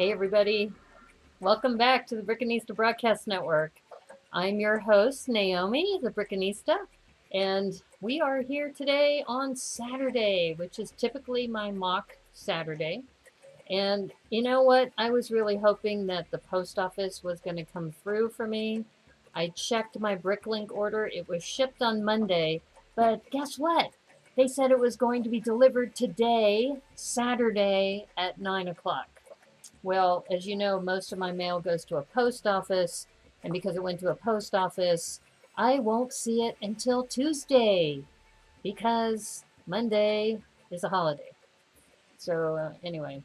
Hey everybody, welcome back to the Brickanista Broadcast Network. I'm your host, Naomi, the Brickanista, and we are here today on Saturday, which is typically my mock Saturday. And you know what? I was really hoping that the post office was going to come through for me. I checked my Bricklink order. It was shipped on Monday, but guess what? They said it was going to be delivered today, Saturday at 9 o'clock. Well, as you know, most of my mail goes to a post office, and because it went to a post office, I won't see it until Tuesday because Monday is a holiday. So, anyway,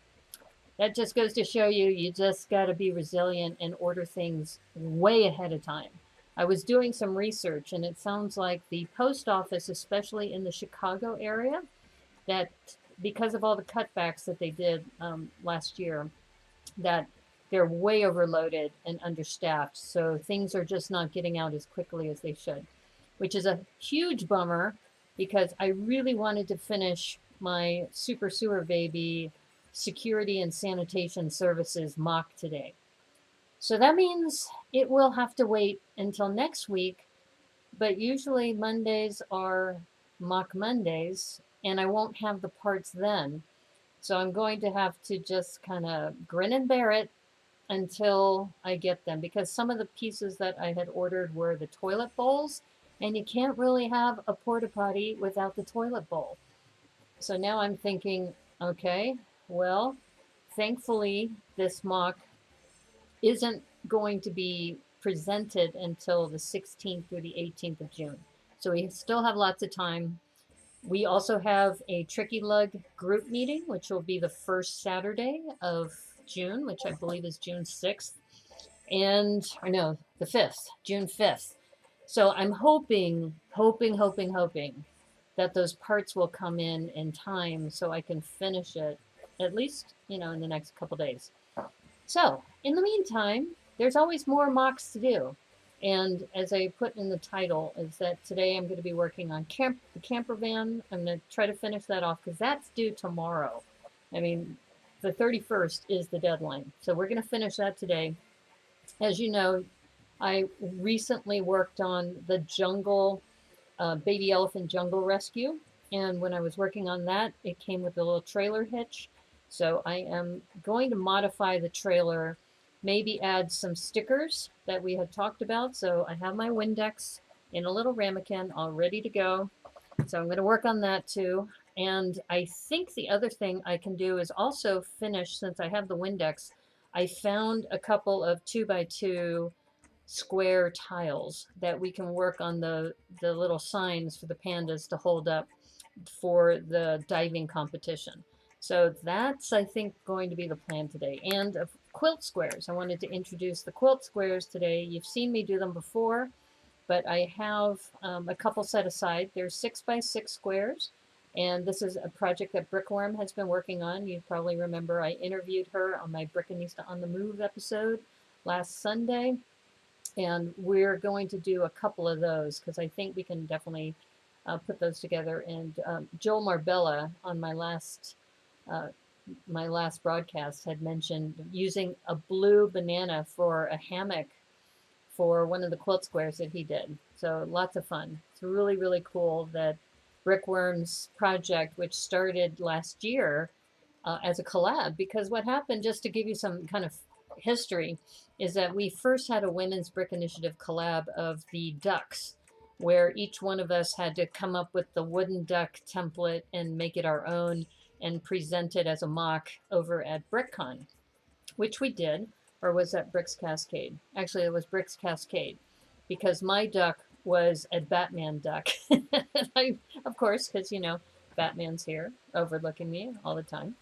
that just goes to show you, you just got to be resilient and order things way ahead of time. I was doing some research, and it sounds like the post office, especially in the Chicago area, that because of all the cutbacks that they did last year, that they're way overloaded and understaffed. So things are just not getting out as quickly as they should, which is a huge bummer because I really wanted to finish my Super Sewer Baby Security and Sanitation Services mock today. So that means it will have to wait until next week, but usually Mondays are mock Mondays, and I won't have the parts then. So I'm going to have to just kind of grin and bear it until I get them, because some of the pieces that I had ordered were the toilet bowls, and you can't really have a porta potty without the toilet bowl. So now I'm thinking, okay, well, thankfully this mock isn't going to be presented until the 16th through the 18th of June. So we still have lots of time. We also have a Tricky Lug group meeting, which will be the first Saturday of June, which I believe is June 6th. And, or no, the 5th, June 5th. So I'm hoping that those parts will come in time so I can finish it at least, in the next couple days. So, in the meantime, there's always more mocks to do. And as I put in the title, is that today I'm going to be working on the camper van. I'm going to try to finish that off because that's due tomorrow. I mean, the 31st is the deadline. So we're going to finish that today. As you know, I recently worked on the jungle, baby elephant jungle rescue. And when I was working on that, it came with a little trailer hitch. So I am going to modify the trailer, maybe add some stickers that we had talked about. So I have my Windex in a little ramekin all ready to go. So I'm going to work on that too. And I think the other thing I can do is also finish, since I have the Windex, I found a couple of 2x2 square tiles that we can work on the little signs for the pandas to hold up for the diving competition. So that's, I think, going to be the plan today. And quilt squares. I wanted to introduce the quilt squares today. You've seen me do them before, but I have a couple set aside. They're 6x6 squares. And this is a project that Brickworm has been working on. You probably remember I interviewed her on my Brickanista on the Move episode last Sunday. And we're going to do a couple of those because I think we can definitely put those together. And Joel Marbella on uh, my last broadcast had mentioned using a blue banana for a hammock for one of the quilt squares that he did. So lots of fun. It's really, really cool that Brickworm's project, which started last year as a collab, because what happened, just to give you some kind of history, is that we first had a Women's Brick Initiative collab of the ducks, where each one of us had to come up with the wooden duck template and make it our own and present it as a mock over at BrickCon, which we did. Or was that Bricks Cascade? Actually, it was Bricks Cascade, because my duck was a Batman duck. Of course, because, Batman's here overlooking me all the time.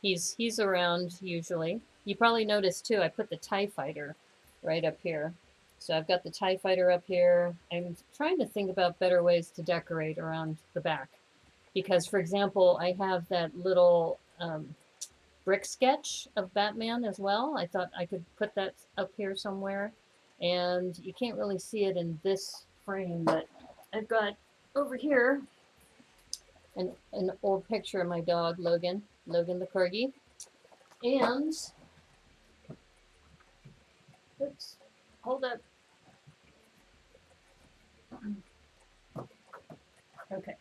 He's around usually. You probably noticed too, I put the TIE Fighter right up here. So I've got the TIE Fighter up here. I'm trying to think about better ways to decorate around the back. Because, for example, I have that little brick sketch of Batman as well. I thought I could put that up here somewhere. And you can't really see it in this frame, but I've got over here an old picture of my dog, Logan the Corgi. And hold up. Okay.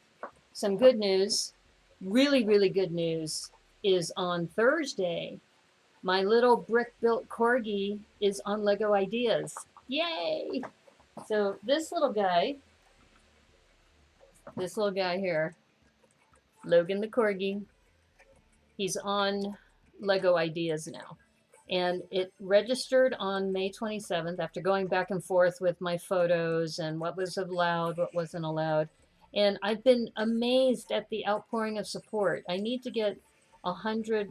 Some good news, really, really good news, is on Thursday. My little brick built corgi is on Lego Ideas. Yay! So this little guy here, Logan the corgi, he's on Lego Ideas now. And it registered on May 27th after going back and forth with my photos and what was allowed, what wasn't allowed. And I've been amazed at the outpouring of support. I need to get 100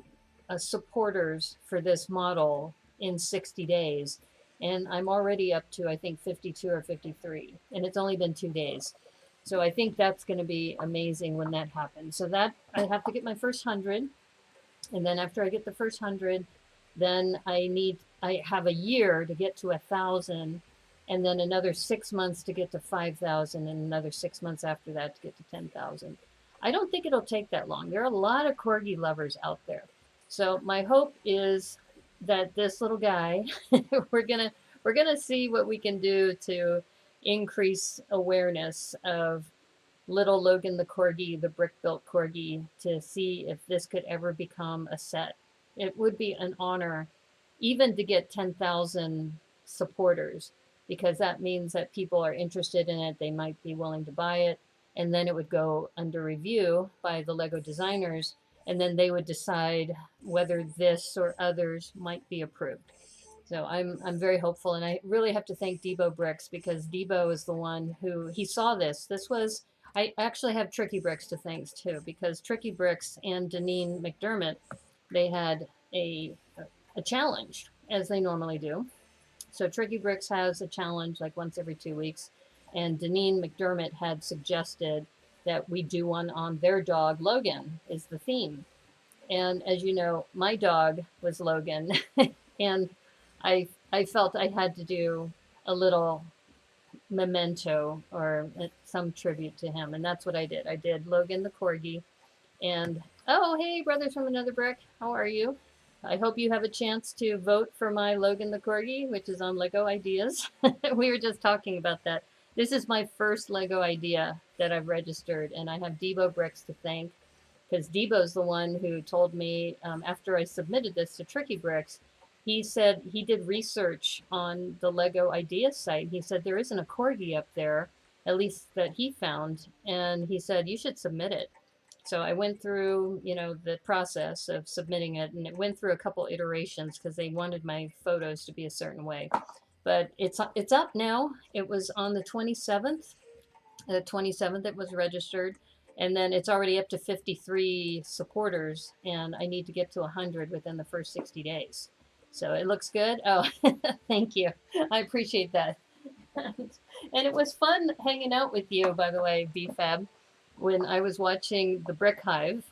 supporters for this model in 60 days. And I'm already up to, I think, 52 or 53. And it's only been 2 days. So I think that's going to be amazing when that happens. So that I have to get my first 100. And then after I get the first 100, then I have a year to get to 1,000, and then another 6 months to get to 5,000, and another 6 months after that to get to 10,000. I don't think it'll take that long. There are a lot of corgi lovers out there. So my hope is that this little guy, we're gonna see what we can do to increase awareness of little Logan the corgi, the brick built corgi, to see if this could ever become a set. It would be an honor even to get 10,000 supporters, because that means that people are interested in it. They might be willing to buy it. And then it would go under review by the Lego designers. And then they would decide whether this or others might be approved. So I'm very hopeful. And I really have to thank Debo Bricks, because Debo is the one who, he saw this. I actually have Tricky Bricks to thank too, because Tricky Bricks and Deneen McDermott, they had a challenge, as they normally do. So Tricky Bricks has a challenge like once every 2 weeks, and Deneen McDermott had suggested that we do one on their dog. Logan is the theme. And as you know, my dog was Logan, and I felt I had to do a little memento or some tribute to him, and that's what I did. I did Logan the corgi. And oh, hey, brothers from another brick, how are you? I hope you have a chance to vote for my Logan the corgi, which is on Lego Ideas. We were just talking about that. This is my first Lego idea that I've registered, and I have Debo Bricks to thank, because Debo's the one who told me after I submitted this to Tricky Bricks. He said he did research on the Lego Ideas site. He said there isn't a corgi up there, at least that he found, and he said you should submit it. So I went through, the process of submitting it, and it went through a couple iterations because they wanted my photos to be a certain way. But it's up now. It was on the 27th. The 27th it was registered, and then it's already up to 53 supporters, and I need to get to 100 within the first 60 days. So it looks good. Oh, thank you. I appreciate that. And it was fun hanging out with you, by the way, BFAB, when I was watching the Brick Hive.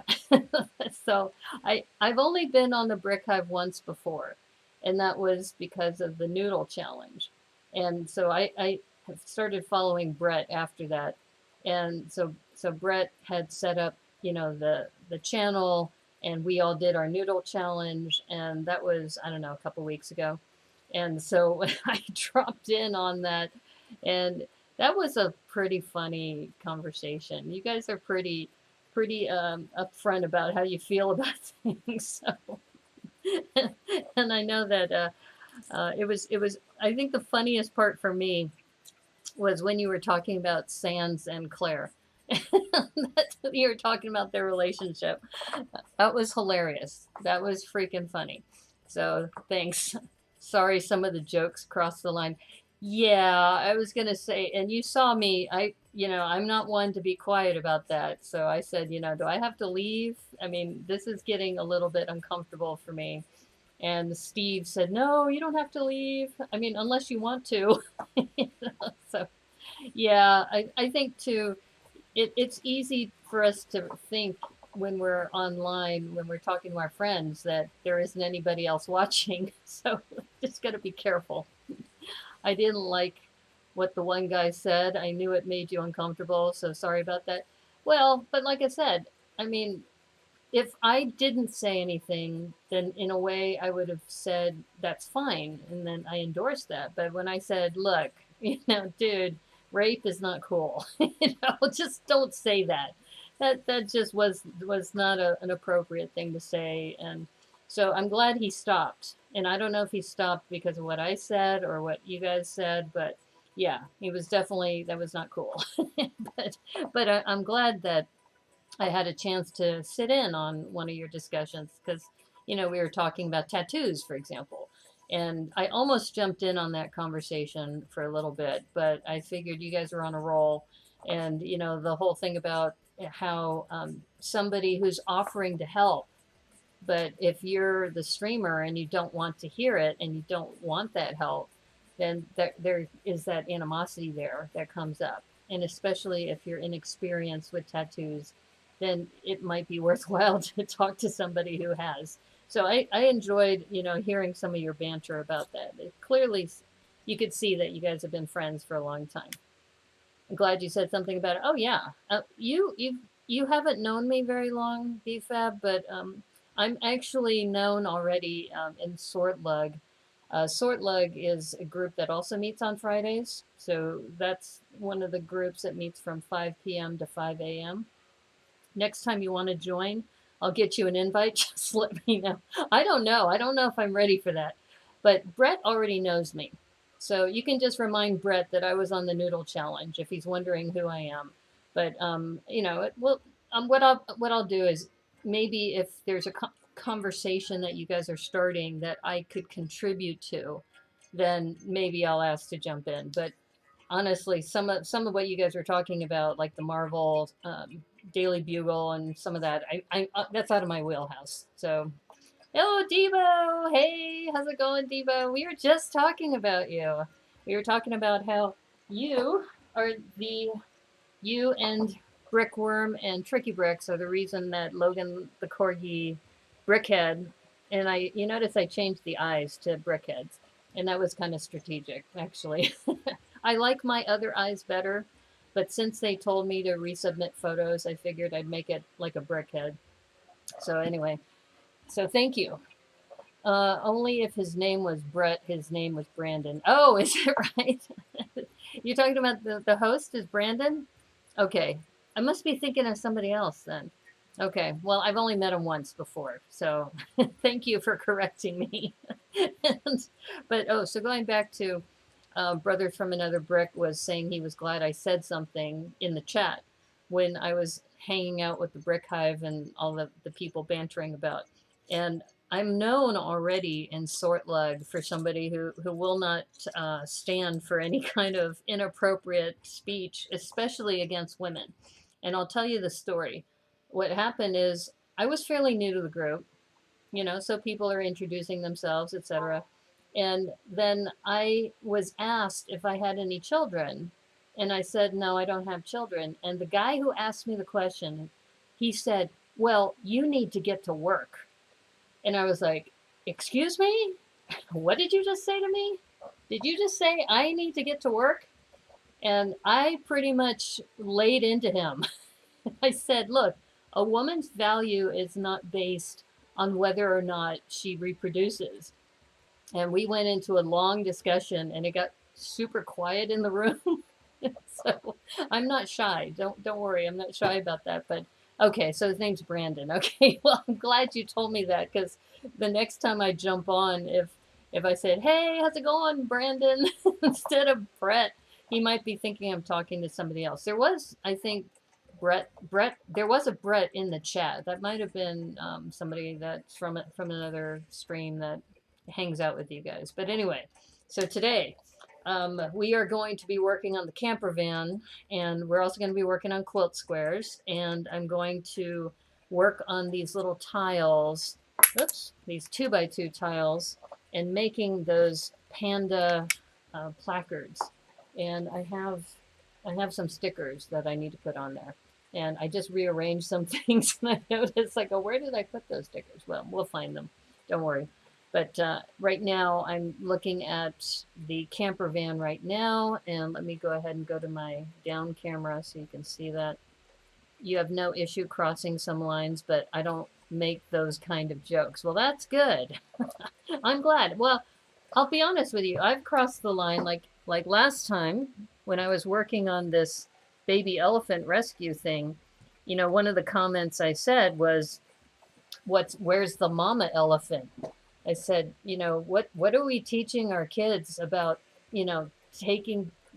So I've only been on the Brick Hive once before, and that was because of the noodle challenge. And so I started following Brett after that. And so Brett had set up, the channel, and we all did our noodle challenge, and that was, I don't know, a couple weeks ago. And so I dropped in on that, and that was a pretty funny conversation. You guys are pretty upfront about how you feel about things. So, and I know that it was. I think the funniest part for me was when you were talking about Sans and Claire. You were talking about their relationship. That was hilarious. That was freaking funny. So thanks. Sorry, some of the jokes crossed the line. Yeah, I was gonna say, and you saw me. I'm not one to be quiet about that. So I said, do I have to leave? I mean, this is getting a little bit uncomfortable for me. And Steve said, no, you don't have to leave. I mean, unless you want to. So, yeah, I think too, it's easy for us to think when we're online, when we're talking to our friends, that there isn't anybody else watching. So just got to be careful. I didn't like what the one guy said. I knew it made you uncomfortable, so sorry about that. Well, but like I said, I mean, if I didn't say anything, then in a way I would have said that's fine, and then I endorsed that. But when I said, "Look, dude, rape is not cool," just don't say that. That just was not an appropriate thing to say, and so I'm glad he stopped. And I don't know if he stopped because of what I said or what you guys said, but yeah, he was definitely that was not cool. I'm glad that I had a chance to sit in on one of your discussions because, we were talking about tattoos, for example. And I almost jumped in on that conversation for a little bit, but I figured you guys were on a roll. And, the whole thing about how somebody who's offering to help, but if you're the streamer and you don't want to hear it and you don't want that help, then there is that animosity there that comes up. And especially if you're inexperienced with tattoos, then it might be worthwhile to talk to somebody who has. So I enjoyed, hearing some of your banter about that. It clearly, you could see that you guys have been friends for a long time. I'm glad you said something about it. Oh yeah, you haven't known me very long, BFAB, but I'm actually known already in Sortlug. Sortlug is a group that also meets on Fridays, so that's one of the groups that meets from 5 p.m. to 5 a.m. Next time you want to join, I'll get you an invite. Just let me know. I don't know. I don't know if I'm ready for that. But Brett already knows me. So you can just remind Brett that I was on the Noodle Challenge if he's wondering who I am. But what I'll do is maybe if there's a conversation that you guys are starting that I could contribute to, then maybe I'll ask to jump in. But honestly, some of what you guys were talking about, like the Marvel Daily Bugle and some of that, I that's out of my wheelhouse. So, hello, Debo. Hey, how's it going, Debo? We were just talking about you. We were talking about how you are you and Brickworm and Tricky Bricks are the reason that Logan the Corgi Brickhead, and you notice I changed the eyes to Brickheads, and that was kind of strategic, actually. I like my other eyes better, but since they told me to resubmit photos, I figured I'd make it like a brickhead. So anyway, so thank you. Only if his name was Brett, his name was Brandon. Oh, is it right? You're talking about the host is Brandon? Okay. I must be thinking of somebody else then. Okay. Well, I've only met him once before. So thank you for correcting me. So going back to Brother from Another Brick was saying he was glad I said something in the chat when I was hanging out with the Brick Hive and all the people bantering about. And I'm known already in Sortlug for somebody who will not stand for any kind of inappropriate speech, especially against women. And I'll tell you the story. What happened is I was fairly new to the group, so people are introducing themselves, etc. And then I was asked if I had any children. And I said, no, I don't have children. And the guy who asked me the question, he said, well, you need to get to work. And I was like, excuse me? What did you just say to me? Did you just say I need to get to work? And I pretty much laid into him. I said, look, a woman's value is not based on whether or not she reproduces. And we went into a long discussion and it got super quiet in the room. So I'm not shy. Don't worry, I'm not shy about that. But okay, so his name's Brandon. Okay, well, I'm glad you told me that because the next time I jump on, if I said, hey, how's it going, Brandon, instead of Brett, he might be thinking I'm talking to somebody else. There was, I think, Brett, there was a Brett in the chat. That might have been somebody that's from another stream that hangs out with you guys. But anyway, so today we are going to be working on the camper van, and we're also going to be working on quilt squares, and I'm going to work on these little tiles, these 2x2 tiles, and making those panda placards. And I have some stickers that I need to put on there. And I just rearranged some things, and I noticed, like, oh, where did I put those stickers? Well, we'll find them. Don't worry. But right now, I'm looking at the camper van right now, and let me go ahead and go to my down camera so you can see that. You have no issue crossing some lines, but I don't make those kind of jokes. Well, that's good. I'm glad. Well, I'll be honest with you. I've crossed the line like last time when I was working on this baby elephant rescue thing. You know, one of the comments I said was, where's the mama elephant? I said, you know, what are we teaching our kids about, you know,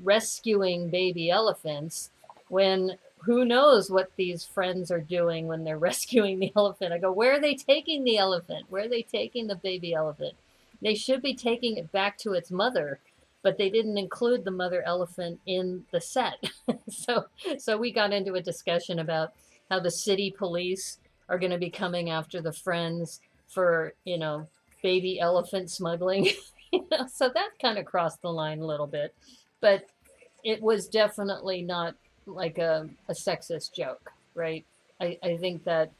rescuing baby elephants when who knows what these friends are doing when they're rescuing the elephant? I go, where are they taking the elephant? Where are they taking the baby elephant? They should be taking it back to its mother, but they didn't include the mother elephant in the set. So we got into a discussion about how the city police are going to be coming after the friends for, you know, baby elephant smuggling. You know, so that kind of crossed the line a little bit, but it was definitely not like a sexist joke, right? I think that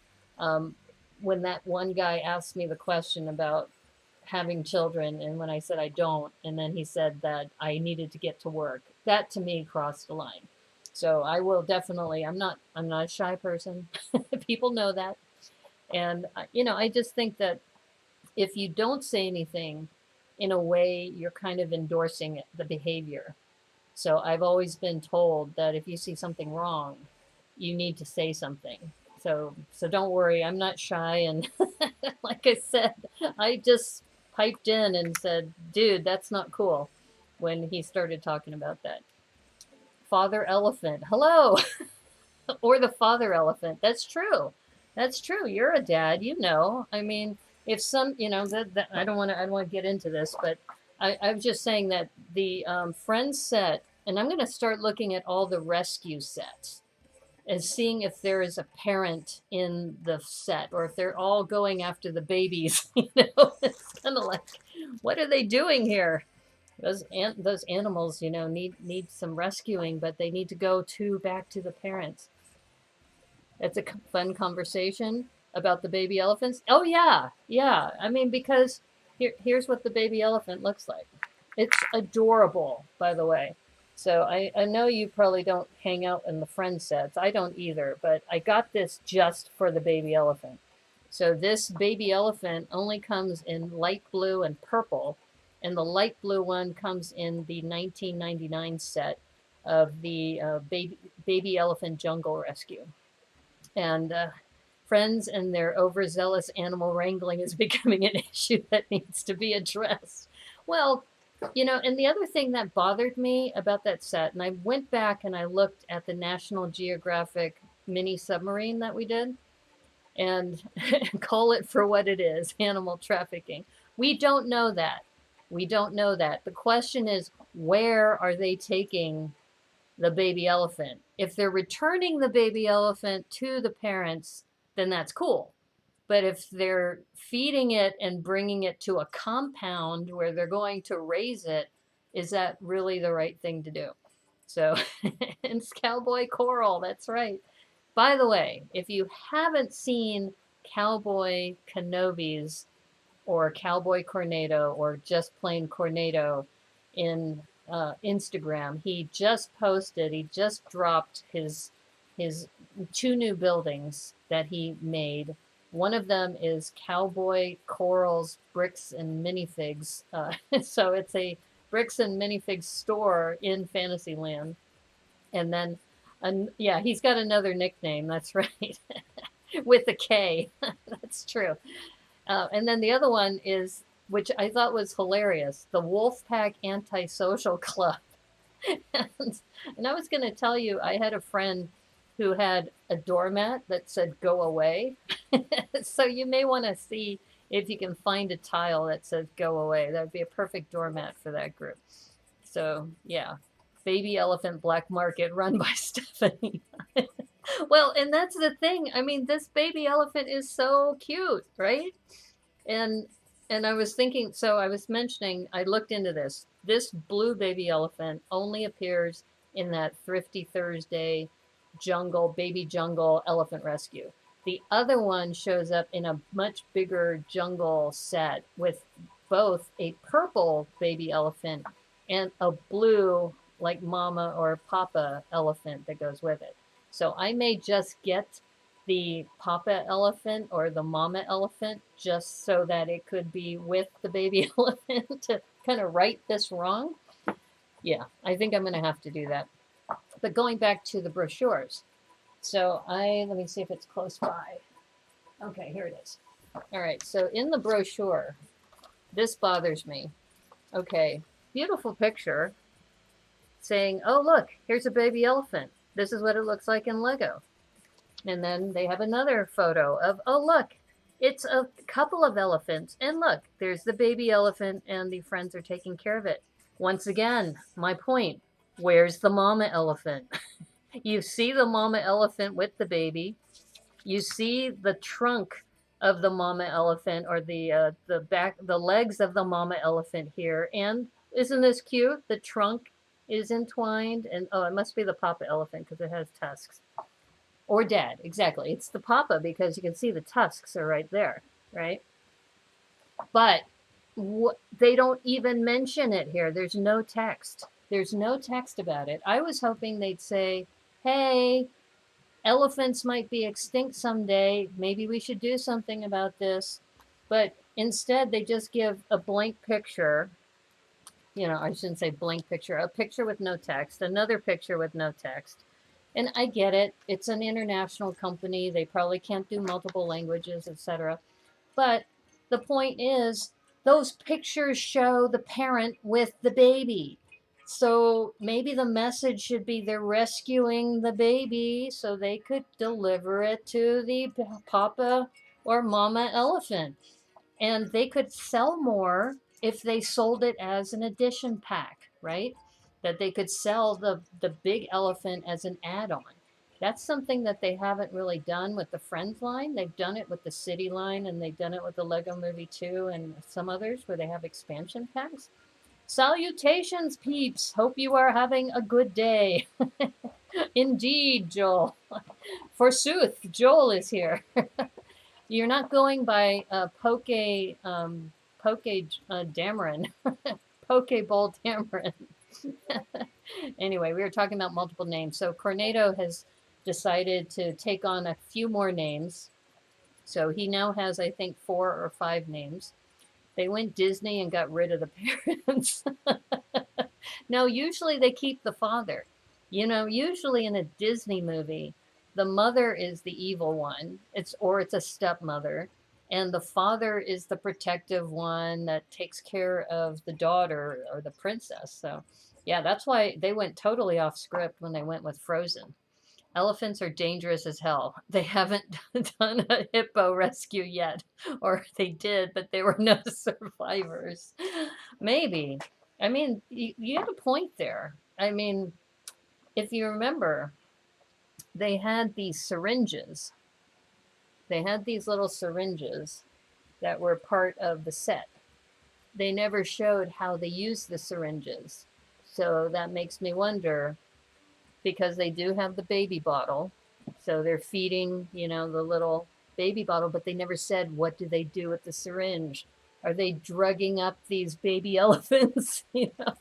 when that one guy asked me the question about having children, and when I said I don't, and then he said that I needed to get to work, that to me crossed the line. So I will definitely, I'm not a shy person. People know that. And, you know, I just think that if you don't say anything, in a way, you're kind of endorsing the behavior. So I've always been told that if you see something wrong, you need to say something. So don't worry, I'm not shy. And like I said, I just piped in and said, dude, that's not cool, when he started talking about that. Father elephant, hello. Or the father elephant. That's true. That's true. You're a dad, you know. I mean, if some, you know, that I don't want to get into this, but I'm just saying that the Friends set, and I'm going to start looking at all the rescue sets and seeing if there is a parent in the set, or if they're all going after the babies. You know, it's kind of like, what are they doing here? Those animals, you know, need some rescuing, but they need to go back to the parents. It's a fun conversation about the baby elephants. Oh yeah, yeah. I mean, because here's what the baby elephant looks like. It's adorable, by the way. So I know you probably don't hang out in the friend sets. I don't either, but I got this just for the baby elephant. So this baby elephant only comes in light blue and purple, and the light blue one comes in the 1999 set of the baby elephant jungle rescue. And friends and their overzealous animal wrangling is becoming an issue that needs to be addressed. Well, you know, and the other thing that bothered me about that set, and I went back and I looked at the National Geographic mini submarine that we did, and call it for what it is, animal trafficking. We don't know that. We don't know that. The question is, where are they taking the baby elephant? If they're returning the baby elephant to the parents, then that's cool. But if they're feeding it and bringing it to a compound where they're going to raise it, is that really the right thing to do? So it's Cowboy Coral, that's right. By the way, if you haven't seen Cowboy Kenobi's or Cowboy Cornado or just plain Cornado in Instagram, he just dropped his 2 new buildings that he made. One of them is Cowboy Coral's Bricks and Minifigs. So it's a bricks and minifigs store in Fantasyland. And then, yeah, he's got another nickname. That's right. With a K. That's true. And then the other one is, which I thought was hilarious, the Wolfpack Antisocial Club. And I was going to tell you, I had a friend who had a doormat that said "Go away." So you may want to see if you can find a tile that says "Go away." That would be a perfect doormat for that group. So yeah, baby elephant black market run by Stephanie. Well, and that's the thing. I mean, this baby elephant is so cute, right? And I was thinking, so I was mentioning, I looked into this. This blue baby elephant only appears in that Thrifty Thursday baby jungle elephant rescue. The other one shows up in a much bigger jungle set with both a purple baby elephant and a blue, like mama or papa elephant that goes with it. So I may just get the papa elephant or the mama elephant just so that it could be with the baby elephant to kind of right this wrong. Yeah, I think I'm going to have to do that. But going back to the brochures. So let me see if it's close by. Okay, here it is. All right, so in the brochure, this bothers me. Okay, beautiful picture saying, oh, look, here's a baby elephant. This is what it looks like in Lego. And then they have another photo of, oh, look, it's a couple of elephants. And look, there's the baby elephant and the friends are taking care of it. Once again, my point, where's the mama elephant? You see the mama elephant with the baby. You see the trunk of the mama elephant or the legs of the mama elephant here. And isn't this cute? The trunk is entwined. And oh, it must be the papa elephant because it has tusks. Or dad, exactly. It's the papa because you can see the tusks are right there, right? But they don't even mention it here. There's no text. There's no text about it. I was hoping they'd say, hey, elephants might be extinct someday. Maybe we should do something about this. But instead, they just give a blank picture. You know, I shouldn't say blank picture. A picture with no text. Another picture with no text. And I get it. It's an international company. They probably can't do multiple languages, etc. But the point is, those pictures show the parent with the baby. So maybe the message should be they're rescuing the baby so they could deliver it to the papa or mama elephant. And they could sell more if they sold it as an addition pack, right? That they could sell the big elephant as an add-on. That's something that they haven't really done with the Friends line. They've done it with the City line, and they've done it with the Lego Movie 2 and some others where they have expansion packs. Salutations, peeps. Hope you are having a good day. Indeed, Joel. Forsooth, Joel is here. You're not going by Poke Dameron. Pokeball Dameron. Anyway, we were talking about multiple names. So Cornado has decided to take on a few more names. So he now has, I think, 4 or 5 names. They went Disney and got rid of the parents. No, usually they keep the father. You know, usually in a Disney movie, the mother is the evil one. It's a stepmother. And the father is the protective one that takes care of the daughter or the princess. So, yeah, that's why they went totally off script when they went with Frozen. Elephants are dangerous as hell. They haven't done a hippo rescue yet. Or they did, but there were no survivors. Maybe. I mean, you had a point there. I mean, if you remember, they had these syringes. They had these little syringes that were part of the set. They never showed how they used the syringes. So that makes me wonder, because they do have the baby bottle. So they're feeding, you know, the little baby bottle, but they never said, what do they do with the syringe? Are they drugging up these baby elephants? You know,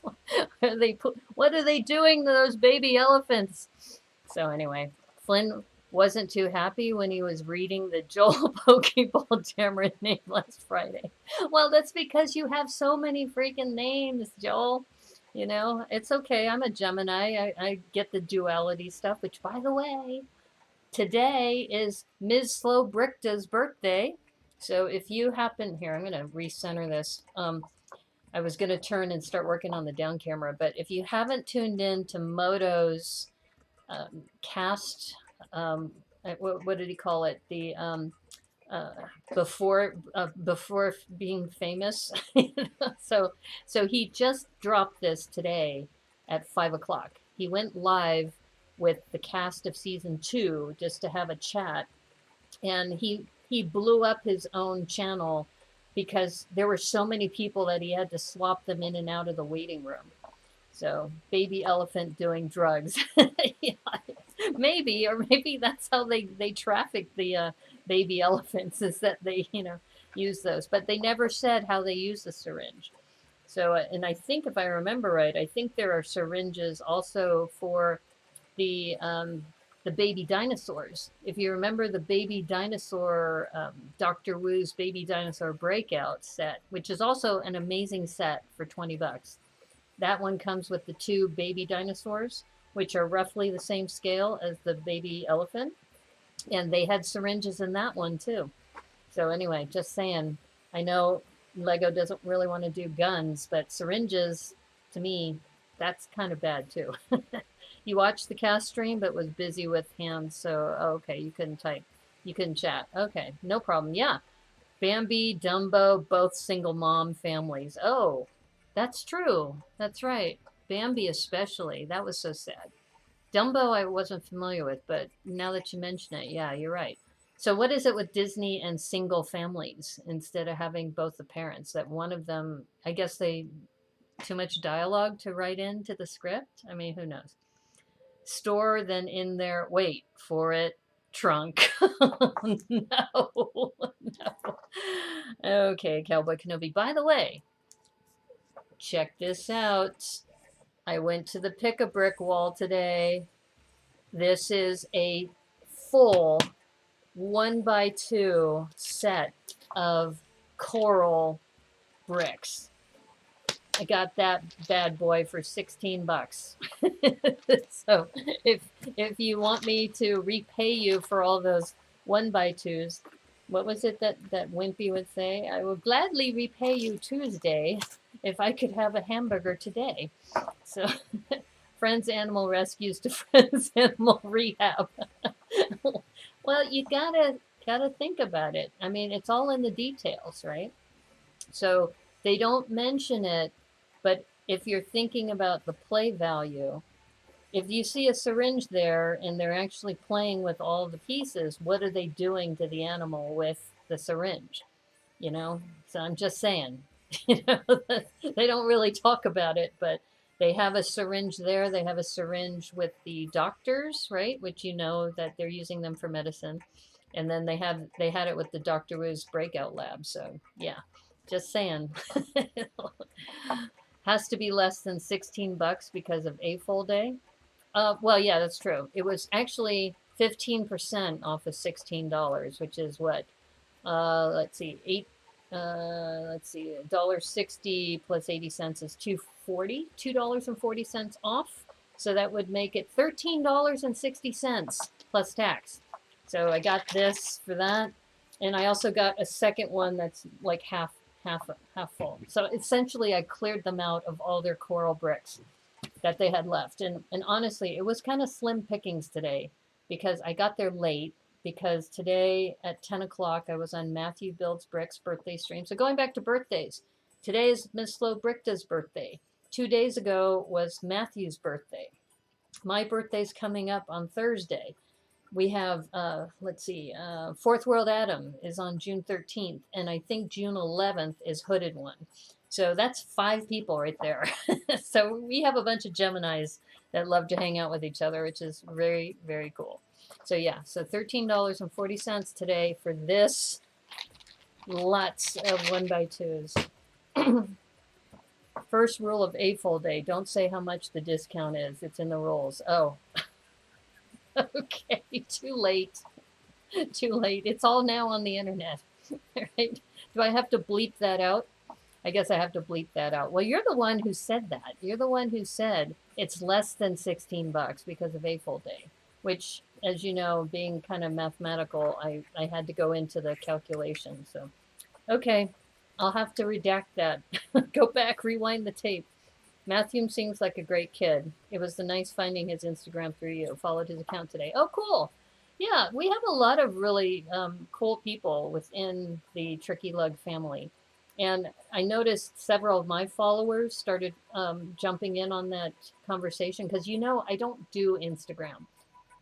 what are they doing to those baby elephants? So anyway, Flynn wasn't too happy when he was reading the Joel Pokeball Dameron name last Friday. Well, that's because you have so many freaking names, Joel. You know, it's okay. I'm a Gemini. I get the duality stuff, which, by the way, today is Ms. Slow Brickda's birthday. So if you happen, here, I'm going to recenter this. I was going to turn and start working on the down camera, but if you haven't tuned in to Moto's cast, what did he call it? The before being famous. So he just dropped this today at 5 o'clock. He went live with the cast of season 2 just to have a chat, and he blew up his own channel because there were so many people that he had to swap them in and out of the waiting room. So, baby elephant doing drugs. Yeah, maybe, or maybe that's how they traffic the baby elephants, is that they, you know, use those. But they never said how they use the syringe. So, and I think if I remember right, I think there are syringes also for the the baby dinosaurs. If you remember the baby dinosaur, Dr. Wu's baby dinosaur breakout set, which is also an amazing set for 20 bucks. That one comes with the 2 baby dinosaurs, which are roughly the same scale as the baby elephant. And they had syringes in that one too. So anyway, just saying, I know Lego doesn't really want to do guns, but syringes, to me, that's kind of bad too. You watched the cast stream, but was busy with hands, so okay, you couldn't type. You couldn't chat. Okay, no problem. Yeah. Bambi, Dumbo, both single mom families. Oh, that's true. That's right. Bambi especially. That was so sad. Dumbo I wasn't familiar with, but now that you mention it, yeah, you're right. So what is it with Disney and single families instead of having both the parents? That one of them, I guess they too much dialogue to write into the script? I mean, who knows? Store than in their, wait for it, trunk. No, no. Okay, Cowboy Kenobi. By the way, check this out. I went to the Pick-a-Brick wall today. This is a full 1x2 set of coral bricks. I got that bad boy for 16 bucks. So if you want me to repay you for all those 1x2s, what was it that Wimpy would say? I will gladly repay you Tuesday if I could have a hamburger today. So Friends Animal Rescues to Friends Animal Rehab. Well, you gotta think about it. I mean, it's all in the details, right? So they don't mention it, but if you're thinking about the play value, if you see a syringe there and they're actually playing with all the pieces, what are they doing to the animal with the syringe? You know, so I'm just saying, you know, they don't really talk about it, but they have a syringe there. They have a syringe with the doctors, right? Which you know that they're using them for medicine. And then they had it with the Dr. Wu's breakout lab. So yeah, just saying. Has to be less than 16 bucks because of A-Full Day. Well, yeah, that's true. It was actually 15% off of $16, which is what? Let's see, $1.60 plus 80 cents is $2.40 off. So that would make it $13.60 plus tax. So I got this for that, and I also got a second one that's like half full. So essentially, I cleared them out of all their coral bricks that they had left, and honestly, it was kind of slim pickings today because I got there late. Because today at 10 o'clock, I was on Matthew Builds Bricks birthday stream. So going back to birthdays, today is Miss Flo Brichta's birthday. 2 days ago was Matthew's birthday. My birthday's coming up on Thursday. We have, Fourth World Adam is on June 13th, and I think June 11th is Hooded One. So that's 5 people right there. So we have a bunch of Geminis that love to hang out with each other, which is very, very cool. So yeah, so $13.40 today for this. Lots of 1x2s. First rule of A-Full Day, don't say how much the discount is. It's in the rules. Oh, okay, too late. Too late. It's all now on the internet. Right? Do I have to bleep that out? I guess I have to bleep that out. Well, you're the one who said that. You're the one who said it's less than 16 bucks because of A-Full Day, which, as you know, being kind of mathematical, I had to go into the calculation. So, okay, I'll have to redact that. Go back, rewind the tape. Matthew seems like a great kid. It was nice finding his Instagram through you. Followed his account today. Oh, cool. Yeah, we have a lot of really cool people within the Tricky Lug family. And I noticed several of my followers started jumping in on that conversation because, you know, I don't do Instagram.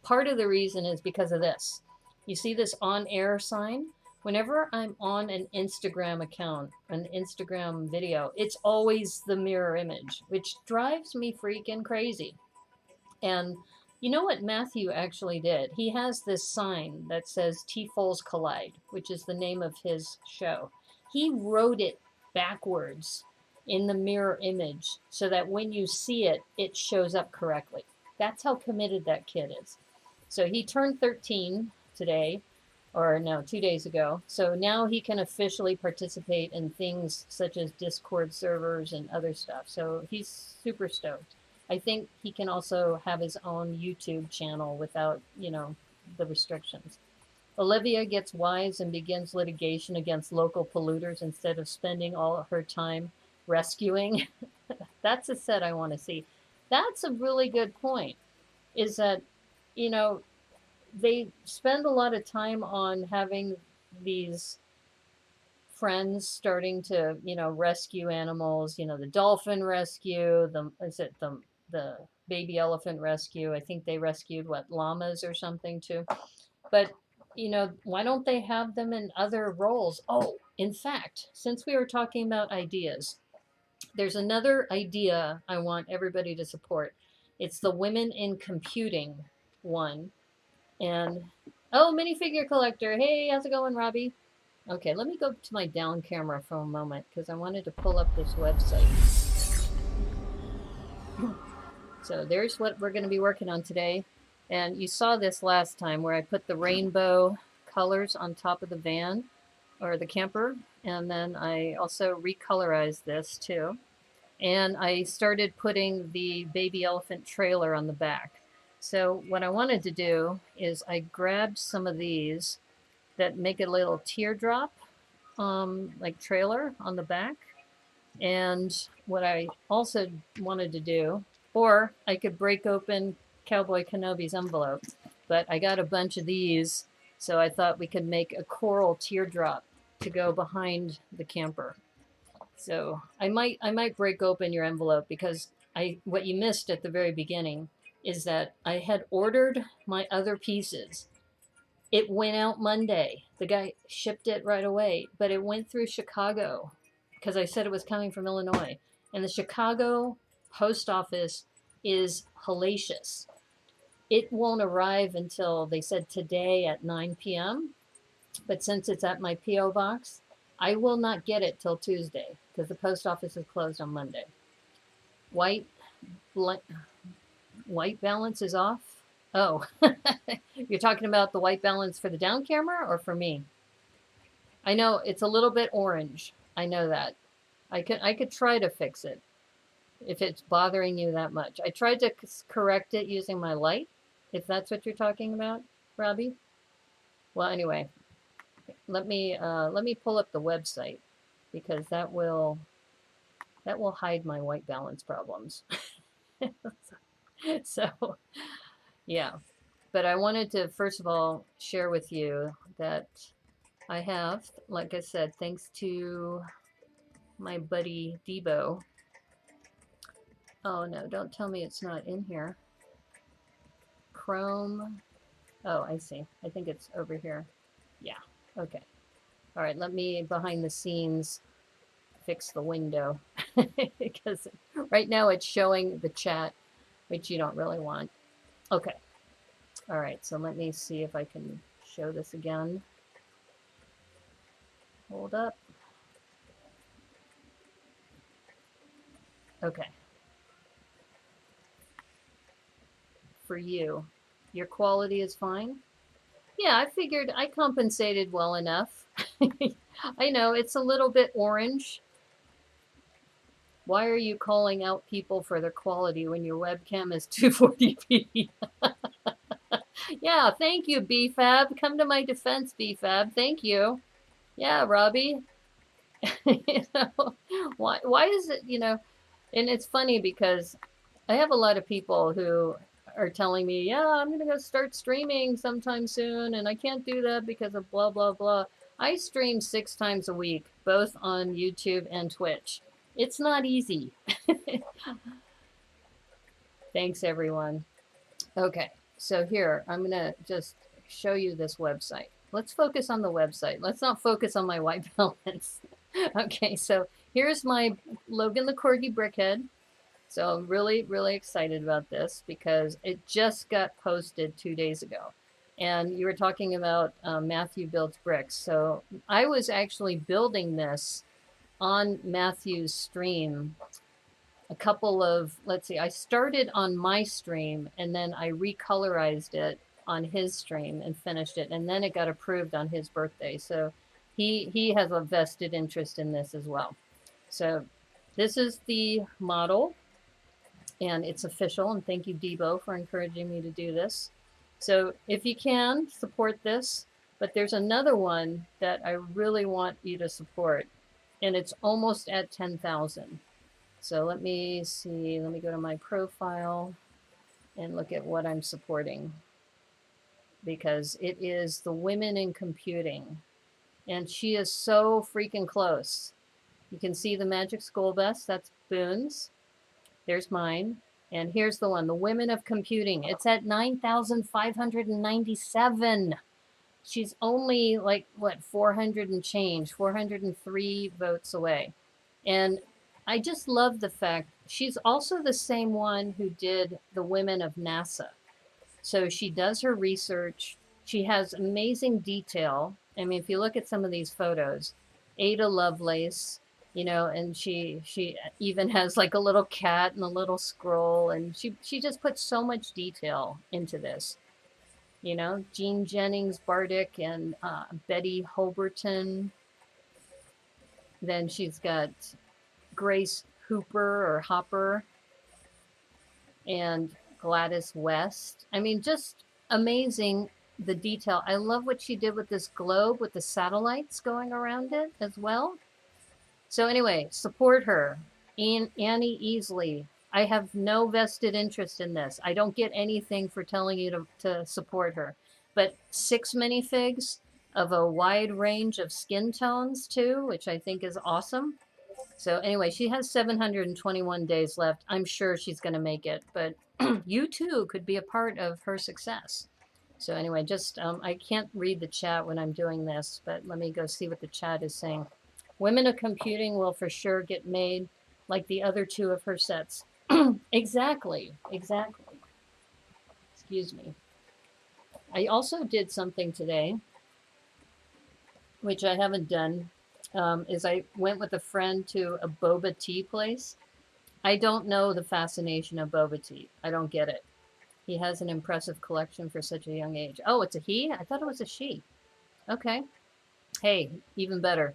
Part of the reason is because of this. You see this on-air sign? Whenever I'm on an Instagram account, an Instagram video, it's always the mirror image, which drives me freaking crazy. And you know what Matthew actually did? He has this sign that says T-Foles Collide, which is the name of his show. He wrote it backwards in the mirror image so that when you see it, it shows up correctly. That's how committed that kid is. So he turned 13 today, or no, 2 days ago. So now he can officially participate in things such as Discord servers and other stuff. So he's super stoked. I think he can also have his own YouTube channel without, the restrictions. Olivia gets wise and begins litigation against local polluters instead of spending all her time rescuing. That's a set I want to see. That's a really good point. Is that, you know, they spend a lot of time on having these friends starting to, rescue animals, the dolphin rescue, the baby elephant rescue. I think they rescued what, llamas or something too. But, why don't they have them in other roles? Oh, in fact, since we were talking about ideas, there's another idea I want everybody to support. It's the women in computing one. And oh, minifigure collector. Hey, how's it going, Robbie? Okay, let me go to my down camera for a moment because I wanted to pull up this website. So there's what we're going to be working on today. And you saw this last time where I put the rainbow colors on top of the van or the camper. And then I also recolorized this too. And I started putting the baby elephant trailer on the back. So what I wanted to do is I grabbed some of these that make a little teardrop like trailer on the back. And what I also wanted to do, or I could break open Cowboy Kenobi's envelope, but I got a bunch of these, so I thought we could make a coral teardrop to go behind the camper. So I might break open your envelope because what you missed at the very beginning is that I had ordered my other pieces. It went out Monday. The guy shipped it right away, but it went through Chicago because I said it was coming from Illinois. And the Chicago post office is hellacious. It won't arrive until, they said, today at 9 p.m. But since it's at my P.O. box, I will not get it till Tuesday because the post office is closed on Monday. White balance is off. Oh, you're talking about the white balance for the down camera or for me? I know it's a little bit orange. I know that. I could try to fix it if it's bothering you that much. I tried to correct it using my light, if that's what you're talking about, Robbie. Well, anyway, let me pull up the website because that will hide my white balance problems. So, yeah. But I wanted to, first of all, share with you that I have, like I said, thanks to my buddy Debo. Oh, no, don't tell me it's not in here. Chrome. Oh, I see. I think it's over here. Yeah, okay. All right, let me, behind the scenes, fix the window. Because right now it's showing the chat, which you don't really want. Okay. All right, so let me see if I can show this again. Hold up. Okay. For you, your quality is fine? Yeah, I figured I compensated well enough. I know, it's a little bit orange. Why are you calling out people for their quality when your webcam is 240p? Yeah, thank you, BFAB. Come to my defense, BFAB. Thank you. Yeah, Robbie. Why is it, and it's funny because I have a lot of people who are telling me, yeah, I'm going to go start streaming sometime soon, and I can't do that because of blah, blah, blah. I stream 6 times a week, both on YouTube and Twitch. It's not easy. Thanks, everyone. Okay, so here, I'm going to just show you this website. Let's focus on the website. Let's not focus on my white balance. Okay, so here's my Logan the Corgi Brickhead. So I'm really, really excited about this because it just got posted 2 days ago. And you were talking about Matthew Builds Bricks. So I was actually building this on Matthew's stream a couple of, let's see, I started on my stream and then I recolorized it on his stream and finished it, and then it got approved on his birthday. So he has a vested interest in this as well. So this is the model, and it's official, and thank you, Debo, for encouraging me to do this. So if you can, support this. But there's another one that I really want you to support, and it's almost at 10,000. So let me see, let me go to my profile and look at what I'm supporting, because it is the Women in Computing, and she is so freaking close. You can see the Magic School Bus, that's Boone's. There's mine. And here's the one, the Women of Computing. It's at 9,597. She's only like, what, 400 and change, 403 votes away. And I just love the fact she's also the same one who did the Women of NASA. So she does her research. She has amazing detail. I mean, if you look at some of these photos, Ada Lovelace, you know, and she even has like a little cat and a little scroll, and she just puts so much detail into this. You know, Jean Jennings Bardick and Betty Holberton. Then she's got Grace Hooper or Hopper and Gladys West. I mean, just amazing, the detail. I love what she did with this globe with the satellites going around it as well. So anyway, support her. Annie Easley. I have no vested interest in this. I don't get anything for telling you to support her. But 6 minifigs of a wide range of skin tones too, which I think is awesome. So anyway, she has 721 days left. I'm sure she's going to make it, but you too could be a part of her success. So anyway, just I can't read the chat when I'm doing this, but let me go see what the chat is saying. Women of Computing will for sure get made like the other 2 of her sets. Exactly. Excuse me. I also did something today, which I haven't done, is I went with a friend to a boba tea place. I don't know the fascination of boba tea. I don't get it. He has an impressive collection for such a young age. Oh, it's a he? I thought it was a she. Okay. Hey, even better.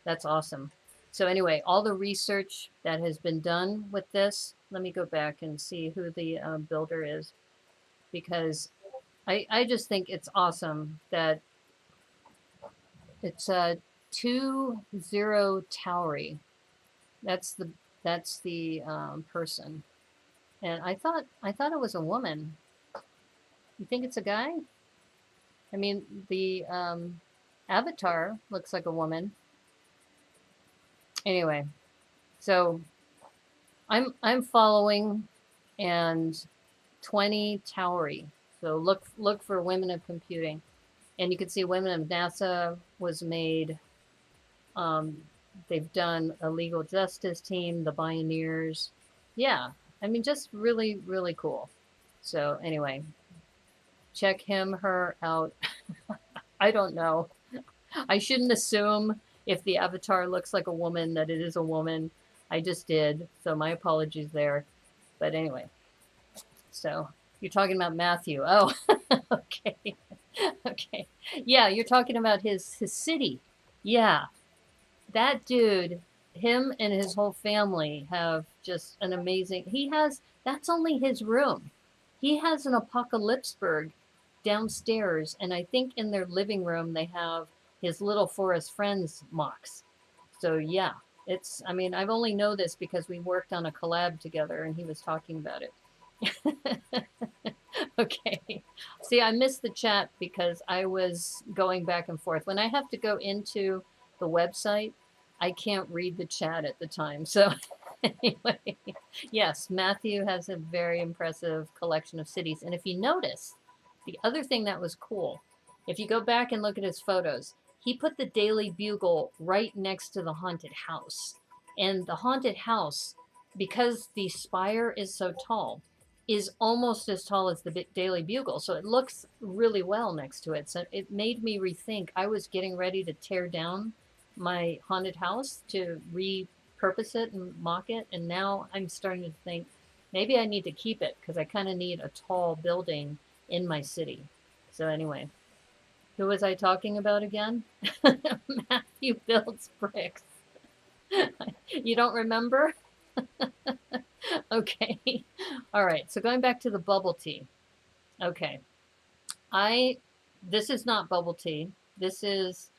That's awesome. So anyway, all the research that has been done with this, let me go back and see who the builder is, because I just think it's awesome that it's 20 Towery. That's the person, and I thought it was a woman. You think it's a guy? I mean, the avatar looks like a woman. Anyway, so I'm following, and 20 Towery. So look for Women of Computing, and you can see Women of NASA was made. They've done a legal justice team, the Pioneers. Yeah, I mean, just really, really cool. So anyway, check her out. I don't know. I shouldn't assume if the avatar looks like a woman that it is a woman. I just did, so my apologies there. But anyway, so you're talking about Matthew. Oh, okay. Okay. Yeah, you're talking about his city. Yeah. That dude, him and his whole family have just an amazing, that's only his room. He has an Apocalypseburg downstairs, and I think in their living room they have his Little Forest Friends MOCs. So yeah, I mean, I've only know this because we worked on a collab together and he was talking about it. Okay. See, I missed the chat because I was going back and forth. When I have to go into the website, I can't read the chat at the time. So anyway, yes, Matthew has a very impressive collection of cities. And if you notice, the other thing that was cool, if you go back and look at his photos, he put the Daily Bugle right next to the haunted house. And the haunted house, because the spire is so tall, is almost as tall as the Daily Bugle. So it looks really well next to it. So it made me rethink. I was getting ready to tear down my haunted house to repurpose it and mock it. And now I'm starting to think maybe I need to keep it because I kind of need a tall building in my city. So anyway, who was I talking about again? Matthew builds bricks. You don't remember? Okay. All right. So going back to the bubble tea. Okay. This is not bubble tea. This is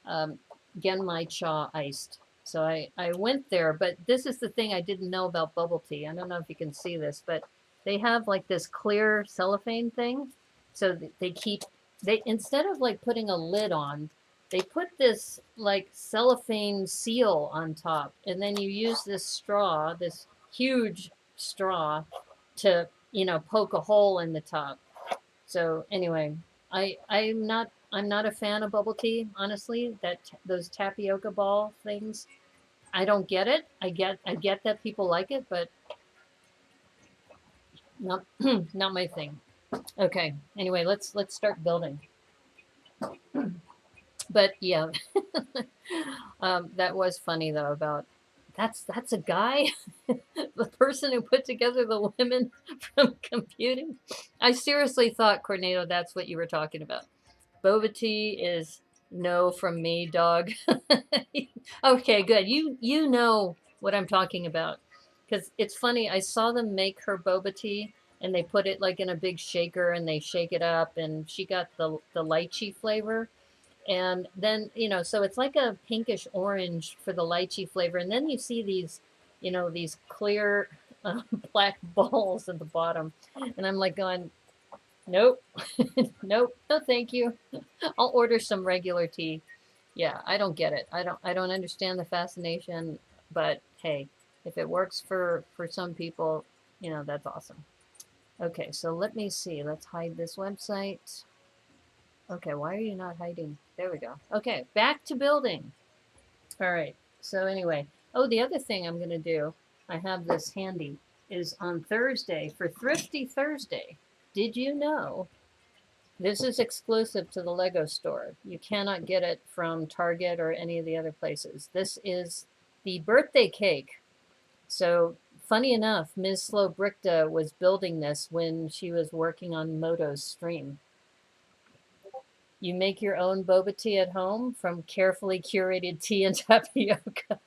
Genmai-cha iced. So I went there, but this is the thing I didn't know about bubble tea. I don't know if you can see this, but they have like this clear cellophane thing. So they instead of like putting a lid on, they put this like cellophane seal on top, and then you use this straw, this huge straw, to poke a hole in the top. So anyway, I'm not a fan of bubble tea, honestly. Those tapioca ball things, I don't get it. I get that people like it, but not not my thing. Okay. Anyway, let's start building. But yeah, that was funny though about that's a guy, the person who put together the women from computing. I seriously thought, Cornado, that's what you were talking about. Boba tea is no from me, dog. Okay, good. You know what I'm talking about. Because it's funny, I saw them make her boba tea and they put it like in a big shaker and they shake it up and she got the lychee flavor. And then, so it's like a pinkish orange for the lychee flavor. And then you see these, these clear black balls at the bottom. And I'm like going, nope, nope, no thank you. I'll order some regular tea. Yeah, I don't get it. I don't understand the fascination, but hey, if it works for some people, that's awesome. Okay, so let me see. Let's hide this website. Okay, why are you not hiding? There we go. Okay, back to building. All right, so anyway. Oh, the other thing I'm going to do, I have this handy, is on Thursday, for Thrifty Thursday. Did you know this is exclusive to the Lego store? You cannot get it from Target or any of the other places. This is the birthday cake. So funny enough, Ms. Slow Brickta was building this when she was working on Moto's stream. You make your own boba tea at home from carefully curated tea and tapioca.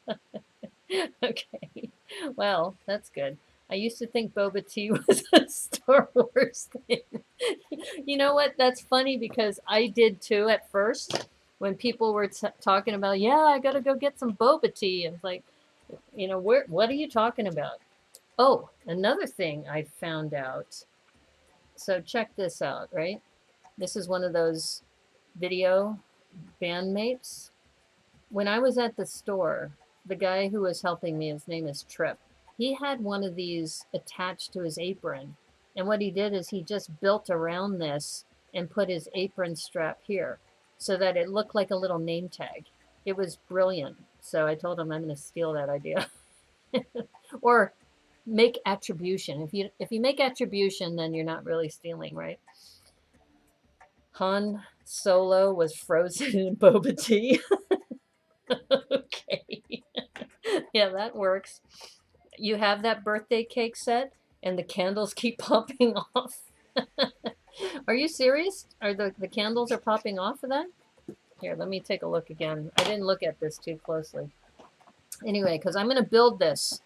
Okay, well, that's good. I used to think boba tea was a Star Wars thing. You know what? That's funny because I did too at first when people were talking about, yeah, I got to go get some boba tea. It's like, what are you talking about? Oh, another thing I found out. So check this out, right? This is one of those video bandmates. When I was at the store, the guy who was helping me, his name is Trip, he had one of these attached to his apron. And what he did is he just built around this and put his apron strap here so that it looked like a little name tag. It was brilliant. So I told him I'm going to steal that idea. Or make attribution. If you make attribution, then you're not really stealing, right? Han Solo was frozen in boba tea. Okay. Yeah, that works. You have that birthday cake set and the candles keep popping off. Are you serious? Are the candles are popping off of that? Here, let me take a look again. I didn't look at this too closely. Anyway, because I'm going to build this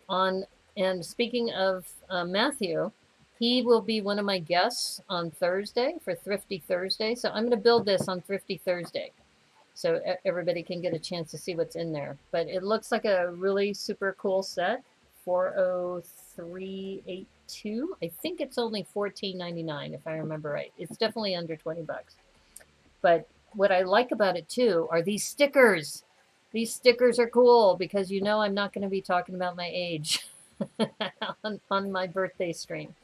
on, and speaking of Matthew, he will be one of my guests on Thursday for Thrifty Thursday. So I'm going to build this on Thrifty Thursday so everybody can get a chance to see what's in there. But it looks like a really super cool set. 40382. I think it's only $14.99 if I remember right. It's definitely under 20 bucks. But what I like about it too are these stickers. These stickers are cool because I'm not going to be talking about my age on my birthday stream.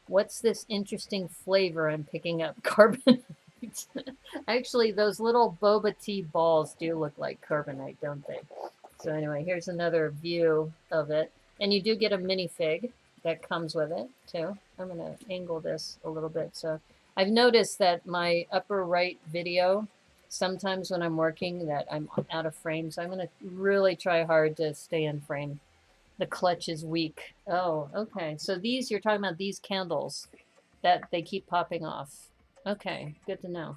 What's this interesting flavor I'm picking up? Carbonite. Actually, those little boba tea balls do look like carbonite, don't they? So anyway, here's another view of it. And you do get a minifig that comes with it, too. I'm going to angle this a little bit. So I've noticed that my upper right video, sometimes when I'm working, that I'm out of frame. So I'm going to really try hard to stay in frame. The clutch is weak. Oh, okay. So you're talking about these candles that they keep popping off. Okay, good to know.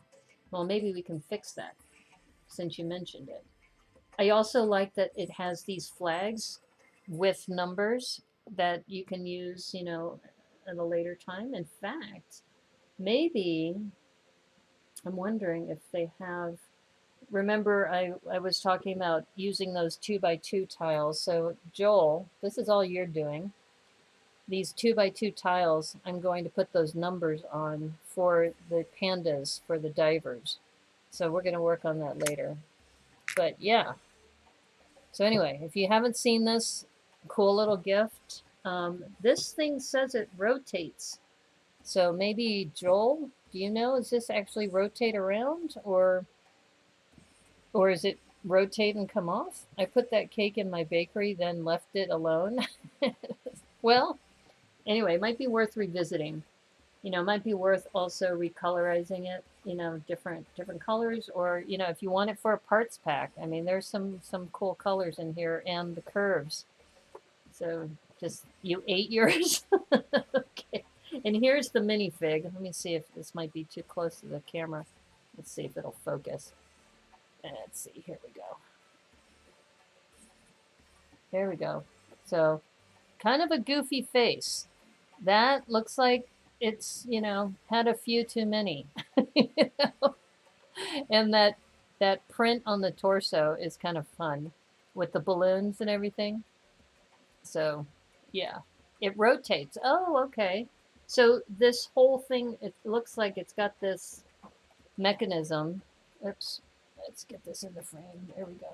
Well, maybe we can fix that since you mentioned it. I also like that it has these flags with numbers that you can use, you know, at a later time. In fact, maybe I'm wondering if they have. Remember, I was talking about using those 2x2 tiles. So, Joel, this is all you're doing. These 2x2 tiles, I'm going to put those numbers on for the pandas, for the divers. So, we're going to work on that later. But yeah. So, anyway, if you haven't seen this cool little gift, this thing says it rotates. So, maybe Joel, do you know, does this actually rotate around or is it rotate and come off? I put that cake in my bakery, then left it alone. Well, anyway, it might be worth revisiting. You know, it might be worth also recolorizing it, you know, different colors, or, you know, if you want it for a parts pack. I mean, there's some cool colors in here and the curves. So just you ate yours. Okay. And here's the minifig. Let me see if this might be too close to the camera. Let's see if it'll focus. Let's see, here we go. There we go. So, kind of a goofy face. That looks like it's, you know, had a few too many. You know? And that print on the torso is kind of fun with the balloons and everything. So, yeah. It rotates. Oh, okay. So this whole thing, it looks like it's got this mechanism. Oops. Let's get this in the frame. There we go.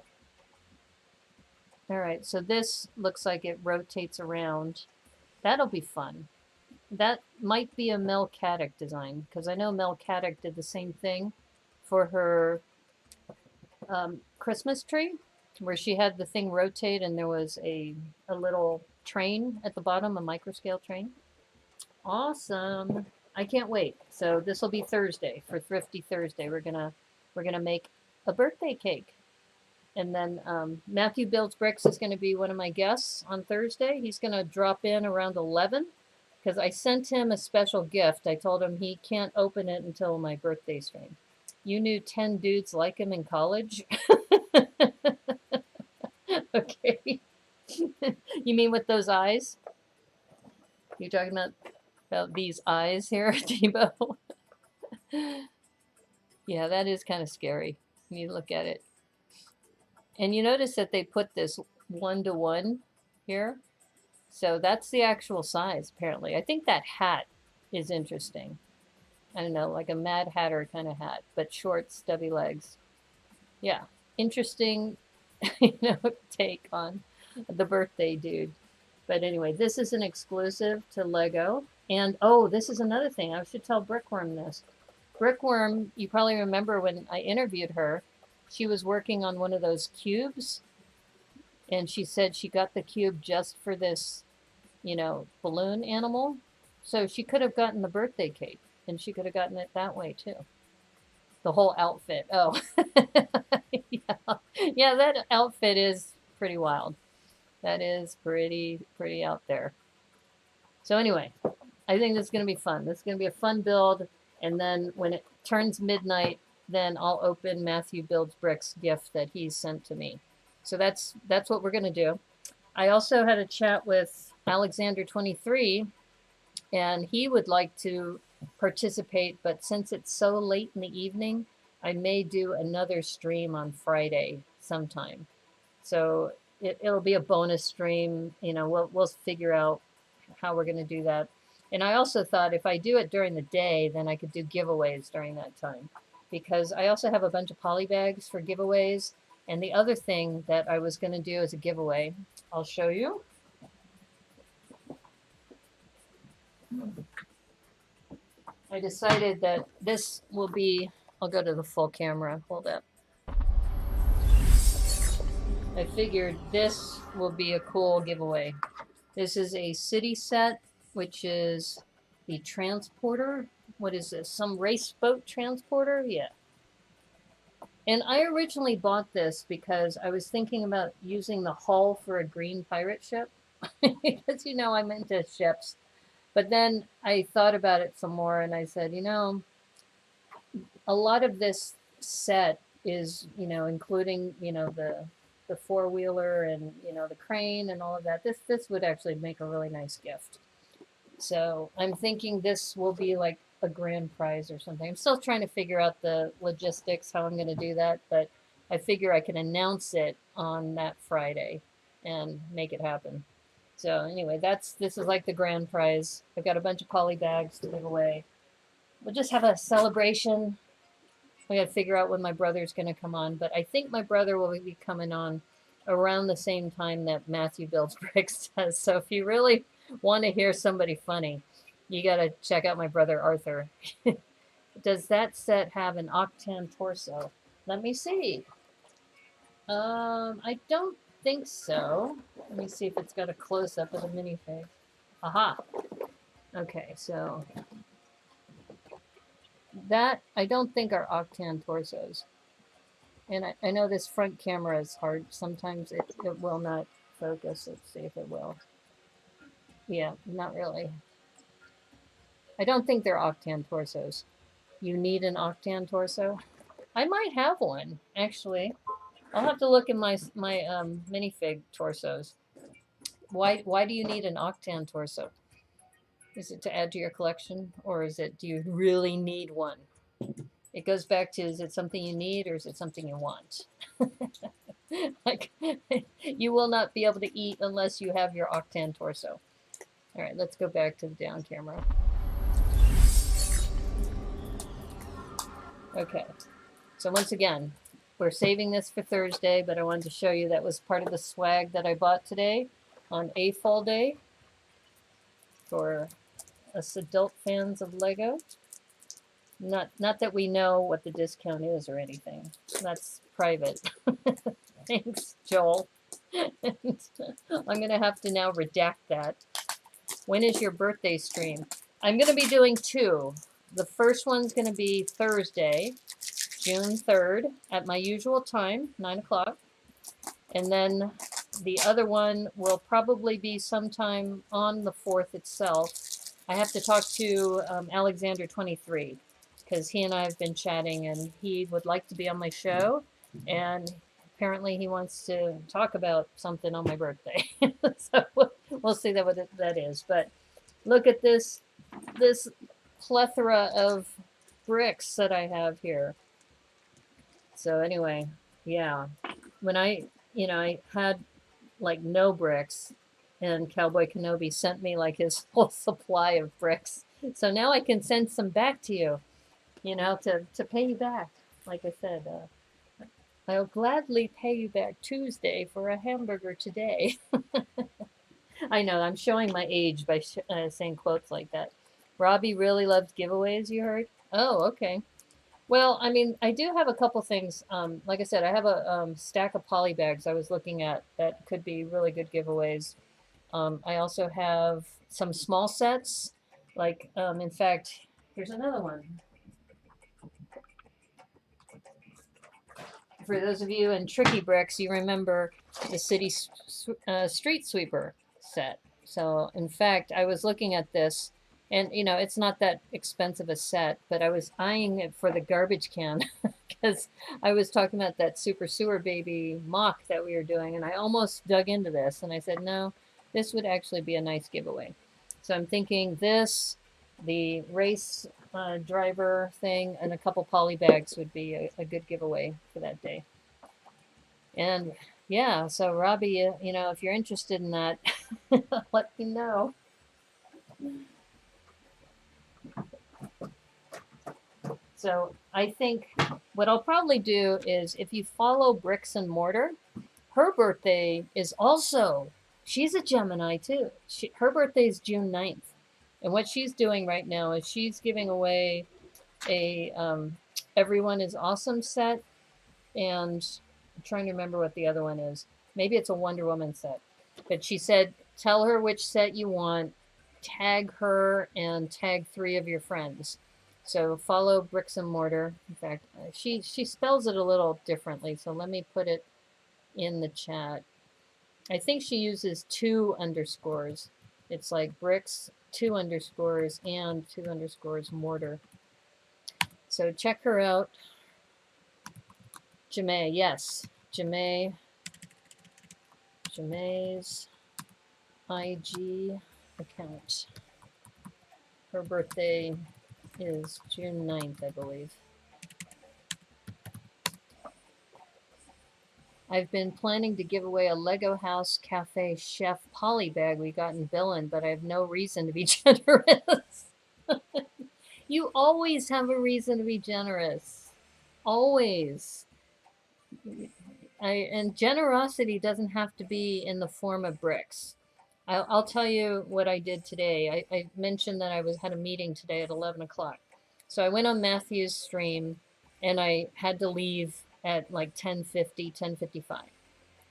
All right, so this looks like it rotates around. That'll be fun. That might be a Mel Caddick design, because I know Mel Caddick did the same thing for her Christmas tree, where she had the thing rotate and there was a little train at the bottom, a microscale train. Awesome. I can't wait. So this will be Thursday for Thrifty Thursday. We're gonna make a birthday cake. And then Matthew Builds Bricks is going to be one of my guests on Thursday. He's going to drop in around 11 because I sent him a special gift. I told him he can't open it until my birthday stream. You knew 10 dudes like him in college? Okay. You mean with those eyes? You're talking about these eyes here, Debo? Yeah, that is kind of scary when you look at it. And you notice that they put this 1-to-1 here. So that's the actual size, apparently. I think that hat is interesting. I don't know, like a Mad Hatter kind of hat, but short, stubby legs. Yeah, interesting, you know, take on the birthday dude. But anyway, this is an exclusive to Lego. And oh, this is another thing. I should tell Brickworm this. Brickworm, you probably remember when I interviewed her, she was working on one of those cubes, and she said she got the cube just for this, you know, balloon animal. So she could have gotten the birthday cake, and she could have gotten it that way too. The whole outfit. Oh, yeah. Yeah, that outfit is pretty wild. That is pretty out there. So anyway, I think this is going to be fun. This is going to be a fun build, and then when it turns midnight, then I'll open Matthew Builds Bricks gift that he sent to me. So that's what we're going to do. I also had a chat with Alexander23, and he would like to participate, but since it's so late in the evening, I may do another stream on Friday sometime. So it'll be a bonus stream. You know, we'll figure out how we're going to do that. And I also thought if I do it during the day, then I could do giveaways during that time, because I also have a bunch of poly bags for giveaways. And the other thing that I was going to do as a giveaway, I'll show you. I decided that this will be, I'll go to the full camera, hold up. I figured this will be a cool giveaway. This is a city set, which is the transporter. What is this? Some race boat transporter? Yeah. And I originally bought this because I was thinking about using the hull for a green pirate ship. Because, you know, I'm into ships. But then I thought about it some more and I said, you know, a lot of this set is, you know, including, you know, the four-wheeler and, you know, the crane and all of that. This would actually make a really nice gift. So I'm thinking this will be like a grand prize or something. I'm still trying to figure out the logistics, how I'm going to do that, but I figure I can announce it on that Friday and make it happen. So anyway, this is like the grand prize. I've got a bunch of poly bags to give away. We'll just have a celebration. I got to figure out when my brother's going to come on, but I think my brother will be coming on around the same time that Matthew Builds Bricks does. So if you really want to hear somebody funny, you got to check out my brother Arthur. Does that set have an octan torso? Let me see. I don't think so. Let me see if it's got a close-up of the minifig. Aha. Okay, so that I don't think are octan torsos. And I know this front camera is hard. Sometimes it will not focus. Let's see if it will. Yeah, not really. I don't think they're octan torsos. You need an octan torso? I might have one, actually. I'll have to look in my minifig torsos. Why do you need an octan torso? Is it to add to your collection, or is it, do you really need one? It goes back to, is it something you need or is it something you want? Like, you will not be able to eat unless you have your octan torso. All right, let's go back to the down camera. Okay, so once again, we're saving this for Thursday, but I wanted to show you that was part of the swag that I bought today on AFOL Day for us adult fans of Lego. Not that we know what the discount is or anything. That's private. Thanks, Joel. And I'm going to have to now redact that. When is your birthday stream? I'm going to be doing two. The first one's going to be Thursday, June 3rd, at my usual time, 9 o'clock. And then the other one will probably be sometime on the 4th itself. I have to talk to Alexander 23. Because he and I have been chatting and he would like to be on my show, and apparently he wants to talk about something on my birthday. So we'll see what that is. But look at this plethora of bricks that I have here. So anyway, yeah, when I had like no bricks, and Cowboy Kenobi sent me like his whole supply of bricks. So now I can send some back to you. You know, to pay you back. Like I said, I'll gladly pay you back Tuesday for a hamburger today. I know, I'm showing my age by saying quotes like that. Robbie really loves giveaways, you heard? Oh, okay. Well, I mean, I do have a couple things. Like I said, I have a stack of poly bags I was looking at that could be really good giveaways. I also have some small sets. Like, in fact, here's another one. For those of you in Tricky Bricks, you remember the City Street Sweeper set. So, in fact, I was looking at this, and, you know, it's not that expensive a set, but I was eyeing it for the garbage can because I was talking about that Super Sewer Baby MOC that we were doing, and I almost dug into this, and I said, no, this would actually be a nice giveaway. So I'm thinking this, the race driver thing, and a couple poly bags would be a good giveaway for that day. And yeah, so Robbie, you know, if you're interested in that, let me know. So I think what I'll probably do is, if you follow Bricks and Mortar, her birthday is also, she's a Gemini too. Her birthday is June 9th. And what she's doing right now is she's giving away a Everyone is Awesome set, and I'm trying to remember what the other one is. Maybe it's a Wonder Woman set. But she said, tell her which set you want, tag her, and tag 3 of your friends. So follow Bricks and Mortar. In fact, she spells it a little differently, so let me put it in the chat. I think she uses 2 underscores. It's like Bricks, 2 underscores, and 2 underscores Mortar. So check her out. Jamae, yes. Jamae's IG account. Her birthday is June 9th, I believe. I've been planning to give away a Lego House Cafe Chef poly bag we got in Billund, but I have no reason to be generous. You always have a reason to be generous. Always. And generosity doesn't have to be in the form of bricks. I'll tell you what I did today. I mentioned that I had a meeting today at 11 o'clock. So I went on Matthew's stream and I had to leave at like 10:50, 10:55.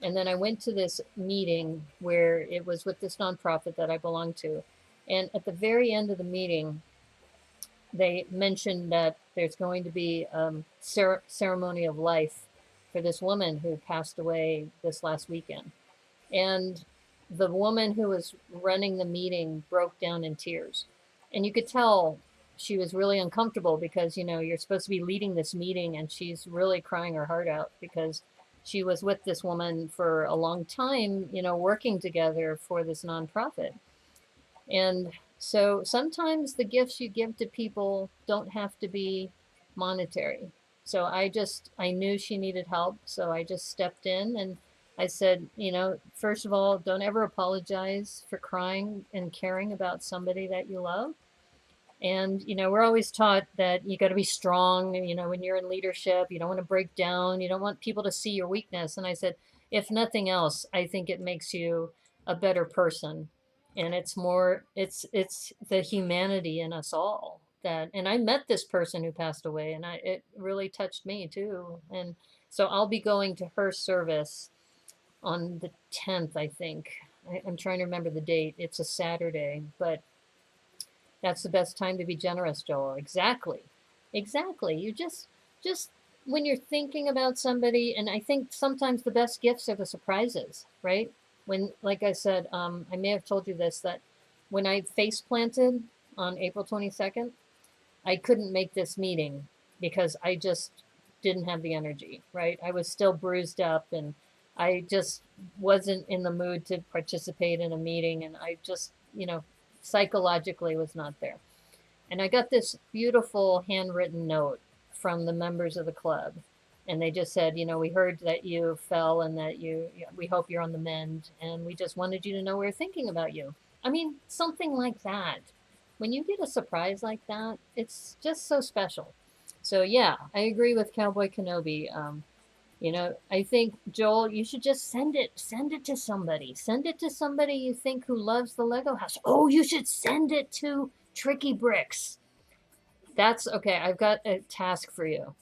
And then I went to this meeting where it was with this nonprofit that I belong to. And at the very end of the meeting, they mentioned that there's going to be ceremony of life for this woman who passed away this last weekend. And the woman who was running the meeting broke down in tears. And you could tell she was really uncomfortable because, you know, you're supposed to be leading this meeting and she's really crying her heart out because she was with this woman for a long time, you know, working together for this nonprofit. And so sometimes the gifts you give to people don't have to be monetary. So I knew she needed help. So I just stepped in and I said, you know, first of all, don't ever apologize for crying and caring about somebody that you love. And, you know, we're always taught that you got to be strong. You know, when you're in leadership, you don't want to break down. You don't want people to see your weakness. And I said, if nothing else, I think it makes you a better person. And it's the humanity in us all and I met this person who passed away and it really touched me too. And so I'll be going to her service on the 10th, I think. I'm trying to remember the date. It's a Saturday, but that's the best time to be generous, Joel. Exactly. Exactly. You just when you're thinking about somebody, and I think sometimes the best gifts are the surprises, right? When, like I said, I may have told you this, that when I face planted on April 22nd, I couldn't make this meeting because I just didn't have the energy, right? I was still bruised up and I just wasn't in the mood to participate in a meeting. And I just, you know, psychologically was not there. And I got this beautiful handwritten note from the members of the club. And they just said, you know, we heard that you fell and that we hope you're on the mend. And we just wanted you to know we're thinking about you. I mean, something like that. When you get a surprise like that, it's just so special. So yeah, I agree with Cowboy Kenobi. You know, I think, Joel, you should just send it to somebody. Send it to somebody you think who loves the Lego house. Oh, you should send it to Tricky Bricks. That's okay. I've got a task for you.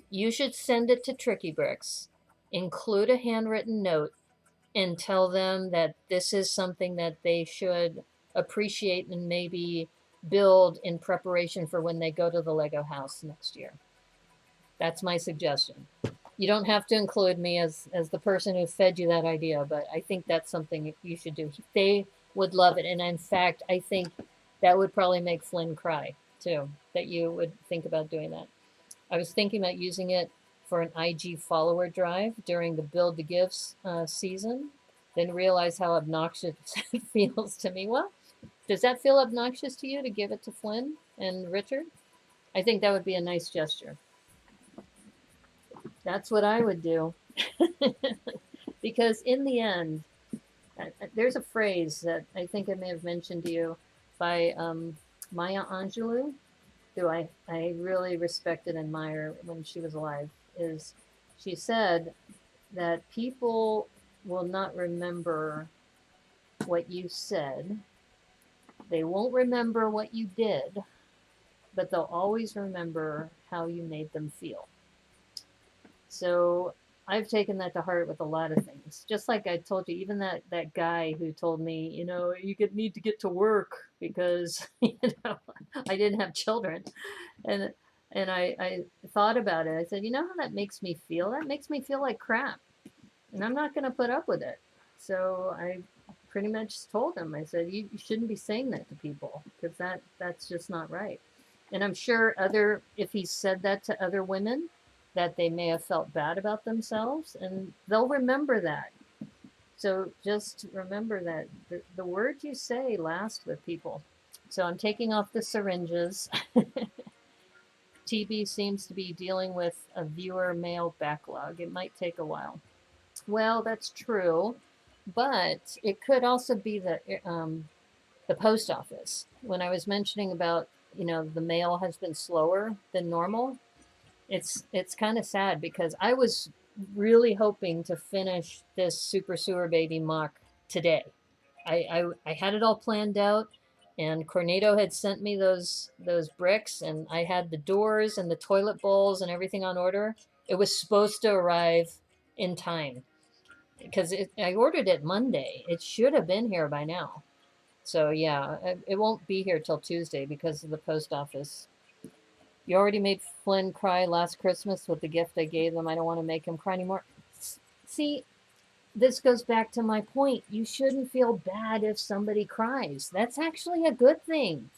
You should send it to Tricky Bricks, include a handwritten note, and tell them that this is something that they should appreciate and maybe build in preparation for when they go to the Lego house next year. That's my suggestion. You don't have to include me as the person who fed you that idea, but I think that's something you should do. They would love it. And in fact, I think that would probably make Flynn cry too, that you would think about doing that. I was thinking about using it for an IG follower drive during the Build the Gifts season, then realize how obnoxious it feels to me. Well, does that feel obnoxious to you to give it to Flynn and Richard? I think that would be a nice gesture. That's what I would do. Because in the end, there's a phrase that I think I may have mentioned to you by Maya Angelou, who I really respect and admire when she was alive, is she said that people will not remember what you said. They won't remember what you did, but they'll always remember how you made them feel. So I've taken that to heart with a lot of things. Just like I told you, even that guy who told me, you know, you need to get to work because, you know, I didn't have children. And I thought about it. I said, you know how that makes me feel? That makes me feel like crap. And I'm not going to put up with it. So I pretty much told him, I said, you shouldn't be saying that to people because that's just not right. And I'm sure if he said that to other women, that they may have felt bad about themselves, and they'll remember that. So just remember that the words you say last with people. So I'm taking off the syringes. TB seems to be dealing with a viewer mail backlog. It might take a while. Well, that's true, but it could also be the post office. When I was mentioning about, the mail has been slower than normal, it's kind of sad because I was really hoping to finish this Super Sewer Baby MOC today. I had it all planned out, and Cornado had sent me those bricks, and I had the doors and the toilet bowls and everything on order. It was supposed to arrive in time because I ordered it Monday. It should have been here by now. So yeah, it won't be here till Tuesday because of the post office. You already made Flynn cry last Christmas with the gift I gave him. I don't want to make him cry anymore. See, this goes back to my point. You shouldn't feel bad if somebody cries. That's actually a good thing.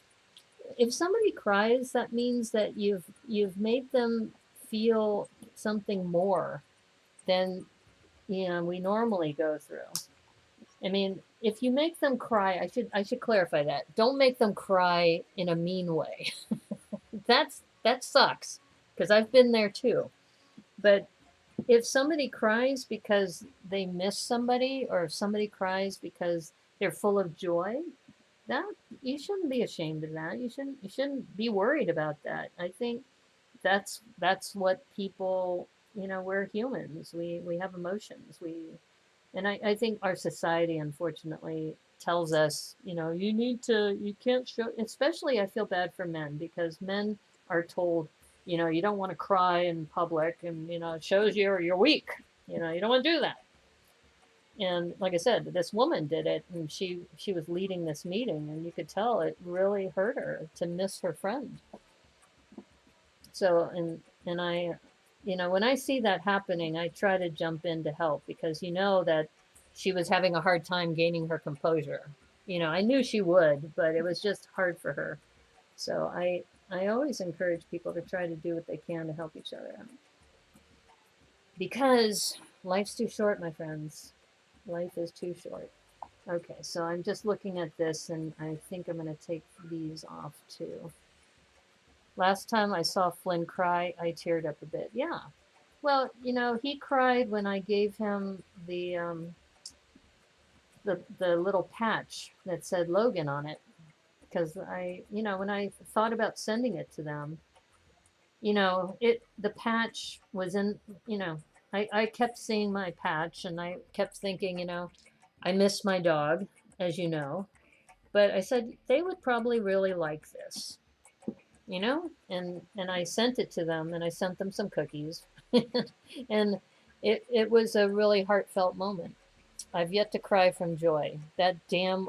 If somebody cries, that means that you've made them feel something more than we normally go through. I mean, if you make them cry, I should clarify that. Don't make them cry in a mean way. That sucks because I've been there too. But if somebody cries because they miss somebody, or if somebody cries because they're full of joy, that you shouldn't be ashamed of that. You shouldn't be worried about that. I think that's what people, we're humans. We have emotions. I think our society, unfortunately, tells us, you can't show, especially I feel bad for men because men are told, you don't want to cry in public, and, it shows you're weak. You don't want to do that. And like I said, this woman did it, and she was leading this meeting, and you could tell it really hurt her to miss her friend. So, and I, when I see that happening, I try to jump in to help because that she was having a hard time gaining her composure. I knew she would, but it was just hard for her. So I always encourage people to try to do what they can to help each other out. Because life's too short, my friends. Life is too short. Okay, so I'm just looking at this, and I think I'm going to take these off too. Last time I saw Flynn cry, I teared up a bit. Yeah. Well, he cried when I gave him the little patch that said Logan on it. Because when I thought about sending it to them, the patch was in, I kept seeing my patch, and I kept thinking, I miss my dog, as you know, but I said they would probably really like this, and I sent it to them, and I sent them some cookies, and it was a really heartfelt moment. I've yet to cry from joy. That damn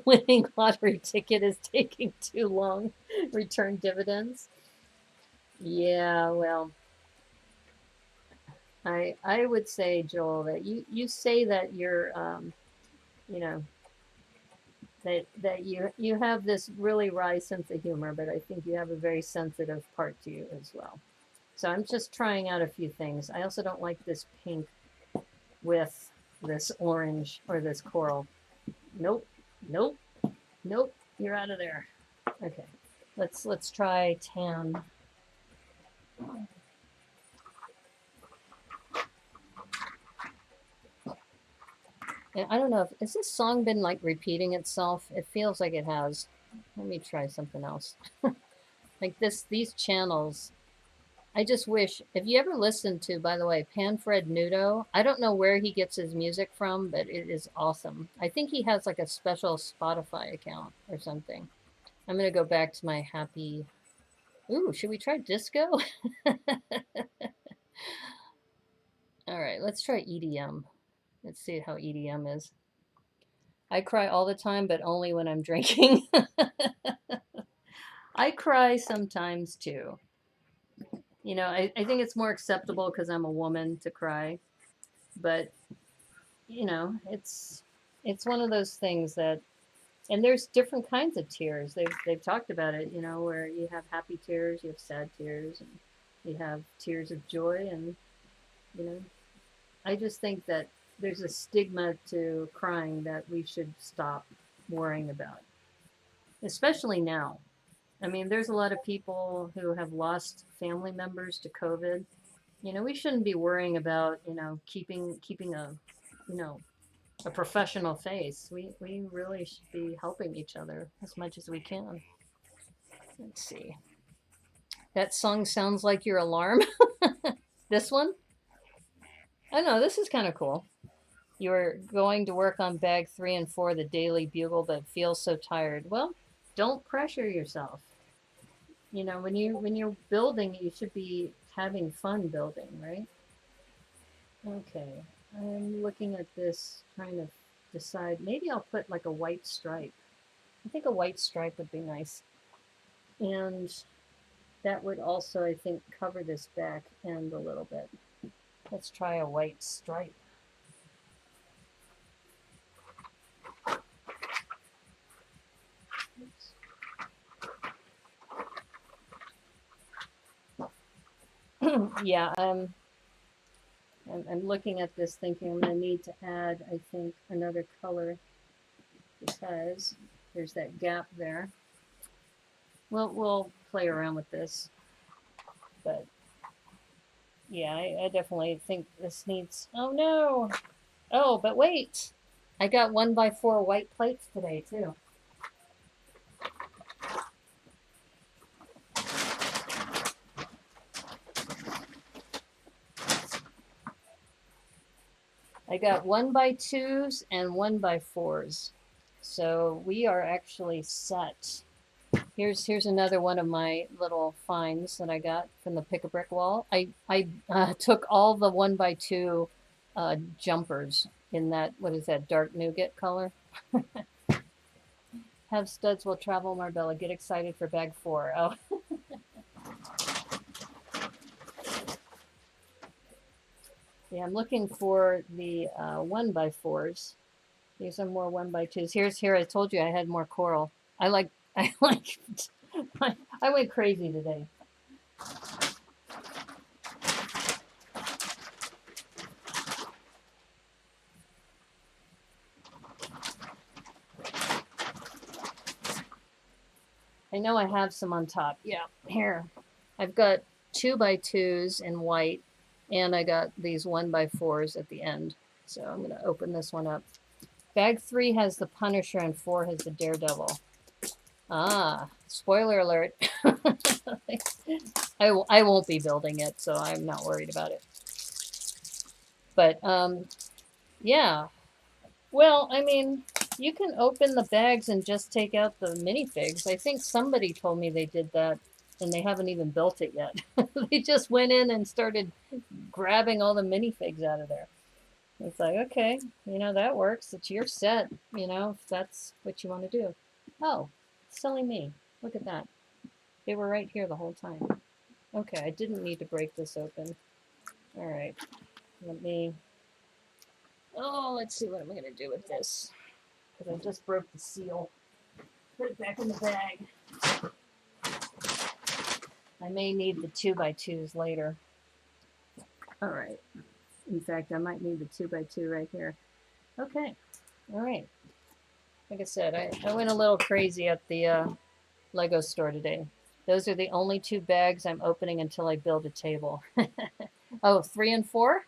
winning lottery ticket is taking too long. Return dividends. Yeah, well, I would say, Joel, that you say that you're you know that you have this really wry sense of humor, but I think you have a very sensitive part to you as well. So I'm just trying out a few things. I also don't like this pink with this orange or this coral. Nope, nope, nope. You're out of there. Okay, let's try tan. And I don't know, has this song been like repeating itself? It feels like it has. Let me try something else. Like these channels, I just wish, if you ever listened to, by the way, Panfred Nudo, I don't know where he gets his music from, but it is awesome. I think he has like a special Spotify account or something. I'm going to go back to my happy... Ooh, should we try disco? All right, let's try EDM. Let's see how EDM is. I cry all the time, but only when I'm drinking. I cry sometimes too. I think it's more acceptable because I'm a woman to cry. But, it's one of those things that And there's different kinds of tears. They've talked about it, you know, where you have happy tears, you have sad tears, and you have tears of joy. And, you know, I just think that there's a stigma to crying that we should stop worrying about, especially now. I mean, there's a lot of people who have lost family members to COVID. You know, we shouldn't be worrying about, you know, keeping a, you know, a professional face. We really should be helping each other as much as we can. Let's see. That song sounds like your alarm. This one? I know, this is kind of cool. You're going to work on bag 3 and 4, the Daily Bugle, but feel so tired. Well, don't pressure yourself. You know, when you're building, you should be having fun building, right? Okay, I'm looking at this, trying to decide. Maybe I'll put like a white stripe. I think a white stripe would be nice. And that would also, I think, cover this back end a little bit. Let's try a white stripe. Yeah, I'm looking at this thinking I'm going to need to add, I think, another color because there's that gap there. We'll play around with this, but yeah, I definitely think this needs, oh no, oh, but wait, I got 1x4 white plates today too. I got 1x2s and 1x4s. So we are actually set. Here's another one of my little finds that I got from the Pick-a-Brick wall. I took all the 1x2 jumpers in that, what is that, dark nougat color? Have studs will travel, Marbella. Get excited for bag 4. Oh. Yeah, I'm looking for the 1x4s. These are more 1x2s. Here, I told you I had more coral. I went crazy today. I know I have some on top. Yeah, here. I've got 2x2s in white, and I got these 1x4s at the end. So I'm going to open this one up. Bag 3 has the Punisher and 4 has the Daredevil. Ah, spoiler alert. I won't be building it, so I'm not worried about it. But, yeah. Well, I mean, you can open the bags and just take out the minifigs. I think somebody told me they did that, and they haven't even built it yet. They just went in and started grabbing all the minifigs out of there. It's like, okay, you know, that works. It's your set, you know, if that's what you want to do. Oh, silly me. Look at that. They were right here the whole time. Okay, I didn't need to break this open. All right, let me... Oh, let's see, what am I going to do with this? Because I just broke the seal. Put it back in the bag. I may need the 2x2s later. All right. In fact, I might need the 2x2 right here. Okay. All right. Like I said, I went a little crazy at the Lego store today. Those are the only 2 bags I'm opening until I build a table. Oh, 3 and 4?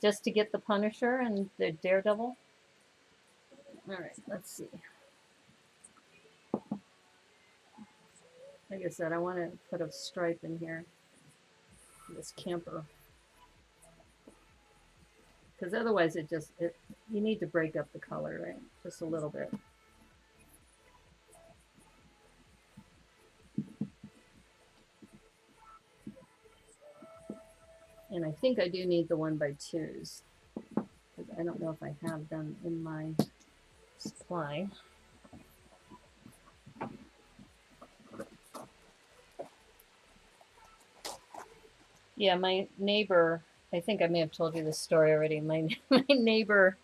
Just to get the Punisher and the Daredevil? All right, let's see. Like I said, I want to put a stripe in here. This camper. Because otherwise you need to break up the color, right? Just a little bit. And I think I do need the 1x2s. Because I don't know if I have them in my supply. Yeah, my neighbor, I think I may have told you this story already. My neighbor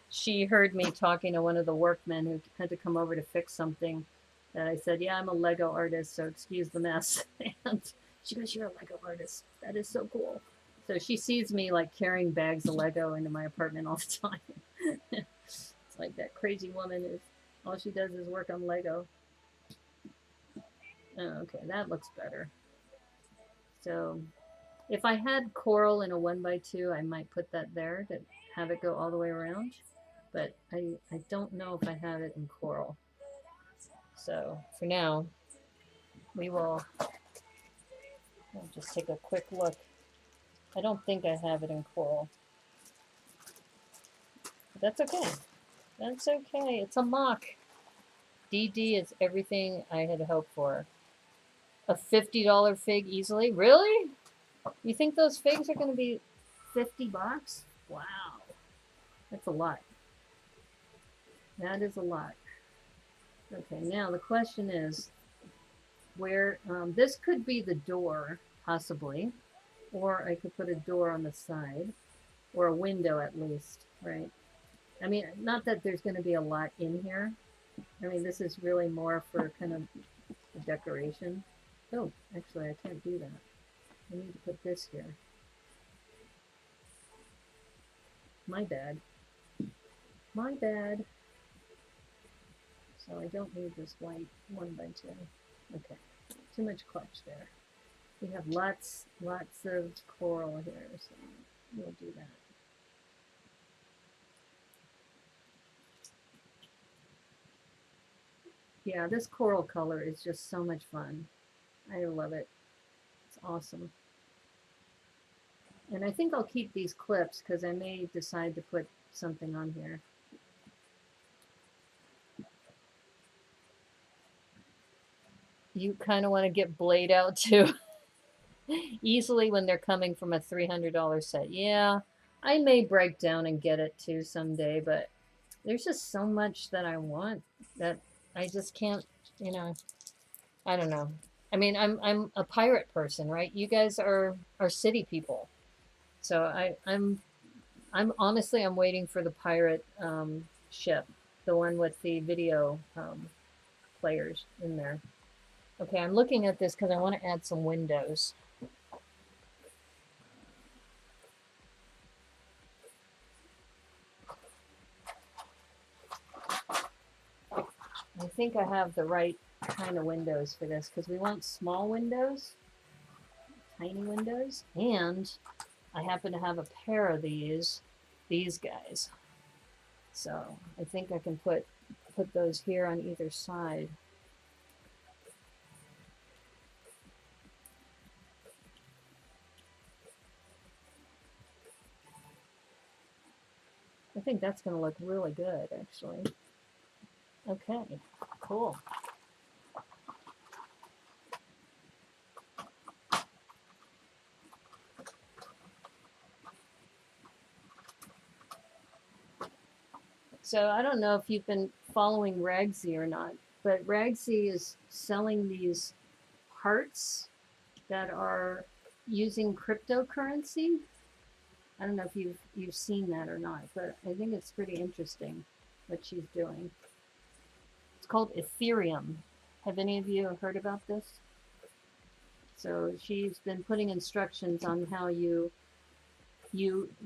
she heard me talking to one of the workmen who had to come over to fix something. And I said, yeah, I'm a Lego artist, so excuse the mess. And she goes, you're a Lego artist. That is so cool. So she sees me like carrying bags of Lego into my apartment all the time. It's like that crazy woman is, all she does is work on Lego. Oh, okay, that looks better. So if I had coral in a 1x2, I might put that there to have it go all the way around. But I don't know if I have it in coral. So for now, we will I'll just take a quick look. I don't think I have it in coral. But that's okay. That's okay. It's a MOC. DD is everything I had hoped for. A $50 fig easily? Really? You think those figs are going to be $50? Wow. That's a lot. That is a lot. Okay, now the question is, where, this could be the door, possibly, or I could put a door on the side, or a window at least, right? I mean, not that there's going to be a lot in here. I mean, this is really more for kind of a decoration. Oh, actually, I can't do that. I need to put this here. My bad. My bad. So I don't need this white 1x2. Okay, too much clutch there. We have lots of coral here, so we'll do that. Yeah, this coral color is just so much fun. I love it. It's awesome. And I think I'll keep these clips because I may decide to put something on here. You kind of want to get blade out too. Easily when they're coming from a $300 set. Yeah, I may break down and get it too someday, but there's just so much that I want that I just can't, you know, I don't know. I mean, I'm a pirate person, right? You guys are city people. So I'm honestly, I'm waiting for the pirate ship, the one with the video players in there. Okay, I'm looking at this because I want to add some windows. I think I have the right kind of windows for this because we want small windows, tiny windows, and I happen to have a pair of these guys. So I think I can put those here on either side. I think that's going to look really good, actually. Okay, cool. So I don't know if you've been following Ragsy or not, but Ragsy is selling these hearts that are using cryptocurrency. I don't know if you've seen that or not, but I think it's pretty interesting what she's doing. It's called Ethereum. Have any of you heard about this? So she's been putting instructions on how you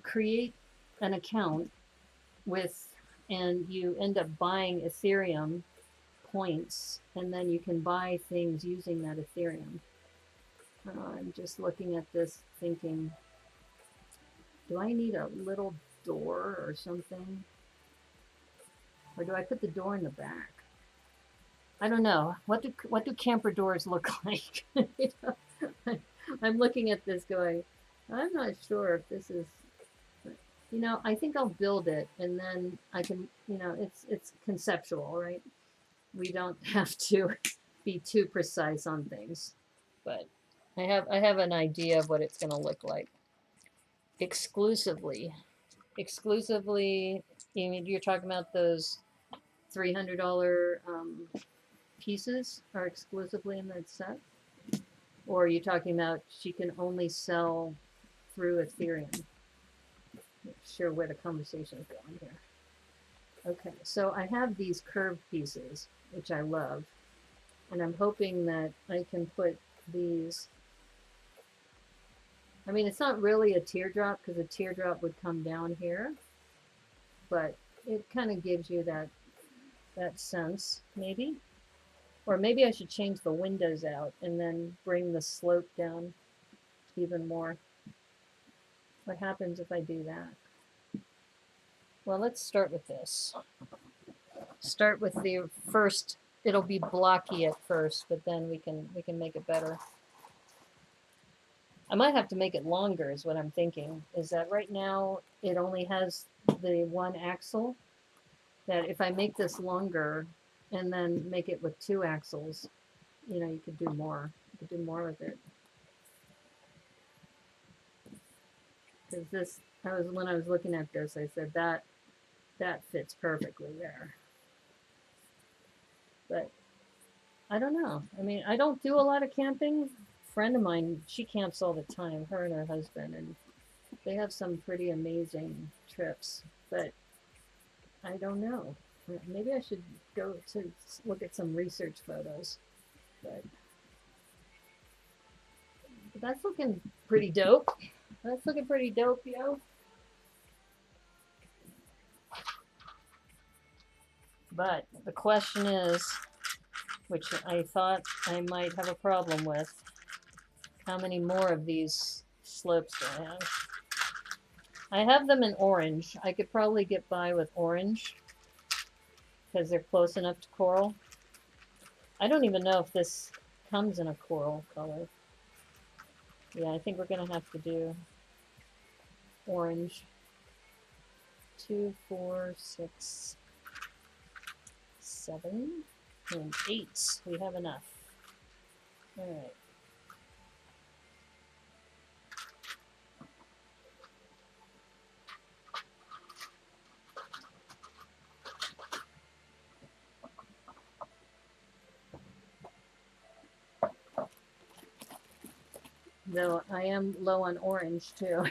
create an account with, and you end up buying Ethereum points, and then you can buy things using that Ethereum. I'm just looking at this thinking, do I need a little door or something? Or do I put the door in the back? I don't know. What do camper doors look like? I'm looking at this going, I'm not sure if this is, you know, I think I'll build it and then I can, you know, it's conceptual, right? We don't have to be too precise on things, but I have an idea of what it's going to look like. Exclusively, you mean you're talking about those $300 pieces are exclusively in that set? Or are you talking about she can only sell through Ethereum? Not sure where the conversation is going here. Okay, so I have these curved pieces, which I love, and I'm hoping that I can put these. I mean, it's not really a teardrop because a teardrop would come down here, but it kind of gives you that sense, maybe. Or maybe I should change the windows out and then bring the slope down even more. What happens if I do that? Well, let's start with this. Start with the first. It'll be blocky at first, but then we can make it better. I might have to make it longer is what I'm thinking. Is that right now it only has the one axle? That if I make this longer and then make it with two axles, you know, you could do more. You could do more with it. Because this, when I was looking at this, I said that fits perfectly there. But I don't know. I mean, I don't do a lot of camping. A friend of mine, she camps all the time, her and her husband, and they have some pretty amazing trips. But I don't know. Maybe I should go to look at some research photos. But that's looking pretty dope. That's looking pretty dope, yo. But the question is, which I thought I might have a problem with, how many more of these slopes do I have? I have them in orange. I could probably get by with orange because they're close enough to coral. I don't even know if this comes in a coral color. Yeah, I think we're going to have to do orange. 2, 4, 6, 7, and 8. We have enough. All right. Though I am low on orange too.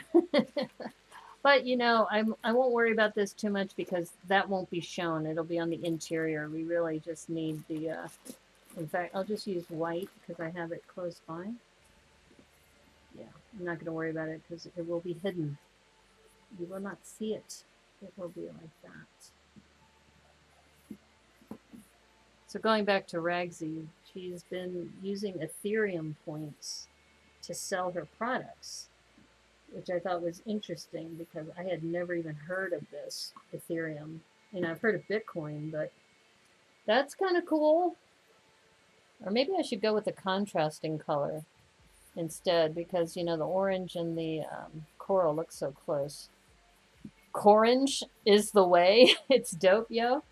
But you know, I won't worry about this too much because that won't be shown. It'll be on the interior. We really just need the, in fact, I'll just use white because I have it close by. Yeah, I'm not going to worry about it because it will be hidden. You will not see it. It will be like that. So going back to Ragsy, she's been using Ethereum points to sell her products, which I thought was interesting because I had never even heard of this Ethereum. You know, I've heard of Bitcoin, but that's kind of cool. Or maybe I should go with a contrasting color instead because, you know, the orange and the coral look so close. Corange is the way. It's dope, yo.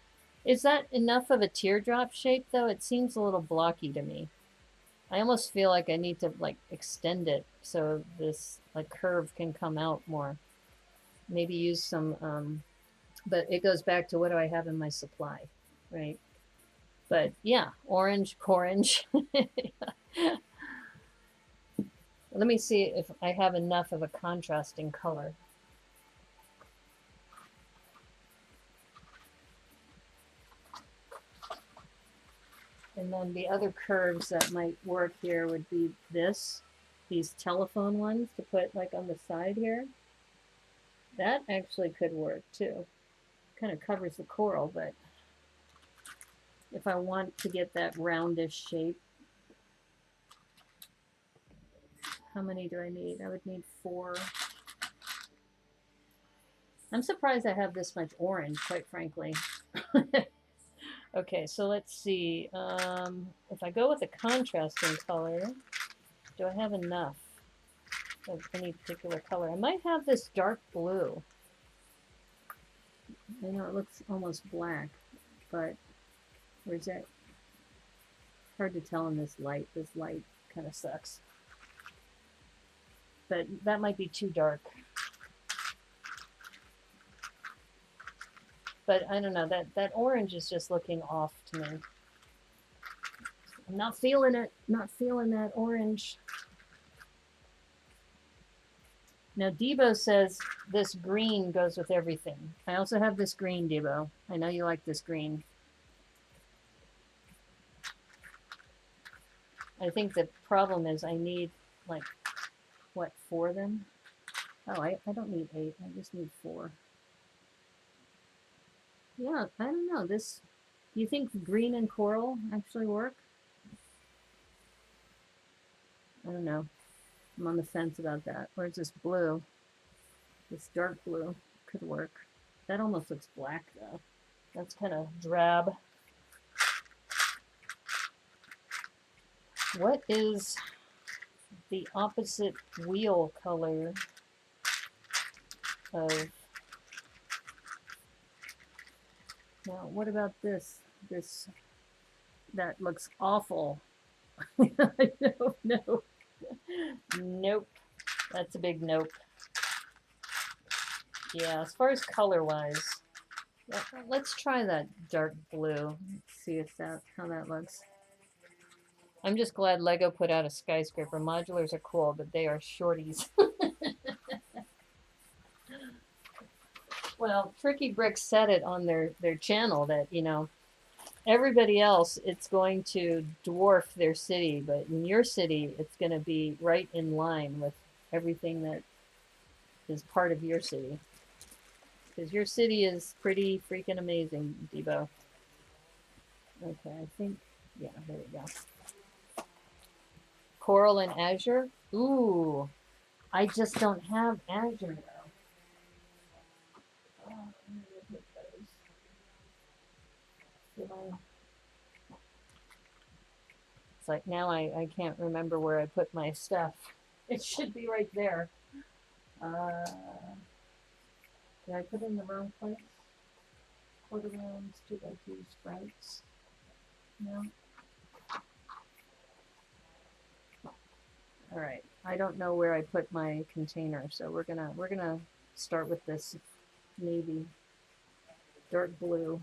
Is that enough of a teardrop shape, though? It seems a little blocky to me. I almost feel like I need to like extend it so this like curve can come out more. Maybe use some, but it goes back to what do I have in my supply, right? But yeah, orange, corange. Let me see if I have enough of a contrasting color. And then the other curves that might work here would be these telephone ones to put like on the side here. That actually could work too. Kind of covers the coral, but if I want to get that roundish shape, how many do I need? I would need 4. I'm surprised I have this much orange, quite frankly. Okay, so let's see. If I go with a contrasting color, do I have enough of any particular color? I might have this dark blue. I know it looks almost black, but where's that? Hard to tell in this light. This light kind of sucks. But that might be too dark. But I don't know, that orange is just looking off to me. I'm not feeling it. Not feeling that orange. Now, Debo says this green goes with everything. I also have this green, Debo. I know you like this green. I think the problem is I need, like, what, 4 of them? Oh, I don't need 8. I just need 4. Yeah, I don't know. This, do you think green and coral actually work? I don't know. I'm on the fence about that. Where's this blue? This dark blue could work. That almost looks black, though. That's kind of drab. What is the opposite wheel color of... Now, what about this? This, that looks awful. No. Nope. That's a big nope. Yeah, as far as color-wise, let's try that dark blue. Let's see if that, how that looks. I'm just glad Lego put out a skyscraper. Modulars are cool, but they are shorties. Well, Tricky Bricks said it on their channel that, you know, everybody else, it's going to dwarf their city, but in your city, it's going to be right in line with everything that is part of your city. Because your city is pretty freaking amazing, Debo. Okay, I think, yeah, there we go. Coral and Azure. Ooh, I just don't have Azure, though. Oh, it's like now I can't remember where I put my stuff. It should be right there. Did I put it in the wrong place? Quarter rounds, 2x2 sprouts. No. All right. I don't know where I put my container, so we're gonna start with this navy, dark blue.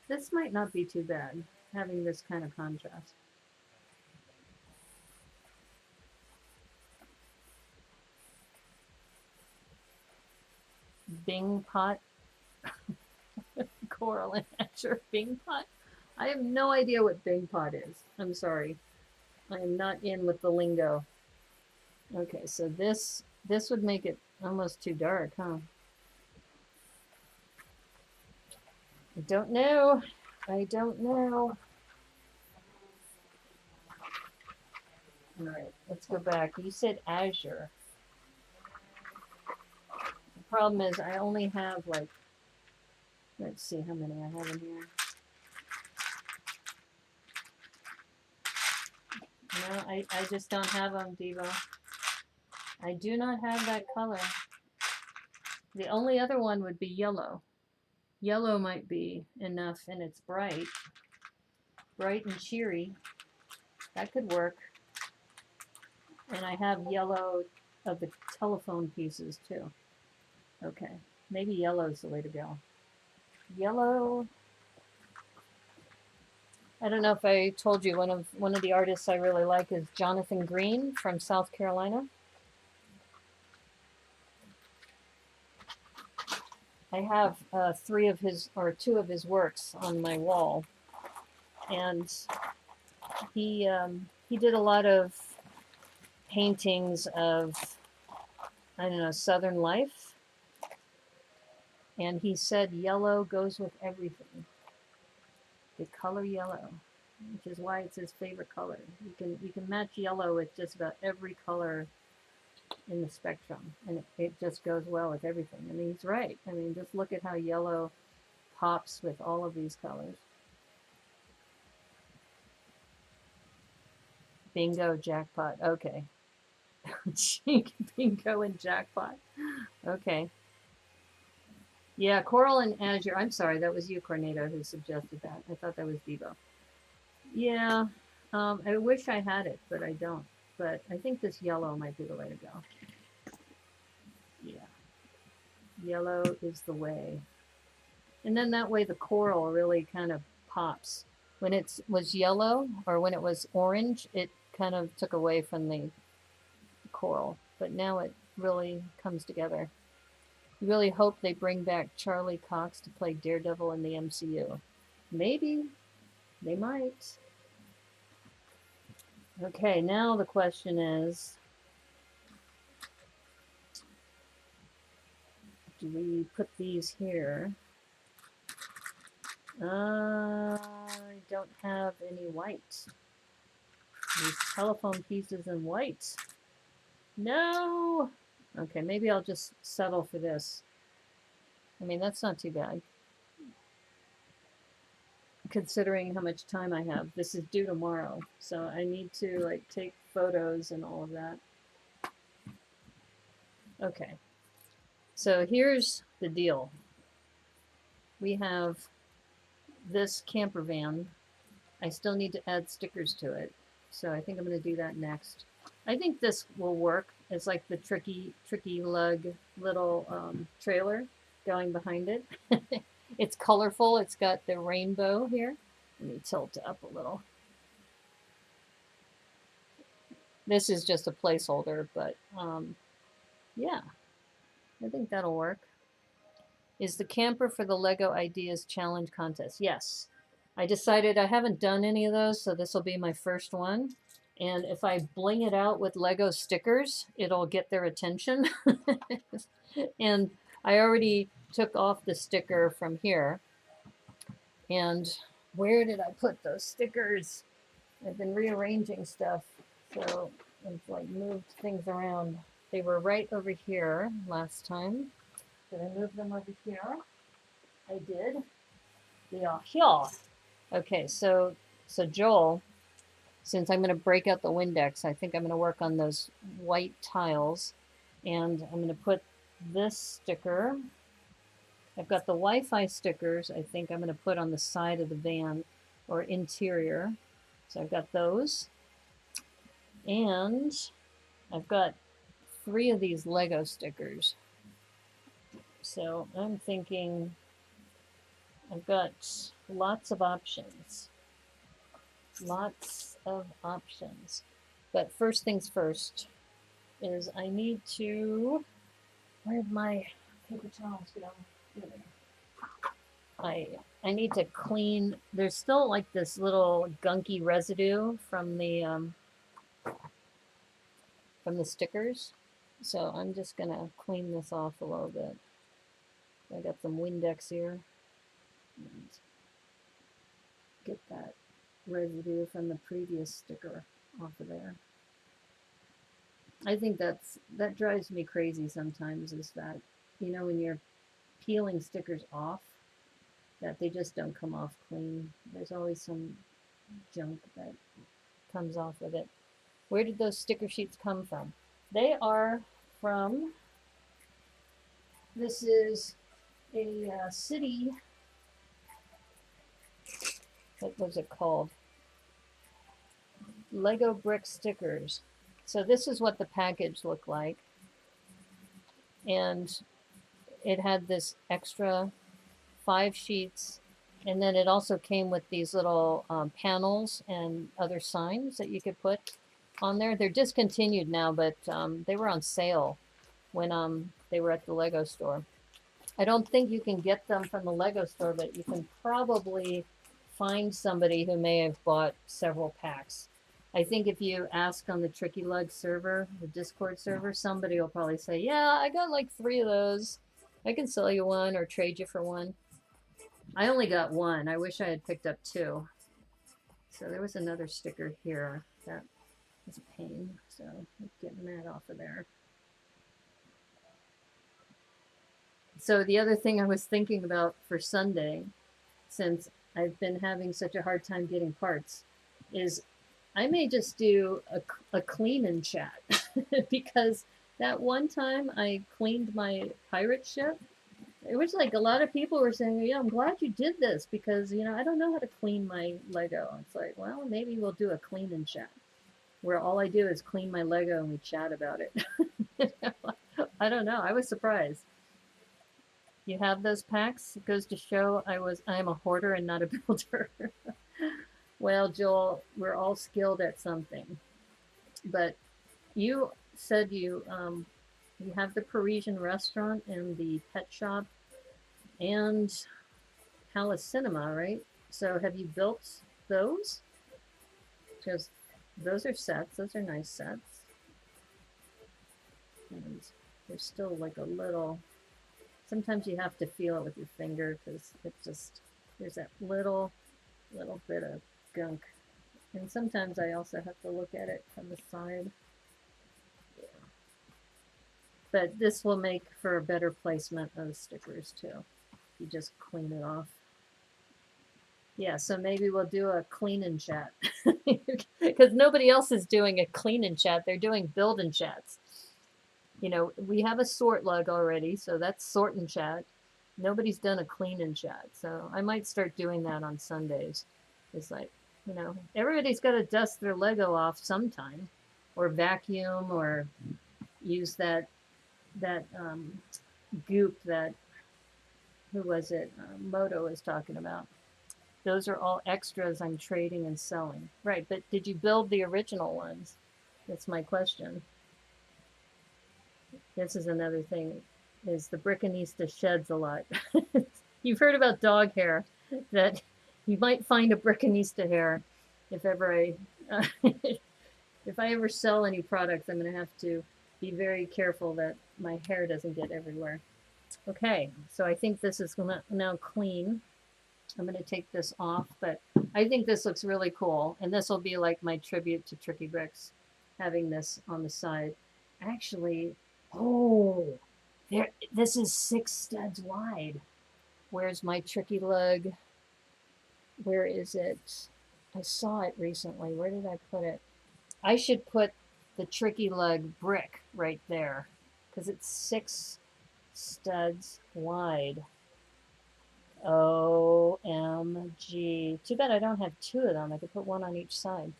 This might not be too bad, having this kind of contrast. Bing pot. Coral and Azure Bing pot. I have no idea what Bing pot is. I'm sorry. I am not in with the lingo. Okay, so this would make it almost too dark, huh? I don't know. I don't know. All right, let's go back. You said Azure. The problem is I only have like, let's see how many I have in here. No, I just don't have them, Devo. I do not have that color. The only other one would be yellow. Yellow might be enough, and it's bright. Bright and cheery. That could work. And I have yellow of the telephone pieces, too. Okay. Maybe yellow is the way to go. Yellow. I don't know if I told you, one of the artists I really like is Jonathan Green from South Carolina. I have 2 of his works on my wall, and he did a lot of paintings of, I don't know, Southern life, and he said yellow goes with everything. The color yellow, which is why it's his favorite color. You can match yellow with just about every color in the spectrum, and it just goes well with everything. I mean, he's right. I mean, just look at how yellow pops with all of these colors. Bingo, jackpot. Okay. Bingo and jackpot. Okay. Yeah, Coral and Azure. I'm sorry, that was you, Cornado, who suggested that. I thought that was Debo. Yeah, I wish I had it, but I don't. But I think this yellow might be the way to go. Yeah. Yellow is the way. And then that way the coral really kind of pops. When it was yellow, or when it was orange, it kind of took away from the coral. But now really comes together. Really hope they bring back Charlie Cox to play Daredevil in the MCU. Maybe. They might. Okay, now the question is, do we put these here? I don't have any white. These telephone pieces in white. No! Okay, maybe I'll just settle for this. I mean, that's not too bad, considering how much time I have. This is due tomorrow, so I need to like take photos and all of that. Okay, so here's the deal. We have this camper van. I still need to add stickers to it, so I think I'm going to do that next. I think this will work as like the tricky lug little trailer going behind it. It's colorful. It's got the rainbow here. Let me tilt it up a little. This is just a placeholder, but yeah, I think that'll work. Is the camper for the Lego Ideas Challenge contest? Yes. I decided I haven't done any of those, so this will be my first one. And if I bling it out with Lego stickers, it'll get their attention. And I already took off the sticker from here. And where did I put those stickers? I've been rearranging stuff, so I've like moved things around. They were right over here last time. Did I move them over here? I did. They are here. Okay, so Joel, since I'm going to break out the Windex, I think I'm going to work on those white tiles. And I'm going to put this sticker. I've got the Wi-Fi stickers I think I'm going to put on the side of the van or interior. So I've got those. And I've got 3 of these Lego stickers. So I'm thinking I've got lots of options. Lots of options. But first things first is I need to, where'd my paper towels go? I need to clean, there's still like this little gunky residue from the stickers. So I'm just gonna clean this off a little bit. I got some Windex here. And get that residue from the previous sticker off of there. I think that drives me crazy sometimes, is that, you know, when you're peeling stickers off, that they just don't come off clean. There's always some junk that comes off with it. Where did those sticker sheets come from? They are from, this is a city, what was it called? Lego brick stickers. So this is what the package looked like. And it had this extra 5 sheets. And then it also came with these little panels and other signs that you could put on there. They're discontinued now, but they were on sale when they were at the Lego store. I don't think you can get them from the Lego store, but you can probably find somebody who may have bought several packs. I think if you ask on the Tricky Lug server, the Discord server, somebody will probably say, yeah, I got like 3 of those. I can sell you one or trade you for one. I only got 1. I wish I had picked up 2. So there was another sticker here. That was a pain. So getting that off of there. So the other thing I was thinking about for Sunday, since I've been having such a hard time getting parts, is I may just do a clean and chat. Because that one time I cleaned my pirate ship, it was like a lot of people were saying, yeah, I'm glad you did this because, you know, I don't know how to clean my Lego. It's like, well, maybe we'll do a clean and chat where all I do is clean my Lego and we chat about it. I don't know. I was surprised. You have those packs? It goes to show I'm a hoarder and not a builder. Well, Joel, we're all skilled at something. But you said you You have the Parisian restaurant and the pet shop and Palace Cinema, right? So have you built those? Because those are sets. Those are nice sets. And they're still like a little, sometimes you have to feel it with your finger because it just, there's that little bit of gunk. And sometimes I also have to look at it from the side. Yeah. But this will make for a better placement of stickers too. You just clean it off. Yeah, so maybe we'll do a clean and chat. Because nobody else is doing a clean and chat. They're doing build and chats. You know, we have a sort lug already, so that's sort and chat. Nobody's done a clean and chat. So I might start doing that on Sundays. It's like, you know, everybody's got to dust their Lego off sometime, or vacuum, or use that goop that, who was it, Moto is talking about. Those are all extras I'm trading and selling. Right, but did you build the original ones? That's my question. This is another thing, is the Brickanista sheds a lot. You've heard about dog hair, that you might find a Brickanista hair if ever if I ever sell any products, I'm going to have to be very careful that my hair doesn't get everywhere. Okay, so I think this is now clean. I'm going to take this off, but I think this looks really cool. And this will be like my tribute to Tricky Bricks, having this on the side. Actually, oh, there, this is 6 studs wide. Where's my Tricky Lug? Where is it? I saw it recently. Where did I put it? I should put the Tricky Lug brick right there because it's 6 studs wide. OMG. Too bad I don't have 2 of them. I could put one on each side.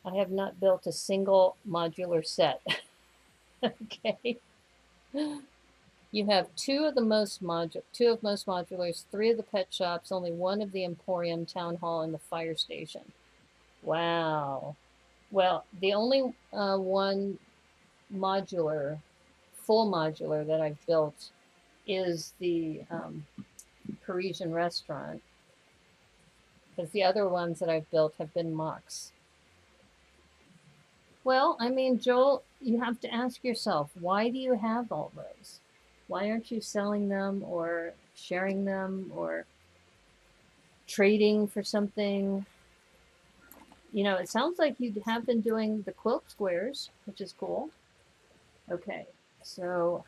I have not built a single modular set. Okay. You have 2 of most modulars, 3 of the pet shops, only 1 of the Emporium, Town Hall, and the fire station. Wow. Well, the only one modular, full modular that I've built is the Parisian restaurant, because the other ones that I've built have been MOCs. Well, I mean, Joel, you have to ask yourself, why do you have all those? Why aren't you selling them or sharing them or trading for something? You know, it sounds like you have been doing the quilt squares, which is cool. Okay, so,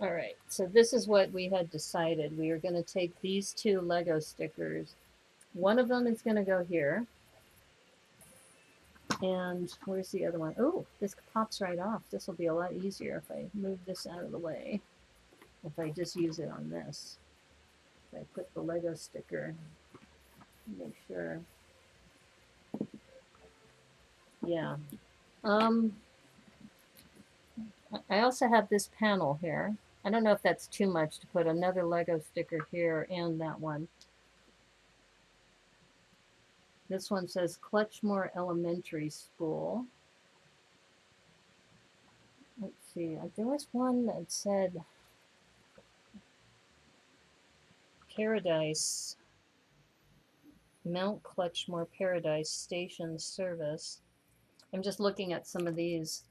all right, so this is what we had decided. We are going to take these 2 Lego stickers. One of them is going to go here. And where's the other one? Oh, this pops right off. This will be a lot easier if I move this out of the way. If I just use it on this. If I put the Lego sticker, make sure. Yeah. I also have this panel here. I don't know if that's too much to put another Lego sticker here and that one. This one says Clutchmore Elementary School. Let's see, there was one that said Paradise, Mount Clutchmore Paradise Station Service. I'm just looking at some of these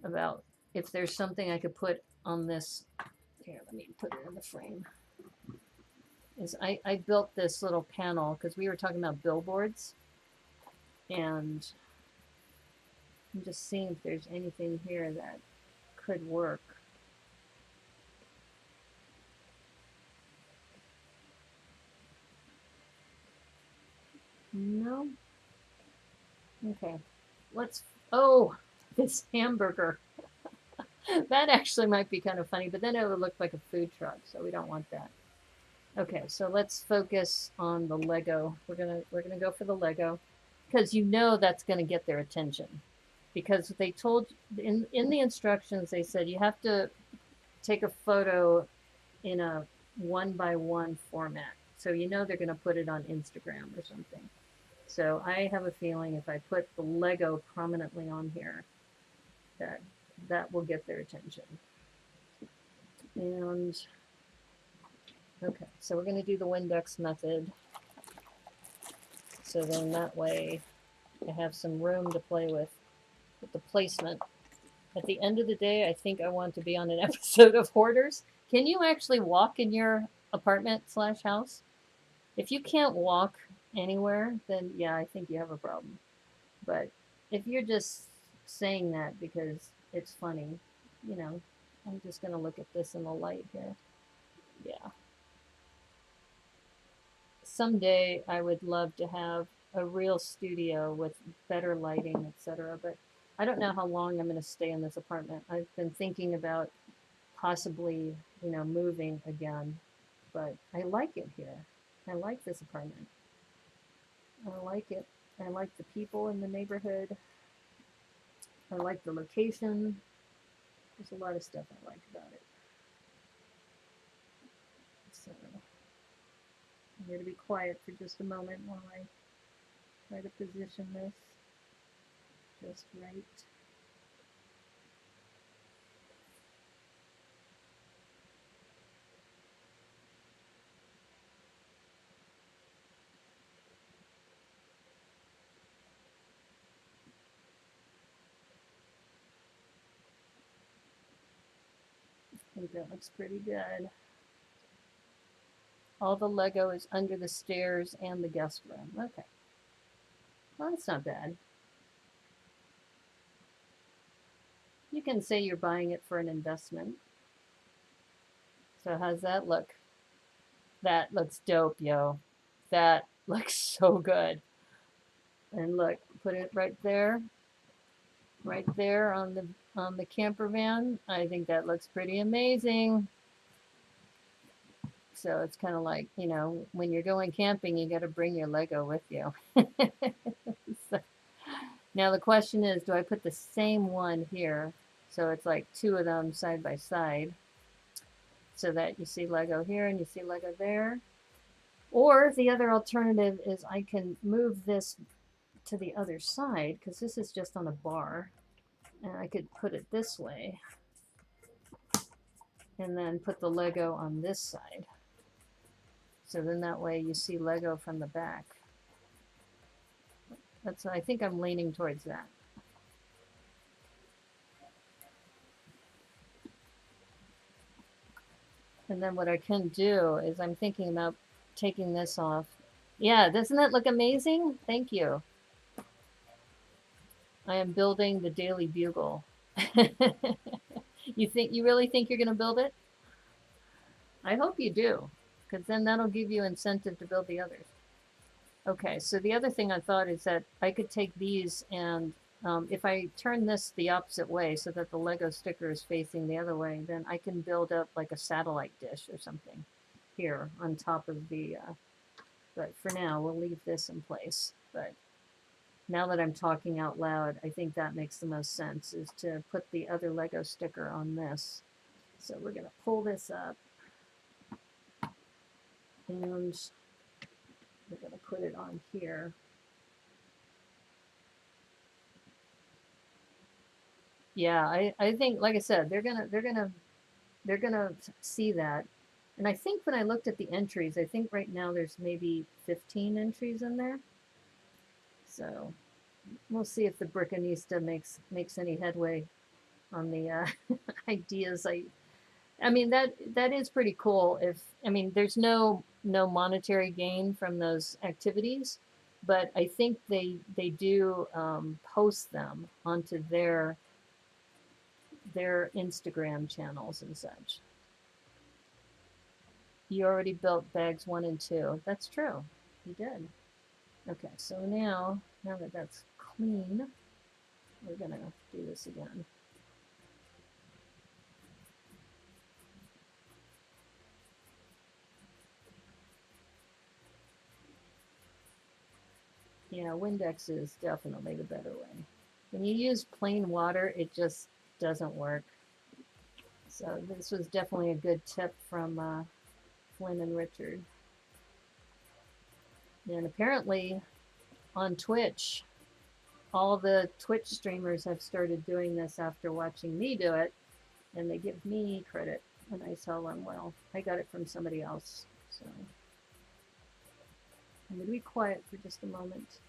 about if there's something I could put on this. Here, let me put it in the frame. I built this little panel because we were talking about billboards, and I'm just seeing if there's anything here that could work. No? Okay. Let's, oh, this hamburger. That actually might be kind of funny, but then it would look like a food truck, so we don't want that. Okay, so let's focus on the Lego. We're gonna go for the Lego because you know that's gonna get their attention, because they told in the instructions they said you have to take a photo in a 1x1 format, so you know they're gonna put it on Instagram or something. So I have a feeling if I put the Lego prominently on here, that that will get their attention. And okay, so we're going to do the Windex method. So then that way I have some room to play with the placement. At the end of the day, I think I want to be on an episode of Hoarders. Can you actually walk in your apartment / house? If you can't walk anywhere, then yeah, I think you have a problem. But if you're just saying that because it's funny, you know, I'm just going to look at this in the light here. Yeah. Someday I would love to have a real studio with better lighting, etc. But I don't know how long I'm going to stay in this apartment. I've been thinking about possibly, you know, moving again, but I like it here. I like this apartment. I like it. I like the people in the neighborhood. I like the location. There's a lot of stuff I like about it. So I'm going to be quiet for just a moment while I try to position this just right. I think that looks pretty good. All the Lego is under the stairs and the guest room. Okay. Well, that's not bad. You can say you're buying it for an investment. So how's that look? That looks dope, yo. That looks so good. And look, put it right there on the camper van. I think that looks pretty amazing. So it's kind of like, you know, when you're going camping, you got to bring your Lego with you. So, now the question is, do I put the same one here? So it's like two of them side by side, so that you see Lego here and you see Lego there. Or the other alternative is I can move this to the other side, because this is just on a bar, and I could put it this way and then put the Lego on this side. So then that way you see Lego from the back. That's, I think I'm leaning towards that. And then what I can do is I'm thinking about taking this off. Yeah, doesn't that look amazing? Thank you. I am building the Daily Bugle. You really think you're going to build it? I hope you do, because then that'll give you incentive to build the others. Okay, so the other thing I thought is that I could take these and if I turn this the opposite way so that the Lego sticker is facing the other way, then I can build up like a satellite dish or something here on top of the, but for now we'll leave this in place. But now that I'm talking out loud, I think that makes the most sense, is to put the other Lego sticker on this. So we're going to pull this up and we're going to put it on here. Yeah, I think, like I said, they're gonna see that. And I think when I looked at the entries, I think right now there's maybe 15 entries in there. So we'll see if the Brickanista makes any headway on the ideas. I mean that is pretty cool. There's no monetary gain from those activities, but I think they do post them onto their Instagram channels and such. You already built bags 1 and 2. That's true. You did. Okay, so now that that's clean, we're gonna do this again. Yeah, Windex is definitely the better way. When you use plain water, it just doesn't work. So this was definitely a good tip from Flynn and Richard. And apparently on Twitch, all the Twitch streamers have started doing this after watching me do it, and they give me credit when I tell them, well, I got it from somebody else. So I'm going to be quiet for just a moment.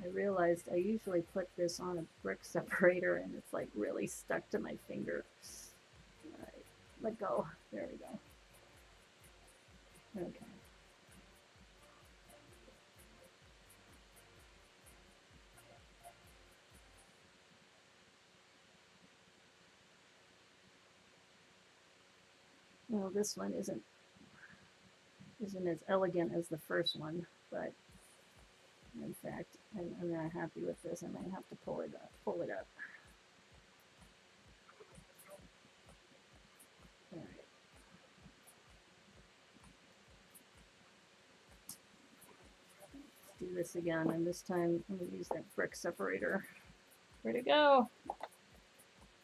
I realized I usually put this on a brick separator and it's like really stuck to my finger. All right, let go. There we go. Okay. Well, this one isn't as elegant as the first one, but in fact, I'm not happy with this. I might have to pull it up. All right. Let's do this again, and this time I'm going to use that brick separator. Where'd it go?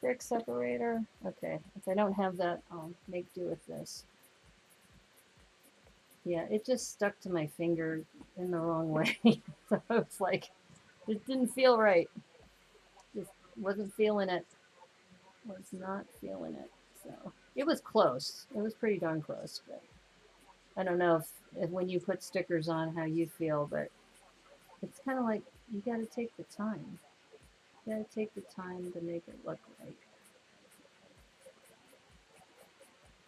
Brick separator. Okay, if I don't have that, I'll make do with this. Yeah, it just stuck to my finger in the wrong way. So it's like, it didn't feel right. Just wasn't feeling it. Was not feeling it. So it was close. It was pretty darn close. But I don't know if when you put stickers on how you feel, but it's kind of like you got to take the time. You got to take the time to make it look right.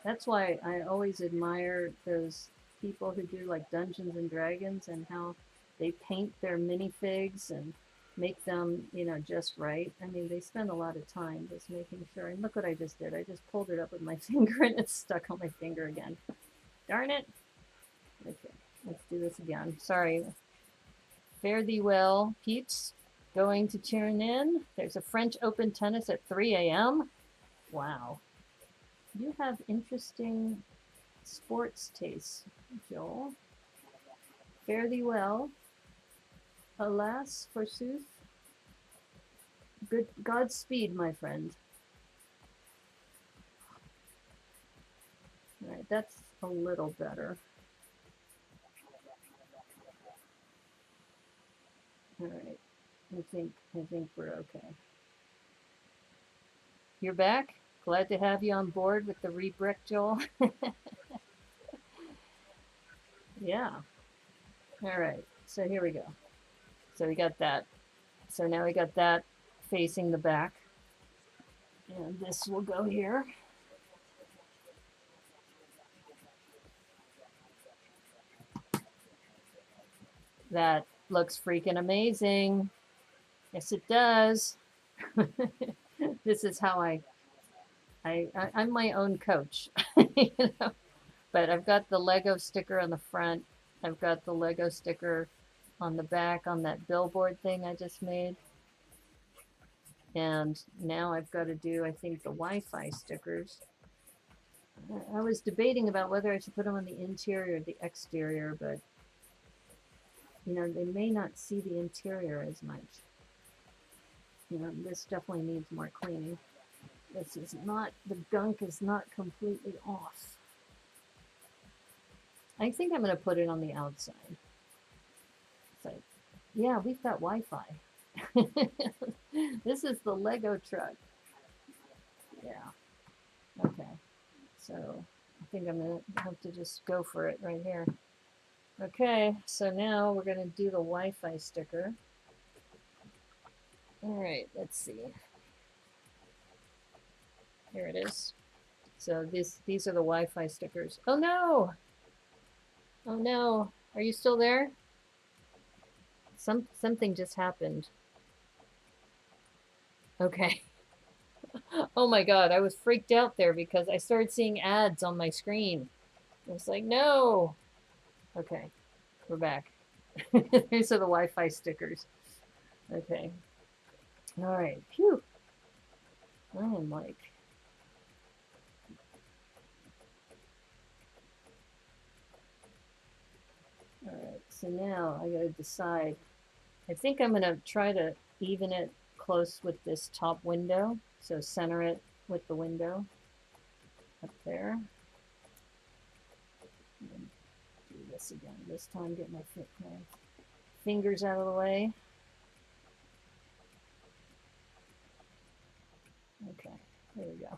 That's why I always admire those people who do like Dungeons and Dragons and how they paint their minifigs and make them, you know, just right. I mean, they spend a lot of time just making sure. And look what I just did. I just pulled it up with my finger and it's stuck on my finger again. Darn it. Okay, let's do this again. Sorry. Fare thee well, peeps. Going to tune in. There's a French Open tennis at 3 a.m. Wow. You have interesting sports tastes, Joel. Fare thee well. Alas, forsooth. Good Godspeed, my friend. All right, that's a little better. All right, I think we're okay. You're back? Glad to have you on board with the rebrick, Joel. Yeah. All right, so here we go. So we got that. So now we got that facing the back. And this will go here. That looks freaking amazing. Yes, it does. This is how I'm my own coach. You know? But I've got the Lego sticker on the front. I've got the Lego sticker on the back on that billboard thing I just made. And now I've got to do, I think, the Wi-Fi stickers. I was debating about whether I should put them on the interior or the exterior, but you know, they may not see the interior as much. You know, this definitely needs more cleaning. This is not, the gunk is not completely off. I think I'm going to put it on the outside. So, yeah, we've got Wi-Fi. This is the Lego truck. Yeah. Okay. So I think I'm going to have to just go for it right here. Okay, so now we're going to do the Wi-Fi sticker. All right, let's see. Here it is. So these are the Wi-Fi stickers. Oh no! Oh no! Are you still there? Something just happened. Okay. Oh my God, I was freaked out there because I started seeing ads on my screen. I was like, no. Okay, we're back. These are the Wi-Fi stickers. Okay. All right. Phew. I am like. All right. So now I gotta decide. I think I'm gonna try to even it close with this top window. So center it with the window up there. And do this again. This time get my fingers out of the way. Okay, there we go.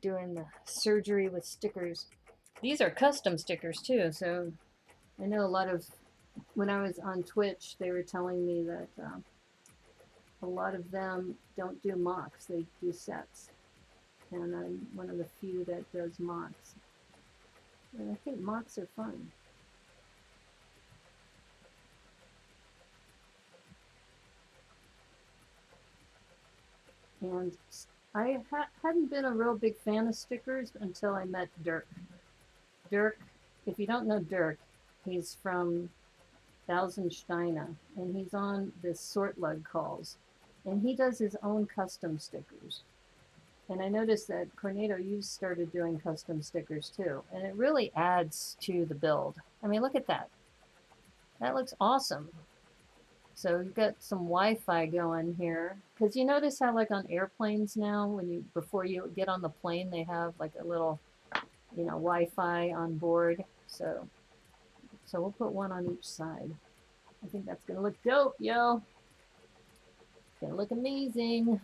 Doing the surgery with stickers. These are custom stickers too, so I know a lot of, when I was on Twitch, they were telling me that a lot of them don't do MOCs, they do sets. And I'm one of the few that does MOCs. And I think MOCs are fun. And I hadn't been a real big fan of stickers until I met Dirk. Dirk, if you don't know Dirk, he's from Thousandsteiner, and he's on this sort lug calls, and he does his own custom stickers. And I noticed that Cornado, you started doing custom stickers too, and it really adds to the build. I mean, look at that. That looks awesome. So we've got some Wi-Fi going here, because you notice how like on airplanes now, when you before you get on the plane, they have like a little, you know, Wi-Fi on board. So we'll put one on each side. I think that's gonna look dope, yo. It's gonna look amazing.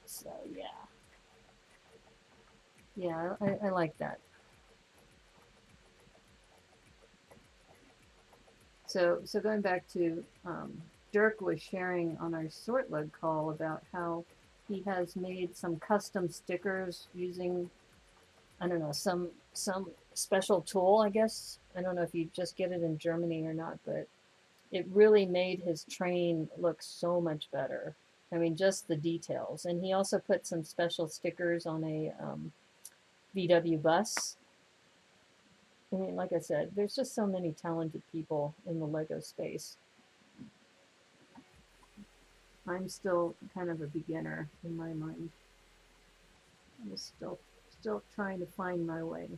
So yeah, I like that. So going back to Dirk was sharing on our sort lug call about how he has made some custom stickers using, I don't know, some special tool, I guess. I don't know if you just get it in Germany or not, but it really made his train look so much better. I mean, just the details. And he also put some special stickers on a VW bus. I mean, like I said, there's just so many talented people in the Lego space. I'm still kind of a beginner in my mind. I'm still trying to find my way.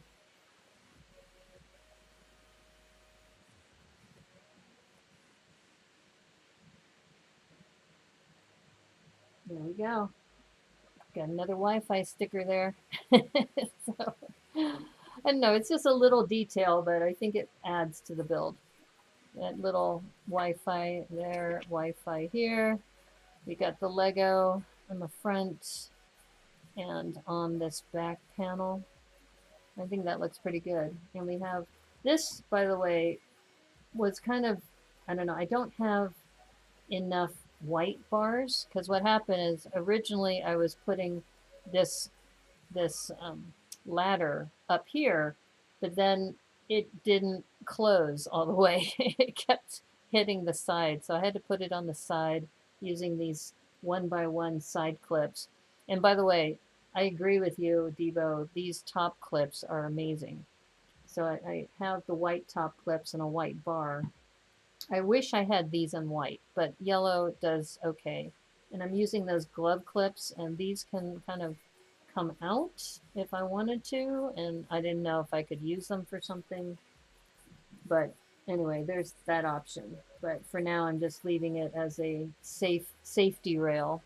There we go. Got another Wi-Fi sticker there. So, I don't know, it's just a little detail, but I think it adds to the build. That little Wi-Fi there, Wi-Fi here. We got the Lego on the front and on this back panel. I think that looks pretty good. And we have this, by the way, was kind of, I don't know, I don't have enough white bars, because what happened is originally I was putting this ladder up here, but then it didn't close all the way. It kept hitting the side, so I had to put it on the side using these 1x1 side clips. And by the way, I agree with you, Debo, these top clips are amazing. So I have the white top clips and a white bar. I wish I had these in white, but yellow does okay. And I'm using those glove clips, and these can kind of come out if I wanted to, and I didn't know if I could use them for something. But anyway, there's that option. But for now, I'm just leaving it as a safety rail.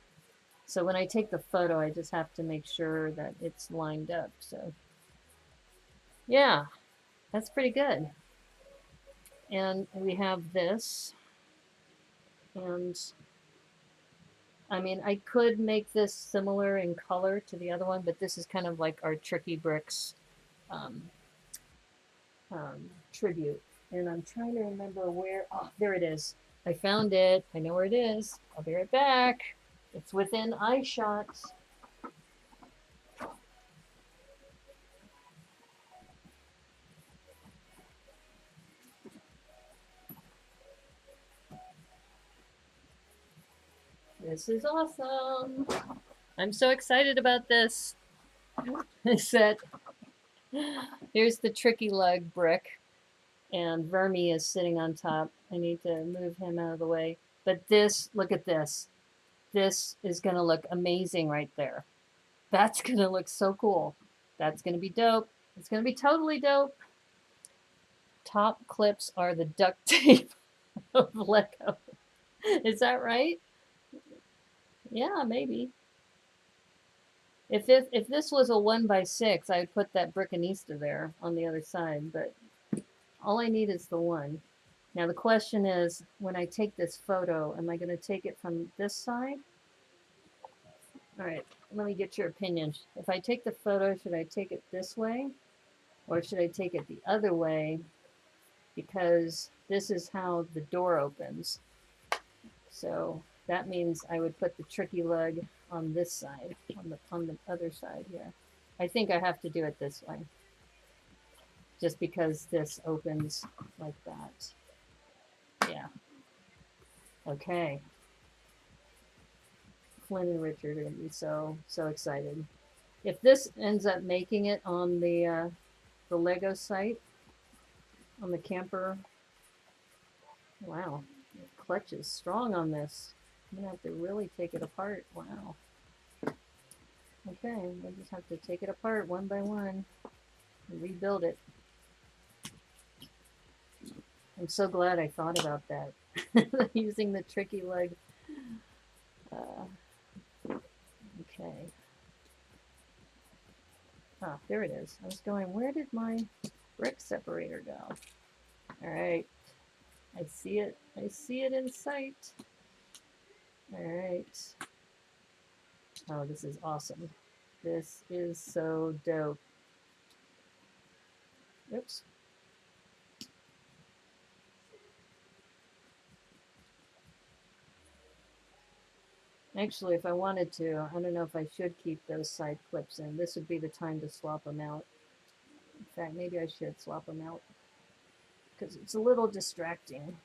So when I take the photo, I just have to make sure that it's lined up. So yeah, that's pretty good. And we have this. And I mean, I could make this similar in color to the other one, but this is kind of like our Tricky Bricks tribute. And I'm trying to remember where, oh, there it is. I found it. I know where it is. I'll be right back. It's within eye shot. This is awesome. I'm so excited about this set. Here's the Tricky Lug brick, and Vermi is sitting on top. I need to move him out of the way. But this, look at this. this is going to look amazing right there. That's going to look so cool. That's going to be dope. It's going to be totally dope. Top clips are the duct tape of Lego. Is that right? Yeah, maybe. If this was a 1x6, I would put that Brickanista there on the other side, but all I need is the one. Now the question is, when I take this photo, am I going to take it from this side? All right, let me get your opinion. If I take the photo, should I take it this way? Or should I take it the other way? Because this is how the door opens. So that means I would put the tricky lug on this side, on the other side here. I think I have to do it this way. Just because this opens like that. Yeah. Okay. Flynn and Richard are going to be so excited. If this ends up making it on the Lego site, on the camper, wow, the clutch is strong on this. I'm going to have to really take it apart. Wow. Okay, we'll just have to take it apart one by one and rebuild it. I'm so glad I thought about that. Using the tricky leg. Okay. Ah, there it is. I was going, where did my brick separator go? All right. I see it. I see it in sight. All right. Oh, this is awesome. This is so dope. Oops. Actually, if I wanted to, I don't know if I should keep those side clips in. This would be the time to swap them out. In fact, maybe I should swap them out because it's a little distracting.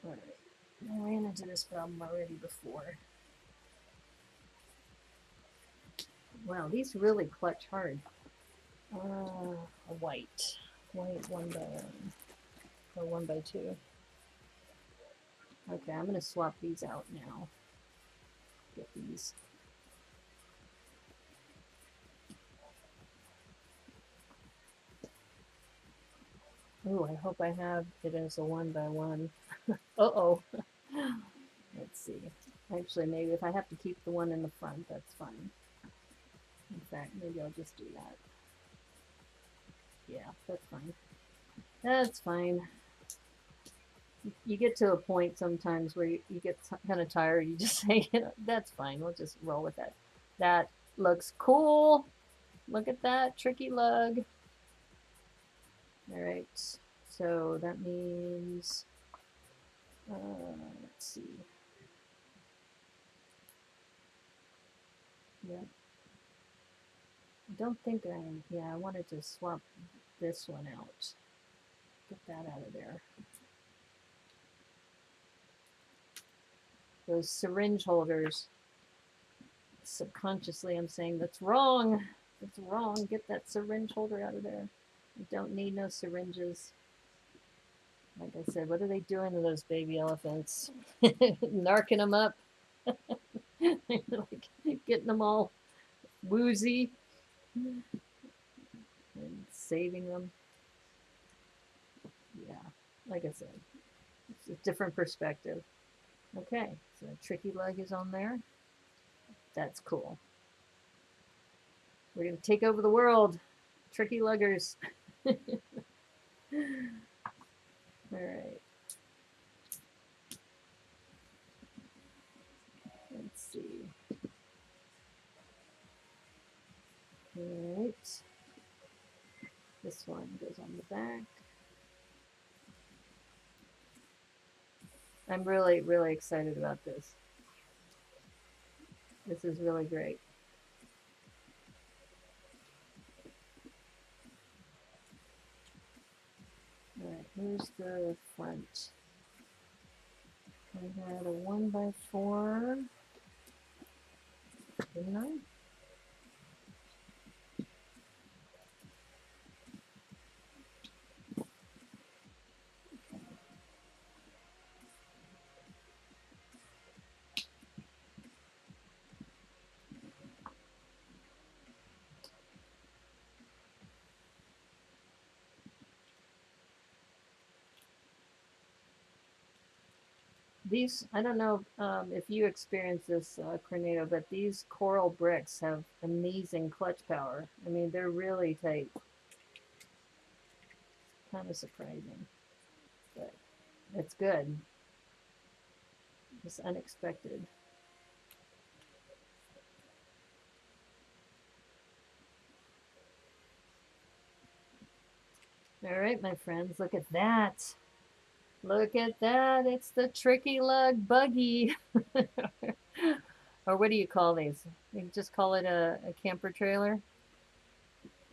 All right. I ran into this problem already before. Wow, these really clutch hard. A white 1x1 or 1x2. Okay, I'm gonna swap these out now. Get these. Oh, I hope I have it as a 1x1. Uh-oh. Let's see. Actually, maybe if I have to keep the one in the front, that's fine. In fact, maybe I'll just do that. Yeah, that's fine. That's fine. You get to a point sometimes where you get kind of tired. You just say, you know, that's fine. We'll just roll with that. That looks cool. Look at that tricky lug. All right. So that means, let's see. Yeah. I don't think I wanted to swap this one out. Get that out of there. Those syringe holders, subconsciously I'm saying, that's wrong. That's wrong. Get that syringe holder out of there. You don't need no syringes. Like I said, what are they doing to those baby elephants? Narking them up. Like getting them all woozy and saving them. Yeah, like I said, it's a different perspective. Okay, so tricky lug is on there. That's cool. We're going to take over the world. Tricky luggers. All right. Let's see. All right. This one goes on the back. I'm really, really excited about this. This is really great. All right, here's the front. I had a 1x4, didn't I? These, I don't know if you experience this, Cornado, but these coral bricks have amazing clutch power. I mean, they're really tight. Kind of surprising, but it's good. It's unexpected. All right, my friends, look at that. Look at that. It's the tricky lug buggy. Or what do you call these? You just call it a camper trailer.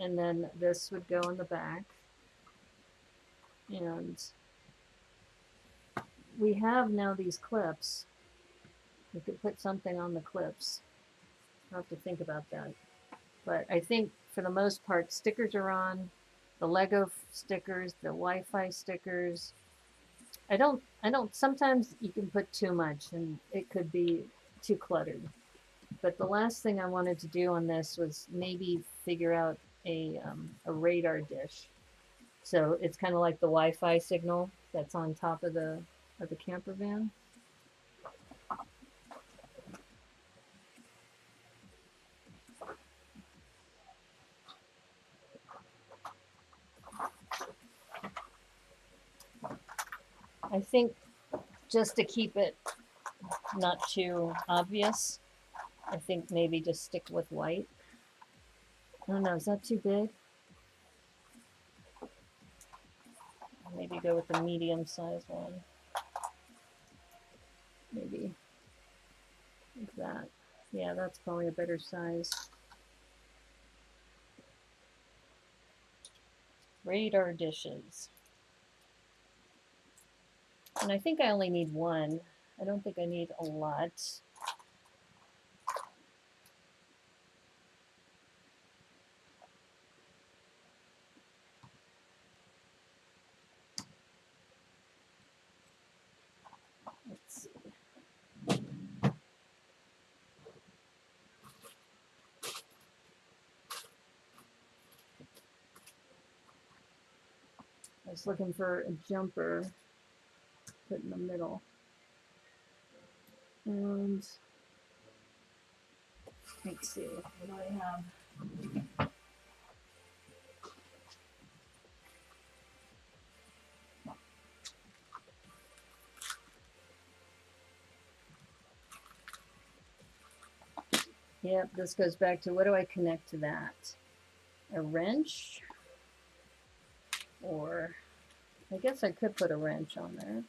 And then this would go in the back. And we have now these clips. We could put something on the clips. I'll have to think about that. But I think for the most part, stickers are on. The Lego stickers, the Wi-Fi stickers. I don't, sometimes you can put too much and it could be too cluttered. But the last thing I wanted to do on this was maybe figure out a radar dish. So it's kind of like the Wi-Fi signal that's on top of the camper van. I think just to keep it not too obvious, I think maybe just stick with white. I don't know, is that too big? Maybe go with the medium-sized one. Maybe like that. Yeah, that's probably a better size. Radar dishes. And I think I only need one. I don't think I need a lot. Let's see. I was looking for a jumper put in the middle. And let's see, what do I have? Yep, this goes back to what do I connect to that? A wrench? Or I guess I could put a wrench on there.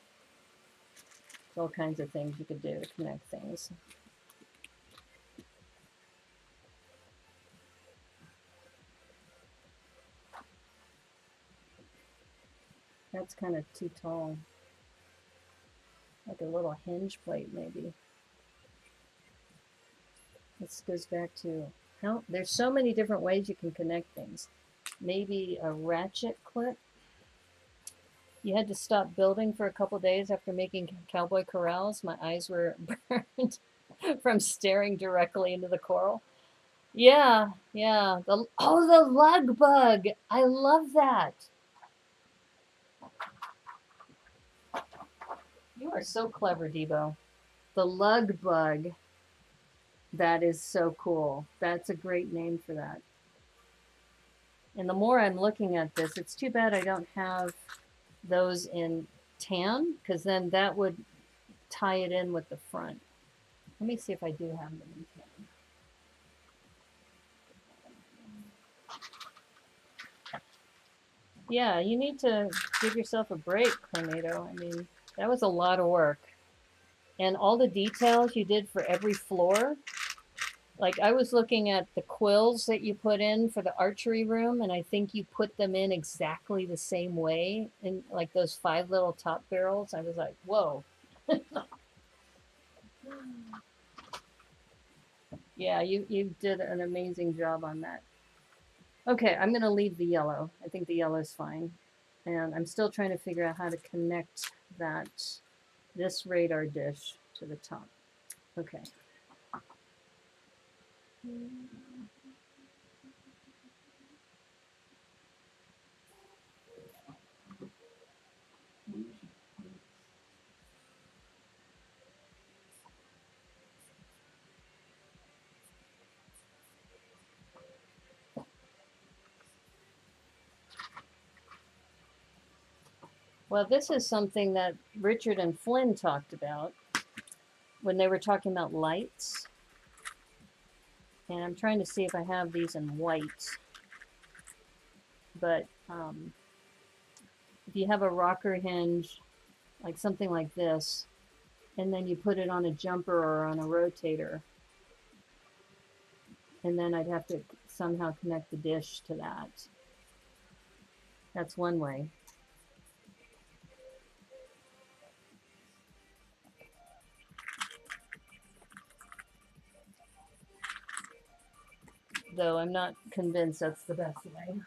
There's all kinds of things you could do to connect things. That's kind of too tall. Like a little hinge plate, maybe. This goes back to how there's so many different ways you can connect things. Maybe a ratchet clip. You had to stop building for a couple days after making cowboy corrals. My eyes were burned from staring directly into the coral. Yeah, yeah. The lug bug. I love that. You are so clever, Debo. The lug bug. That is so cool. That's a great name for that. And the more I'm looking at this, it's too bad I don't have those in tan, because then that would tie it in with the front. Let me see if I do have them in tan. Yeah, you need to give yourself a break, Cornado. I mean, that was a lot of work. And all the details you did for every floor. Like I was looking at the quills that you put in for the archery room, and I think you put them in exactly the same way, in like those 5 little top barrels. I was like, whoa. Yeah, you did an amazing job on that. Okay, I'm gonna leave the yellow. I think the yellow is fine. And I'm still trying to figure out how to connect this radar dish to the top. Okay. Well, this is something that Richard and Flynn talked about when they were talking about lights. And I'm trying to see if I have these in white. But if you have a rocker hinge, like something like this, and then you put it on a jumper or on a rotator, and then I'd have to somehow connect the dish to that. That's one way. Though I'm not convinced that's the best way.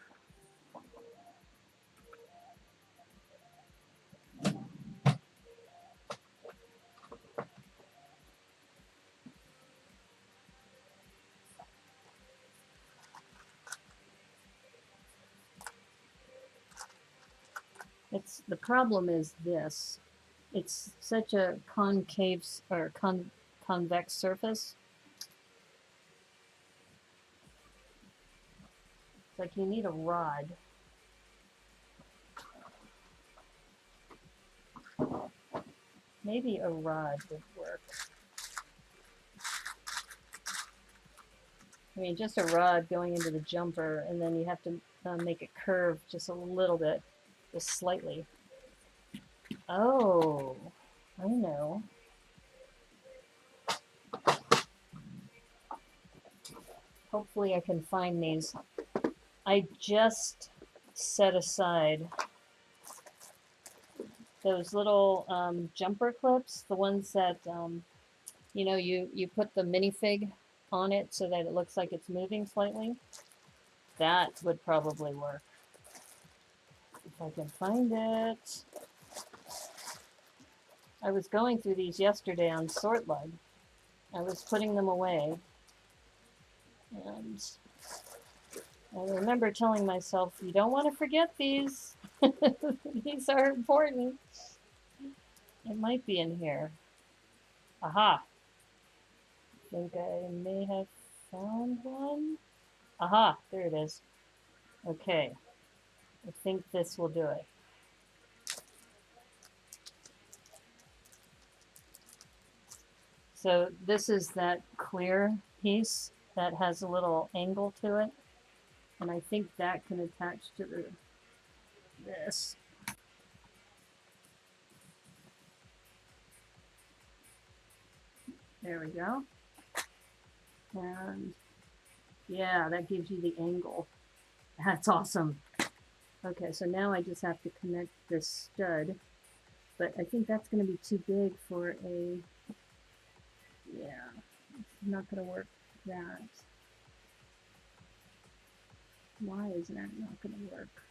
The problem is this. It's such a concave or convex surface. It's like you need a rod. Maybe a rod would work. I mean, just a rod going into the jumper, and then you have to make it curve just a little bit, just slightly. Oh, I know. Hopefully I can find these. I just set aside those little jumper clips, the ones that, you know, you put the minifig on it so that it looks like it's moving slightly. That would probably work. If I can find it. I was going through these yesterday on SortLug. I was putting them away. And I remember telling myself, you don't want to forget these. These are important. It might be in here. Aha. I think I may have found one. Aha, there it is. Okay. I think this will do it. So this is that clear piece that has a little angle to it. And I think that can attach to this. There we go. And yeah, that gives you the angle. That's awesome. Okay, so now I just have to connect this stud. But I think that's going to be too big for a... Yeah, it's not going to work that. Why is that not going to work?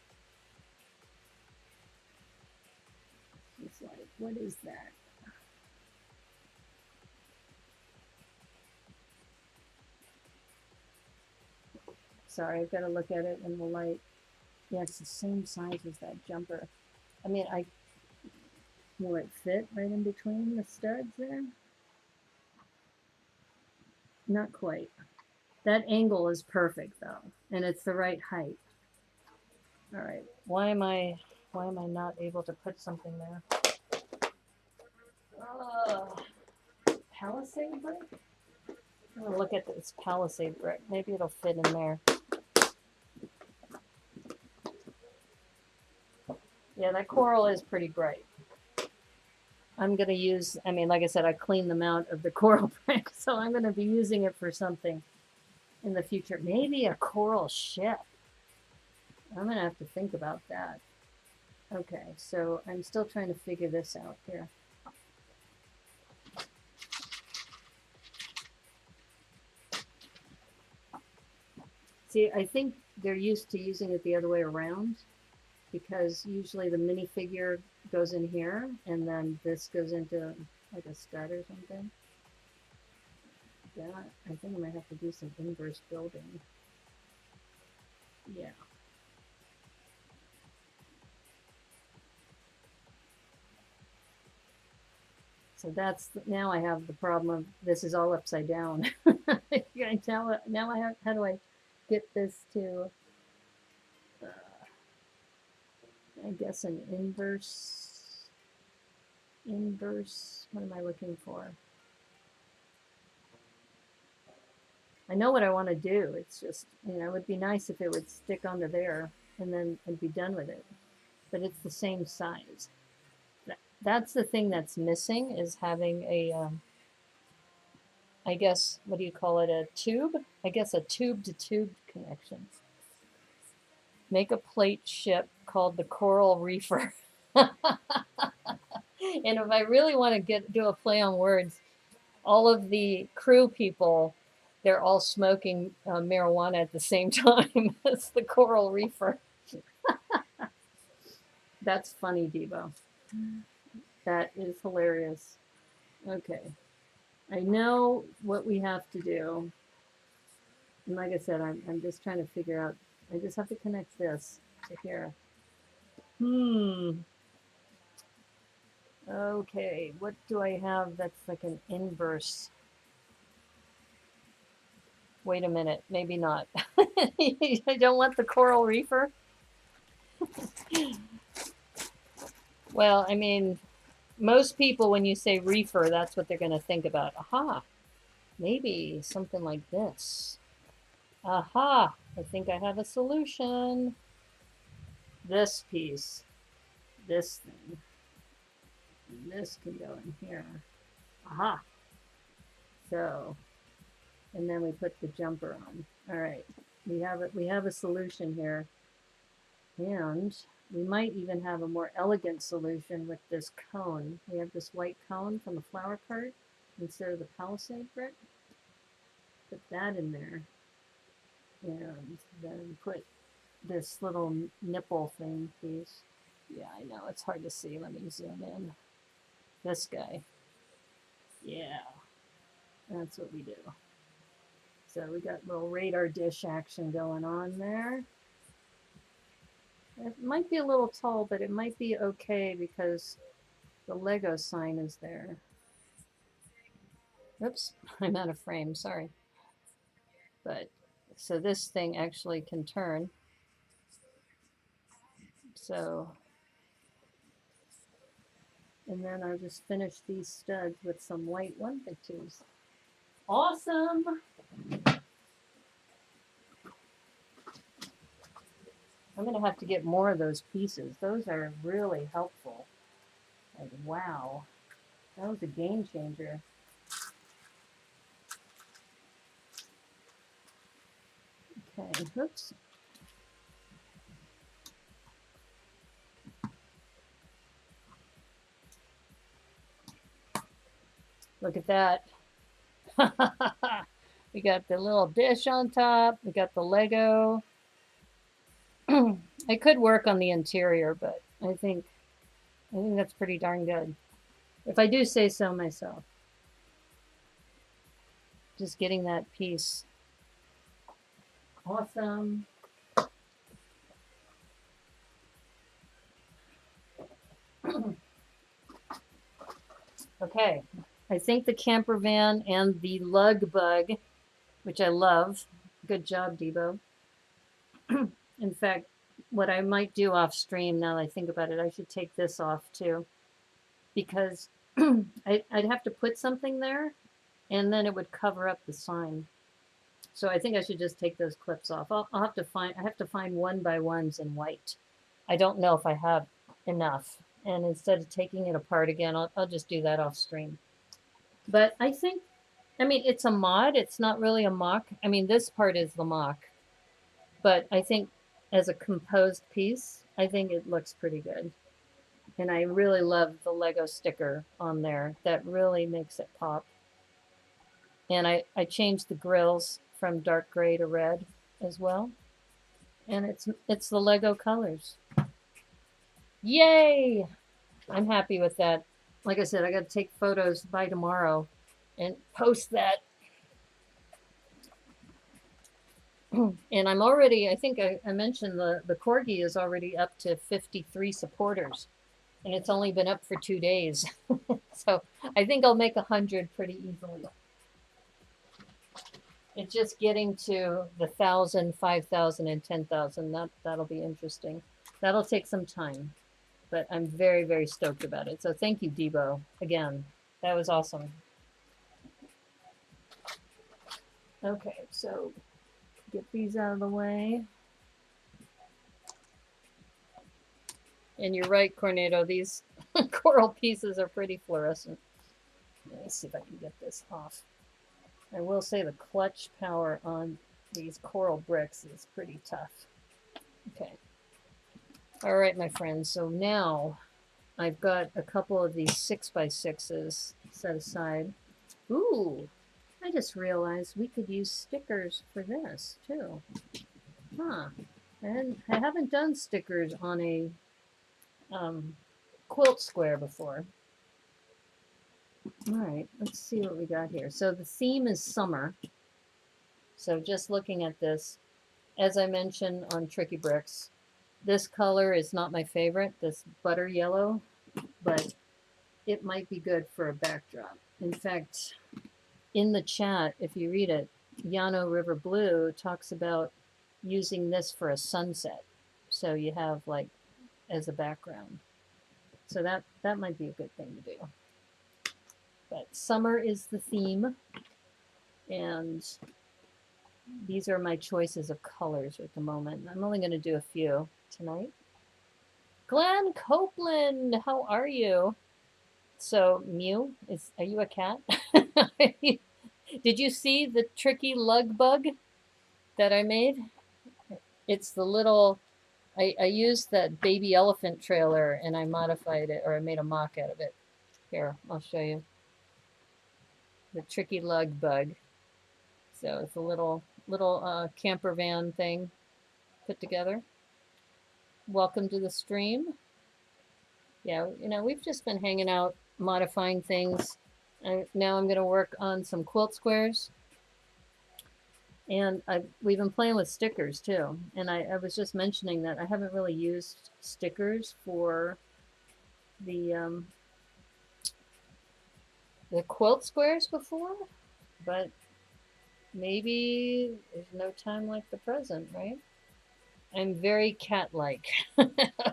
It's like, what is that? Sorry, I've got to look at it in the light. Yeah, it's the same size as that jumper. I mean, will it fit right in between the studs there? Not quite. That angle is perfect though, and it's the right height. All right, why am I not able to put something there? Palisade brick? I'm gonna look at this Palisade brick. Maybe it'll fit in there. Yeah, that coral is pretty bright. I'm going to use, I mean, like I said, I cleaned them out of the coral brick, so I'm going to be using it for something in the future. Maybe a coral ship. I'm going to have to think about that. Okay, so I'm still trying to figure this out here. See, I think they're used to using it the other way around, because usually the minifigure goes in here, and then this goes into like a stud or something. Yeah, I think I might have to do some inverse building. Yeah. So that's, now I have the problem of this is all upside down. Now I have, how do I get this to, I guess an inverse inverse, what am I looking for? I know what I want to do. It's just, it would be nice if it would stick onto there and then I'd be done with it. But it's the same size. That's the thing that's missing, is having a, I guess, what do you call it, a tube? I guess a tube-to-tube connection. Make a plate ship called the Coral Reefer. And if I really want to do a play on words, all of the crew people, they're all smoking marijuana at the same time as the Coral Reefer. That's funny, Debo. That is hilarious. Okay. I know what we have to do. And like I said, I'm just trying to figure out, I just have to connect this to here. Okay, what do I have that's like an inverse? Wait a minute, maybe not. I don't want the Coral Reefer. Well, I mean, most people, when you say reefer, that's what they're going to think about. Aha, maybe something like this. Aha, I think I have a solution. This piece, this thing, and this can go in here. Aha. So, and then we put the jumper on. All right, we have it. We have a solution here, and we might even have a more elegant solution with this cone. We have this white cone from the flower cart instead of the palisade brick. Put that in there, and then put this little nipple thing, please. Yeah, I know, it's hard to see. Let me zoom in. This guy. Yeah, that's what we do. So we got a little radar dish action going on there. It might be a little tall, but it might be okay because the Lego sign is there. Oops, I'm out of frame, sorry. But, so this thing actually can turn. So, and then I'll just finish these studs with some white 152s. Awesome! I'm going to have to get more of those pieces. Those are really helpful. Like, wow. That was a game changer. Okay, oops. Look at that. We got the little dish on top. We got the Lego. I could work on the interior, but I think that's pretty darn good. If I do say so myself. Just getting that piece. Awesome. Okay, I think the camper van and the lug bug, which I love. Good job, Debo. In fact, what I might do off stream, now that I think about it, I should take this off too, because I'd have to put something there and then it would cover up the sign. So I think I should just take those clips off. I have to find 1x1s in white. I don't know if I have enough. And instead of taking it apart again, I'll just do that off stream. But I think, I mean, it's a mod. It's not really a MOC. I mean, this part is the MOC. But I think as a composed piece, I think it looks pretty good. And I really love the Lego sticker on there. That really makes it pop. And I changed the grills from dark gray to red as well. And it's the Lego colors. Yay! I'm happy with that. Like I said, I got to take photos by tomorrow and post that. And I'm already, I think I mentioned the Corgi is already up to 53 supporters. And it's only been up for 2 days. So I think I'll make 100 pretty easily. It's just getting to the 1,000, 5,000, and 10,000. That'll be interesting. That'll take some time. but I'm very, very stoked about it. So thank you, Debo, again. That was awesome. Okay, so get these out of the way. And you're right, Cornado, these coral pieces are pretty fluorescent. Let me see if I can get this off. I will say the clutch power on these coral bricks is pretty tough. Okay. All right, my friends. So now I've got a couple of these 6x6s set aside. Ooh, I just realized we could use stickers for this too. Huh. And I haven't done stickers on a quilt square before. All right, let's see what we got here. So the theme is summer. So just looking at this, as I mentioned on Tricky Bricks, this color is not my favorite, this butter yellow, but it might be good for a backdrop. In fact, in the chat, if you read it, Yano River Blue talks about using this for a sunset. So you have like as a background. So that might be a good thing to do. But summer is the theme, and these are my choices of colors at the moment. I'm only going to do a few tonight. Glenn Copeland, how are you? So Mew, are you a cat? Did you see the tricky lug bug that I made? It's the little, I used that baby elephant trailer and I modified it, or I made a mock out of it. Here, I'll show you. The tricky lug bug. So it's a little camper van thing put together. Welcome to the stream. Yeah, you know, we've just been hanging out, modifying things. Now I'm going to work on some quilt squares. And we've been playing with stickers too. And I was just mentioning that I haven't really used stickers for the quilt squares before, but maybe there's no time like the present, right? I'm very cat-like.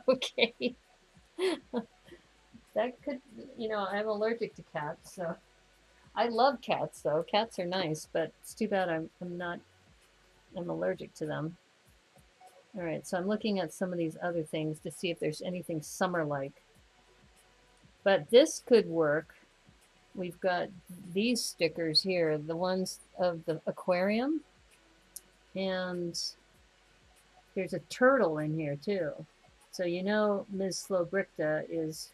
Okay. That could, you know, I'm allergic to cats, so I love cats though. Cats are nice, but it's too bad I'm allergic to them. All right, so I'm looking at some of these other things to see if there's anything summer-like. But this could work. We've got these stickers here, the ones of the aquarium. And there's a turtle in here too. So you know Ms. Slowbrickta is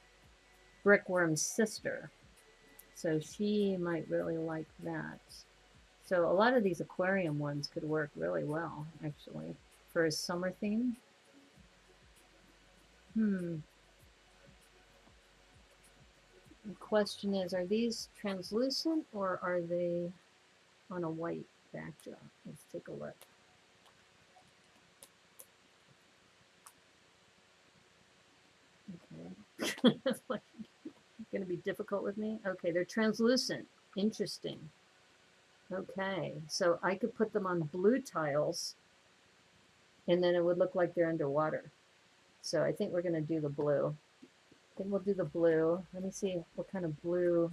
Brickworm's sister. So she might really like that. So a lot of these aquarium ones could work really well, actually, for a summer theme. The question is, are these translucent or are they on a white backdrop? Let's take a look. Okay. That's like going to be difficult with me. Okay, they're translucent. Interesting. Okay, so I could put them on blue tiles and then it would look like they're underwater. So I think we're going to do the blue. I think we'll do the blue. Let me see what kind of blue,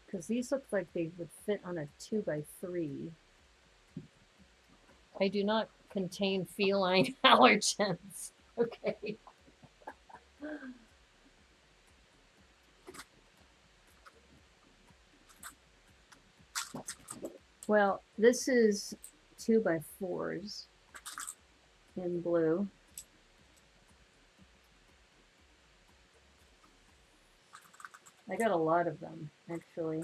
because these look like they would fit on a 2x3. I do not contain feline allergens. Okay. Well, this is 2x4s in blue. I got a lot of them, actually.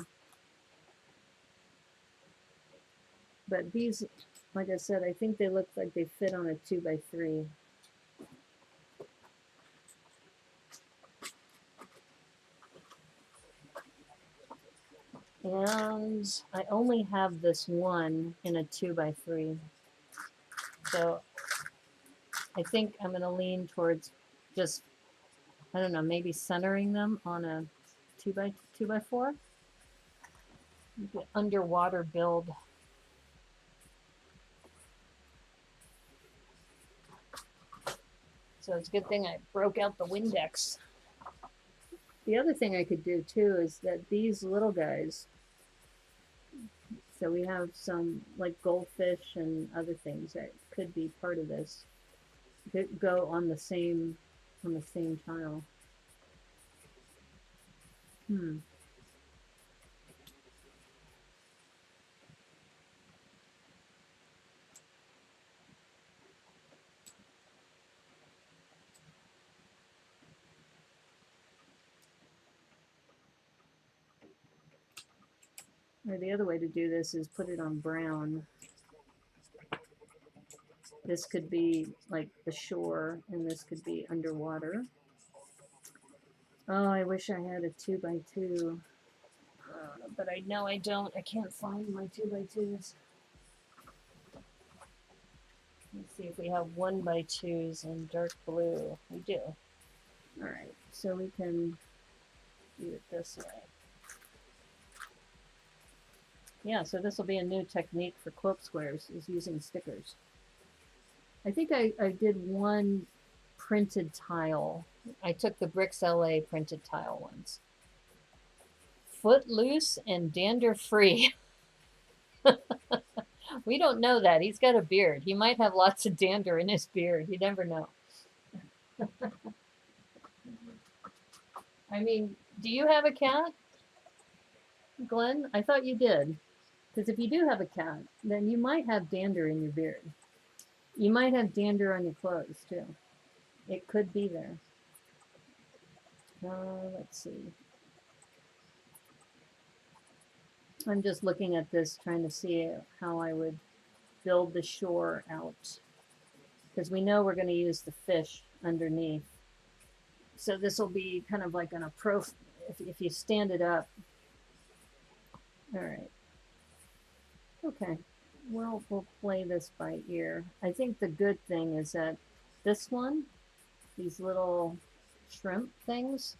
But these, like I said, I think they look like they fit on a 2x3. And I only have this one in a 2x3. So I think I'm going to lean towards just, I don't know, maybe centering them on a 2x4. Underwater build. So it's a good thing I broke out the Windex. The other thing I could do too is that these little guys, so we have some like goldfish and other things that could be part of this, could go on the same tile. Or the other way to do this is put it on brown. This could be like the shore, and this could be underwater. Oh, I wish I had a 2x2. But I know I don't. I can't find my 2x2s. Let's see if we have 1x2s in dark blue. We do. Alright, so we can do it this way. Yeah, so this will be a new technique for quilt squares, is using stickers. I think I did one printed tile. I took the Bricks LA printed tile ones. Footloose and dander free. We don't know that. He's got a beard. He might have lots of dander in his beard. You never know. I mean, do you have a cat, Glenn? I thought you did. Because if you do have a cat, then you might have dander in your beard. You might have dander on your clothes, too. It could be there. Let's see. I'm just looking at this, trying to see how I would build the shore out. Because we know we're going to use the fish underneath. So this will be kind of like on a if you stand it up. All right. Okay. Well, we'll play this by ear. I think the good thing is that this one, these little shrimp things,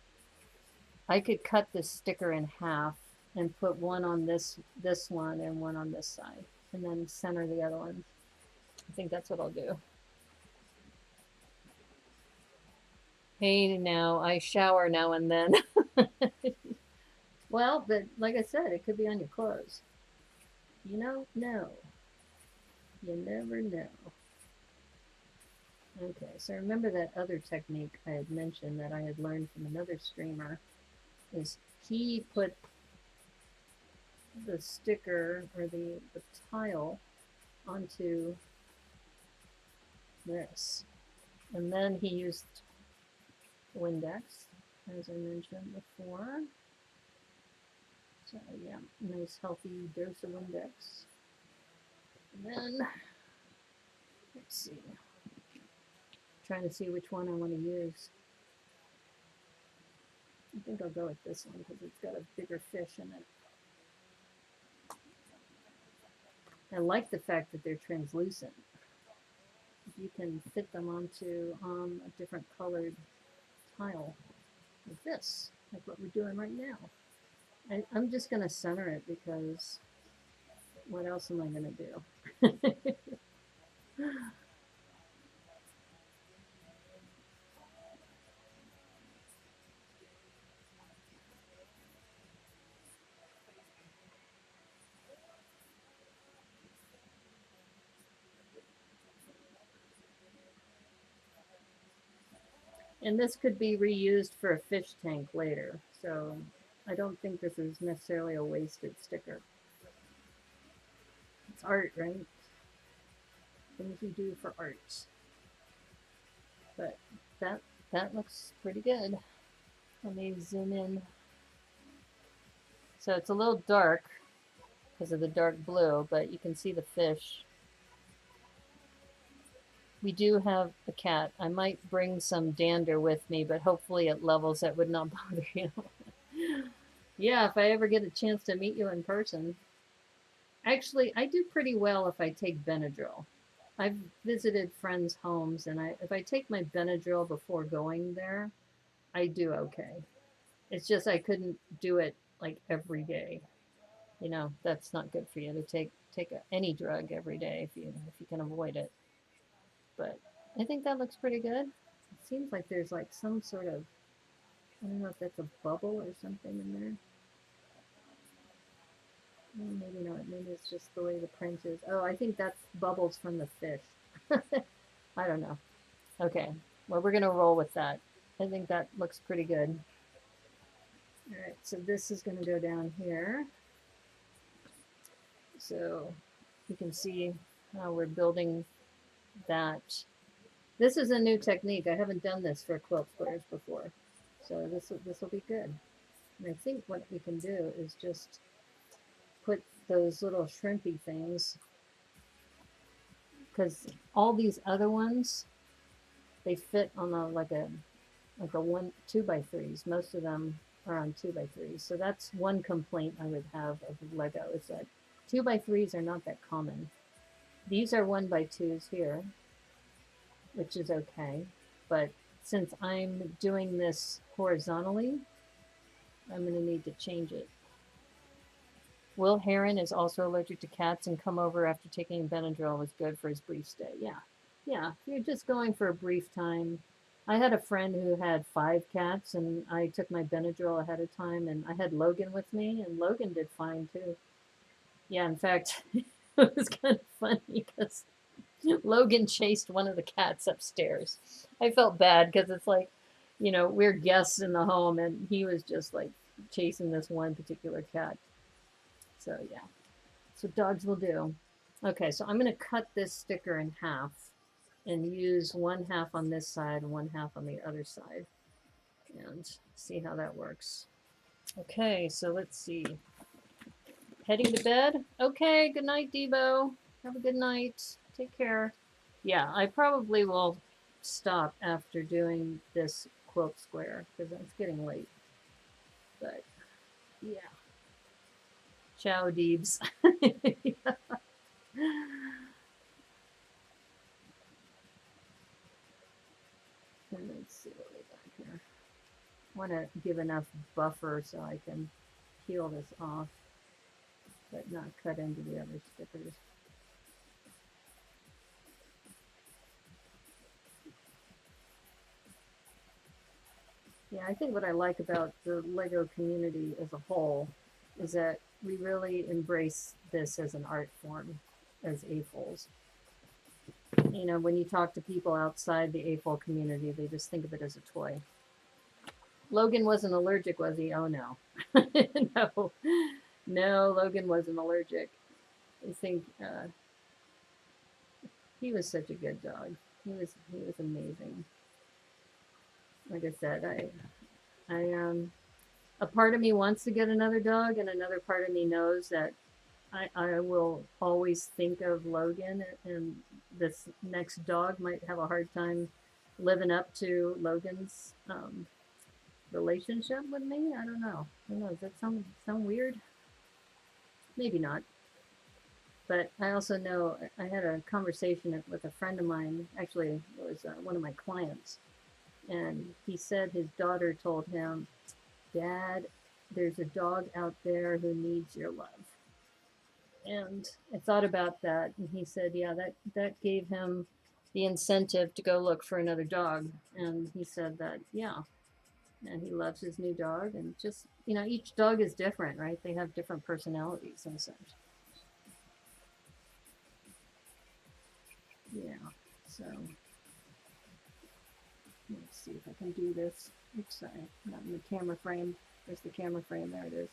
I could cut this sticker in half and put one on this one and one on this side, and then center the other one. I think that's what I'll do. Hey, now I shower now and then. Well, but like I said, it could be on your clothes. You don't know. You never know. Okay, so remember that other technique I had mentioned that I had learned from another streamer is he put the sticker or the tile onto this. And then he used Windex, as I mentioned before. So yeah, nice healthy dose of Windex. And then, let's see, trying to see which one I want to use. I think I'll go with this one because it's got a bigger fish in it. I like the fact that they're translucent. You can fit them onto a different colored tile like this, like what we're doing right now. I'm just going to center it because what else am I going to do? And this could be reused for a fish tank later, so I don't think this is necessarily a wasted sticker. It's art, right? Things you do for art. But that looks pretty good. Let me zoom in. So it's a little dark because of the dark blue, but you can see the fish. We do have a cat. I might bring some dander with me, but hopefully at levels that would not bother you. Yeah, if I ever get a chance to meet you in person. Actually, I do pretty well if I take Benadryl. I've visited friends' homes, and if I take my Benadryl before going there, I do okay. It's just I couldn't do it like every day. You know, that's not good for you to take any drug every day if you can avoid it. But I think that looks pretty good. Let's seems like there's like some sort of, I don't know if that's a bubble or something in there. Maybe not. Maybe it's just the way the print is. Oh, I think that's bubbles from the fish. I don't know. Okay. Well, we're going to roll with that. I think that looks pretty good. All right. So this is going to go down here. So you can see how we're building that. This is a new technique. I haven't done this for quilt squares before. So this will be good. And I think what we can do is just put those little shrimpy things, because all these other ones, they fit on a like a 2x3s. Most of them are on 2x3s. So that's one complaint I would have of Lego, is that 2x3s are not that common. These are 1x2s here, which is okay. But since I'm doing this horizontally, I'm going to need to change it. Will Heron is also allergic to cats and come over after taking Benadryl was good for his brief stay. Yeah. Yeah. If you're just going for a brief time. I had a friend who had 5 cats, and I took my Benadryl ahead of time, and I had Logan with me, and Logan did fine too. Yeah, in fact, it was kind of funny because Logan chased one of the cats upstairs. I felt bad because it's like, you know, we're guests in the home, and he was just like chasing this one particular cat. So yeah, that's what dogs will do. Okay, so I'm going to cut this sticker in half and use one half on this side and one half on the other side and see how that works. Okay, so let's see. Heading to bed? Okay, good night, Debo. Have a good night. Take care. Yeah, I probably will stop after doing this quilt square because it's getting late. But yeah. Ciao, Deebs. Yeah. Let's see what we got here. I want to give enough buffer so I can peel this off, but not cut into the other stickers. Yeah, I think what I like about the Lego community as a whole is that we really embrace this as an art form, as AFOLs. You know, when you talk to people outside the AFOL community, they just think of it as a toy. Logan wasn't allergic, was he? Oh, no. No. No, Logan wasn't allergic. I think he was such a good dog. He was amazing. Like I said, a part of me wants to get another dog, and another part of me knows that I will always think of Logan, and this next dog might have a hard time living up to Logan's relationship with me. I don't know. Does that sound weird? Maybe not. But I also know I had a conversation with a friend of mine. Actually, it was one of my clients, and he said his daughter told him, "Dad, there's a dog out there who needs your love." And I thought about that, and he said, yeah, that gave him the incentive to go look for another dog. And he said that, yeah, and he loves his new dog, and just, you know, each dog is different, right? They have different personalities and such. Yeah, so let's see if I can do this. Oops, sorry, not in the camera frame. There's the camera frame, there it is.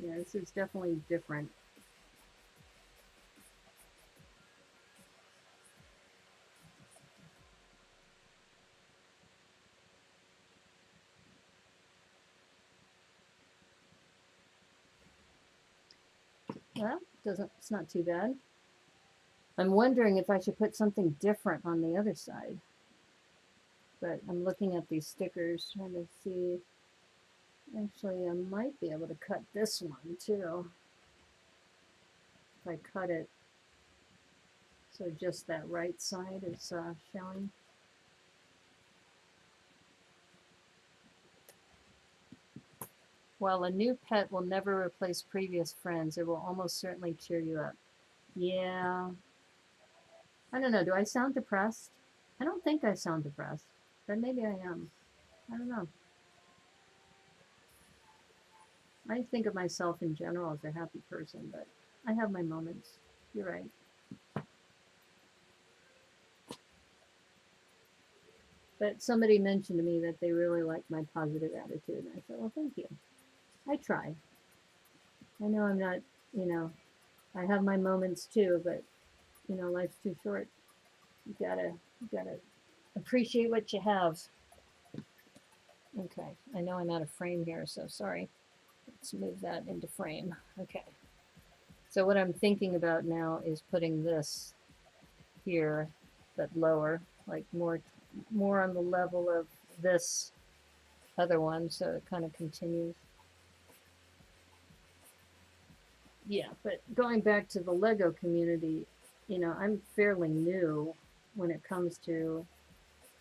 Yeah, this is definitely different. Well, it's not too bad. I'm wondering if I should put something different on the other side. But I'm looking at these stickers, trying to see. Actually, I might be able to cut this one too. If I cut it so just that right side is showing. While a new pet will never replace previous friends, it will almost certainly cheer you up. Yeah, I don't know. Do I sound depressed? I don't think I sound depressed, but maybe I am. I don't know. I think of myself in general as a happy person, but I have my moments. You're right. But somebody mentioned to me that they really like my positive attitude. And I said, well, thank you. I try. I know I'm not, you know, I have my moments too, but, you know, life's too short. You gotta appreciate what you have. Okay, I know I'm out of frame here, so sorry. Let's move that into frame. Okay. So what I'm thinking about now is putting this here, but lower, like more on the level of this other one, so it kind of continues. Yeah, but going back to the Lego community, you know, I'm fairly new when it comes to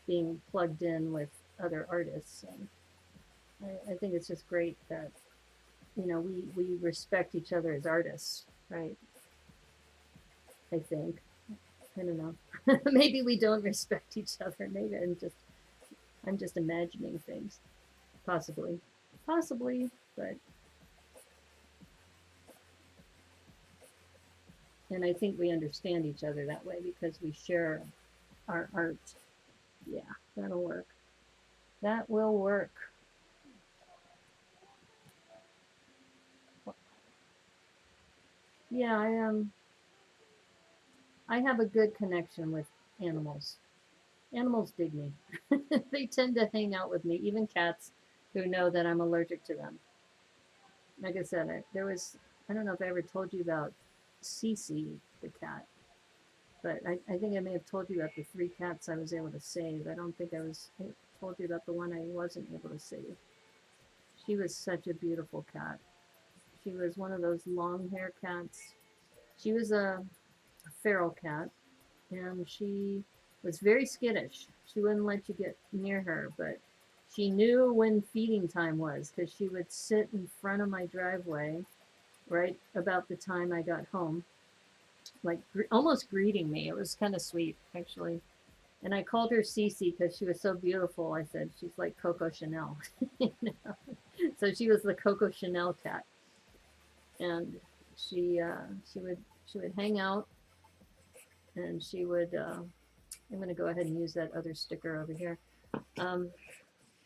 being plugged in with other artists. And I think it's just great that, you know, we respect each other as artists, right? I think. I don't know. Maybe we don't respect each other. Maybe I'm just imagining things. Possibly. Possibly, but and I think we understand each other that way because we share our art. Yeah, that'll work. That will work. Yeah, I have a good connection with animals. Animals dig me. They tend to hang out with me, even cats who know that I'm allergic to them. Like I said, I don't know if I ever told you about Cece, the cat, but I think I may have told you about the 3 cats I was able to save. I don't think I told you about the one I wasn't able to save. She was such a beautiful cat. She was one of those long hair cats. She was a feral cat, and she was very skittish. She wouldn't let you get near her, but she knew when feeding time was because she would sit in front of my driveway right about the time I got home, like almost greeting me. It was kind of sweet, actually. And I called her Cece because she was so beautiful. I said she's like Coco Chanel. You know? So she was the Coco Chanel cat, and she uh, she would she would hang out, and she would. I'm going to go ahead and use that other sticker over here. Um,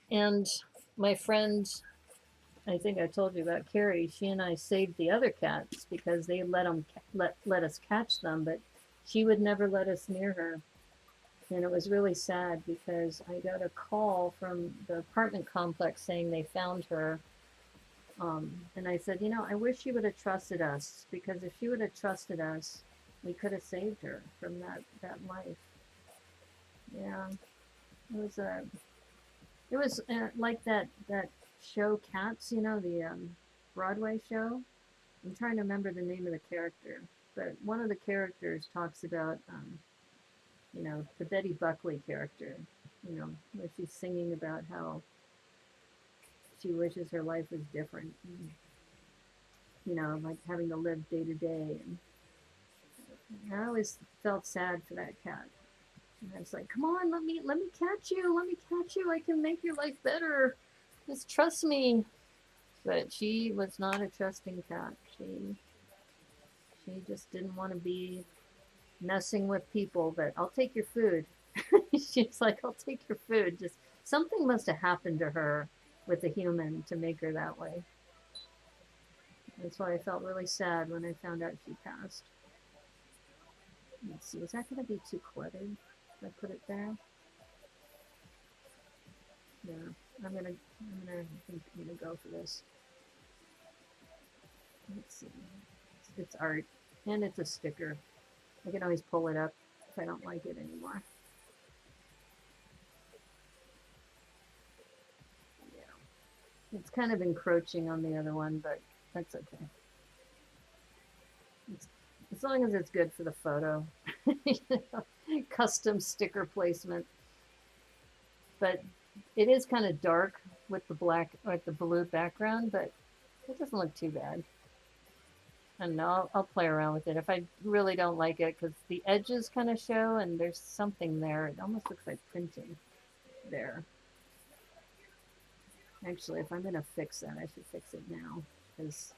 and my friend, I think I told you about Carrie. She and I saved the other cats because they let us catch them, but she would never let us near her. And it was really sad because I got a call from the apartment complex saying they found her. And I said, you know, I wish she would have trusted us because if she would have trusted us, we could have saved her from that life. Yeah, it was like that show Cats, you know, the Broadway show. I'm trying to remember the name of the character, but one of the characters talks about you know, the Betty Buckley character, you know, where she's singing about how she wishes her life was different, and, you know, like having to live day to day. And I always felt sad for that cat. And I was like, come on, let me catch you, let me catch you. I can make your life better. Just trust me. But she was not a trusting cat. She just didn't want to be messing with people. But I'll take your food. She's like, I'll take your food. Just something must have happened to her with a human to make her that way. That's why I felt really sad when I found out she passed. Let's see, is that going to be too cluttered if I put it there? Yeah, I'm gonna go for this. Let's see. It's art, and it's a sticker. I can always pull it up if I don't like it anymore. Yeah, it's kind of encroaching on the other one, but that's okay. As long as it's good for the photo. You know, custom sticker placement. But it is kind of dark with the black, like the blue background, but it doesn't look too bad. I don't know, I'll play around with it. If I really don't like it, because the edges kind of show and there's something there. It almost looks like printing there. Actually, if I'm going to fix that, I should fix it now. Because,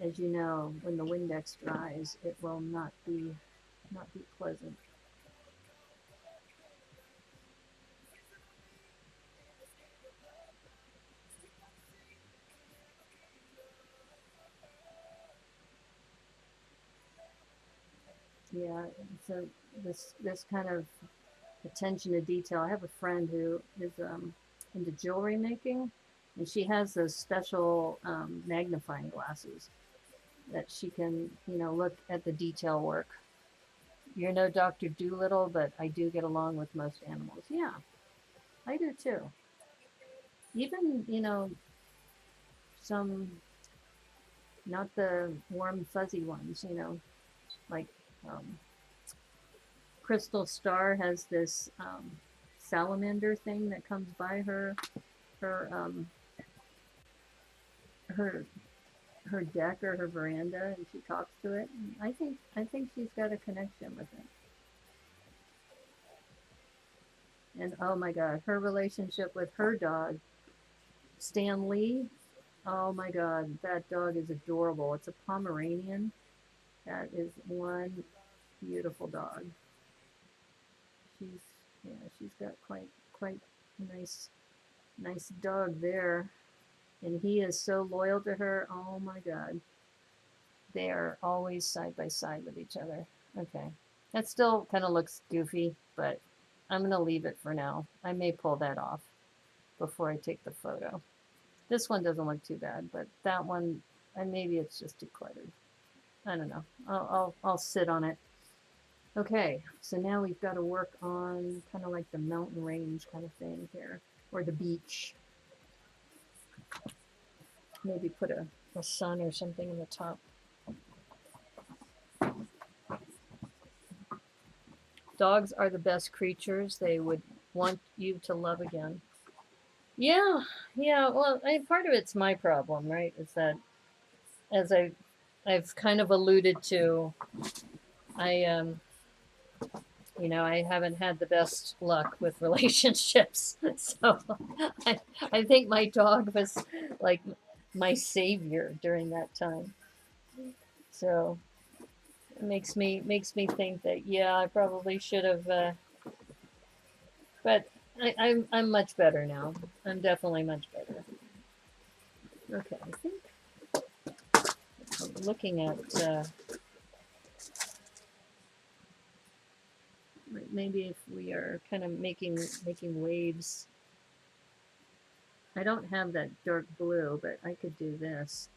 as you know, when the Windex dries, it will not be pleasant. Yeah, so this kind of attention to detail. I have a friend who is into jewelry making, and she has those special magnifying glasses that she can, you know, look at the detail work. You're no Dr. Doolittle, but I do get along with most animals. Yeah, I do too. Even, you know, some, not the warm, fuzzy ones, you know, like um, Crystal Star has this salamander thing that comes by her her her deck or her veranda, and she talks to it. And I think she's got a connection with it. And oh my God, her relationship with her dog, Stan Lee. Oh my God, that dog is adorable. It's a Pomeranian. That is one beautiful dog. She's she's got quite a nice dog there. And he is so loyal to her. Oh my God. They are always side by side with each other. Okay. That still kind of looks goofy, but I'm going to leave it for now. I may pull that off before I take the photo. This one doesn't look too bad, but that one, and maybe it's just too cluttered. I don't know. I'll sit on it. Okay, so now we've got to work on kind of like the mountain range kind of thing here, or the beach. Maybe put a sun or something in the top. Dogs are the best creatures. They would want you to love again. Yeah, yeah. Well, part of it's my problem, right? Is that, as I've kind of alluded to, I you know, I haven't had the best luck with relationships. So I think my dog was like my savior during that time. So it makes me think that, yeah, I probably should have, but I'm much better now. I'm definitely much better. Okay, I think I'm looking at maybe if we are kind of making waves. I don't have that dark blue, but I could do this,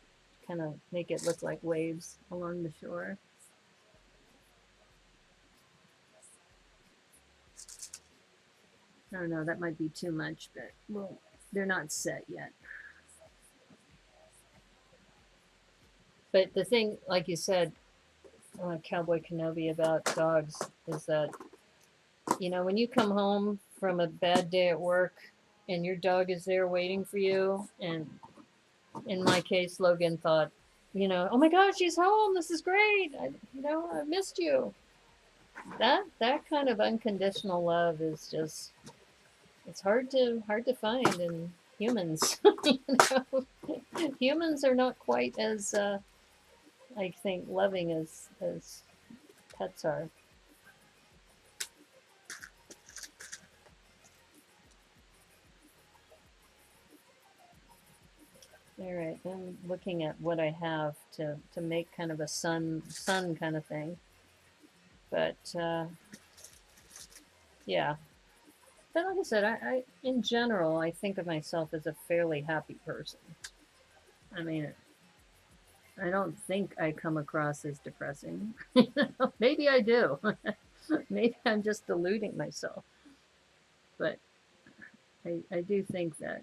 kind of make it look like waves along the shore. I don't know, that might be too much, but well, they're not set yet. But the thing, like you said, Cowboy Kenobi, about dogs is that, you know, when you come home from a bad day at work and your dog is there waiting for you, and in my case, Logan thought, you know, oh my gosh, she's home. This is great. I missed you. That kind of unconditional love is just, it's hard to find in humans. You know, humans are not quite as I think loving as pets are. All right, I'm looking at what I have to make kind of a sun kind of thing. But yeah. But like I said, I in general, I think of myself as a fairly happy person. I mean, I don't think I come across as depressing. Maybe I do. Maybe I'm just deluding myself. But I do think that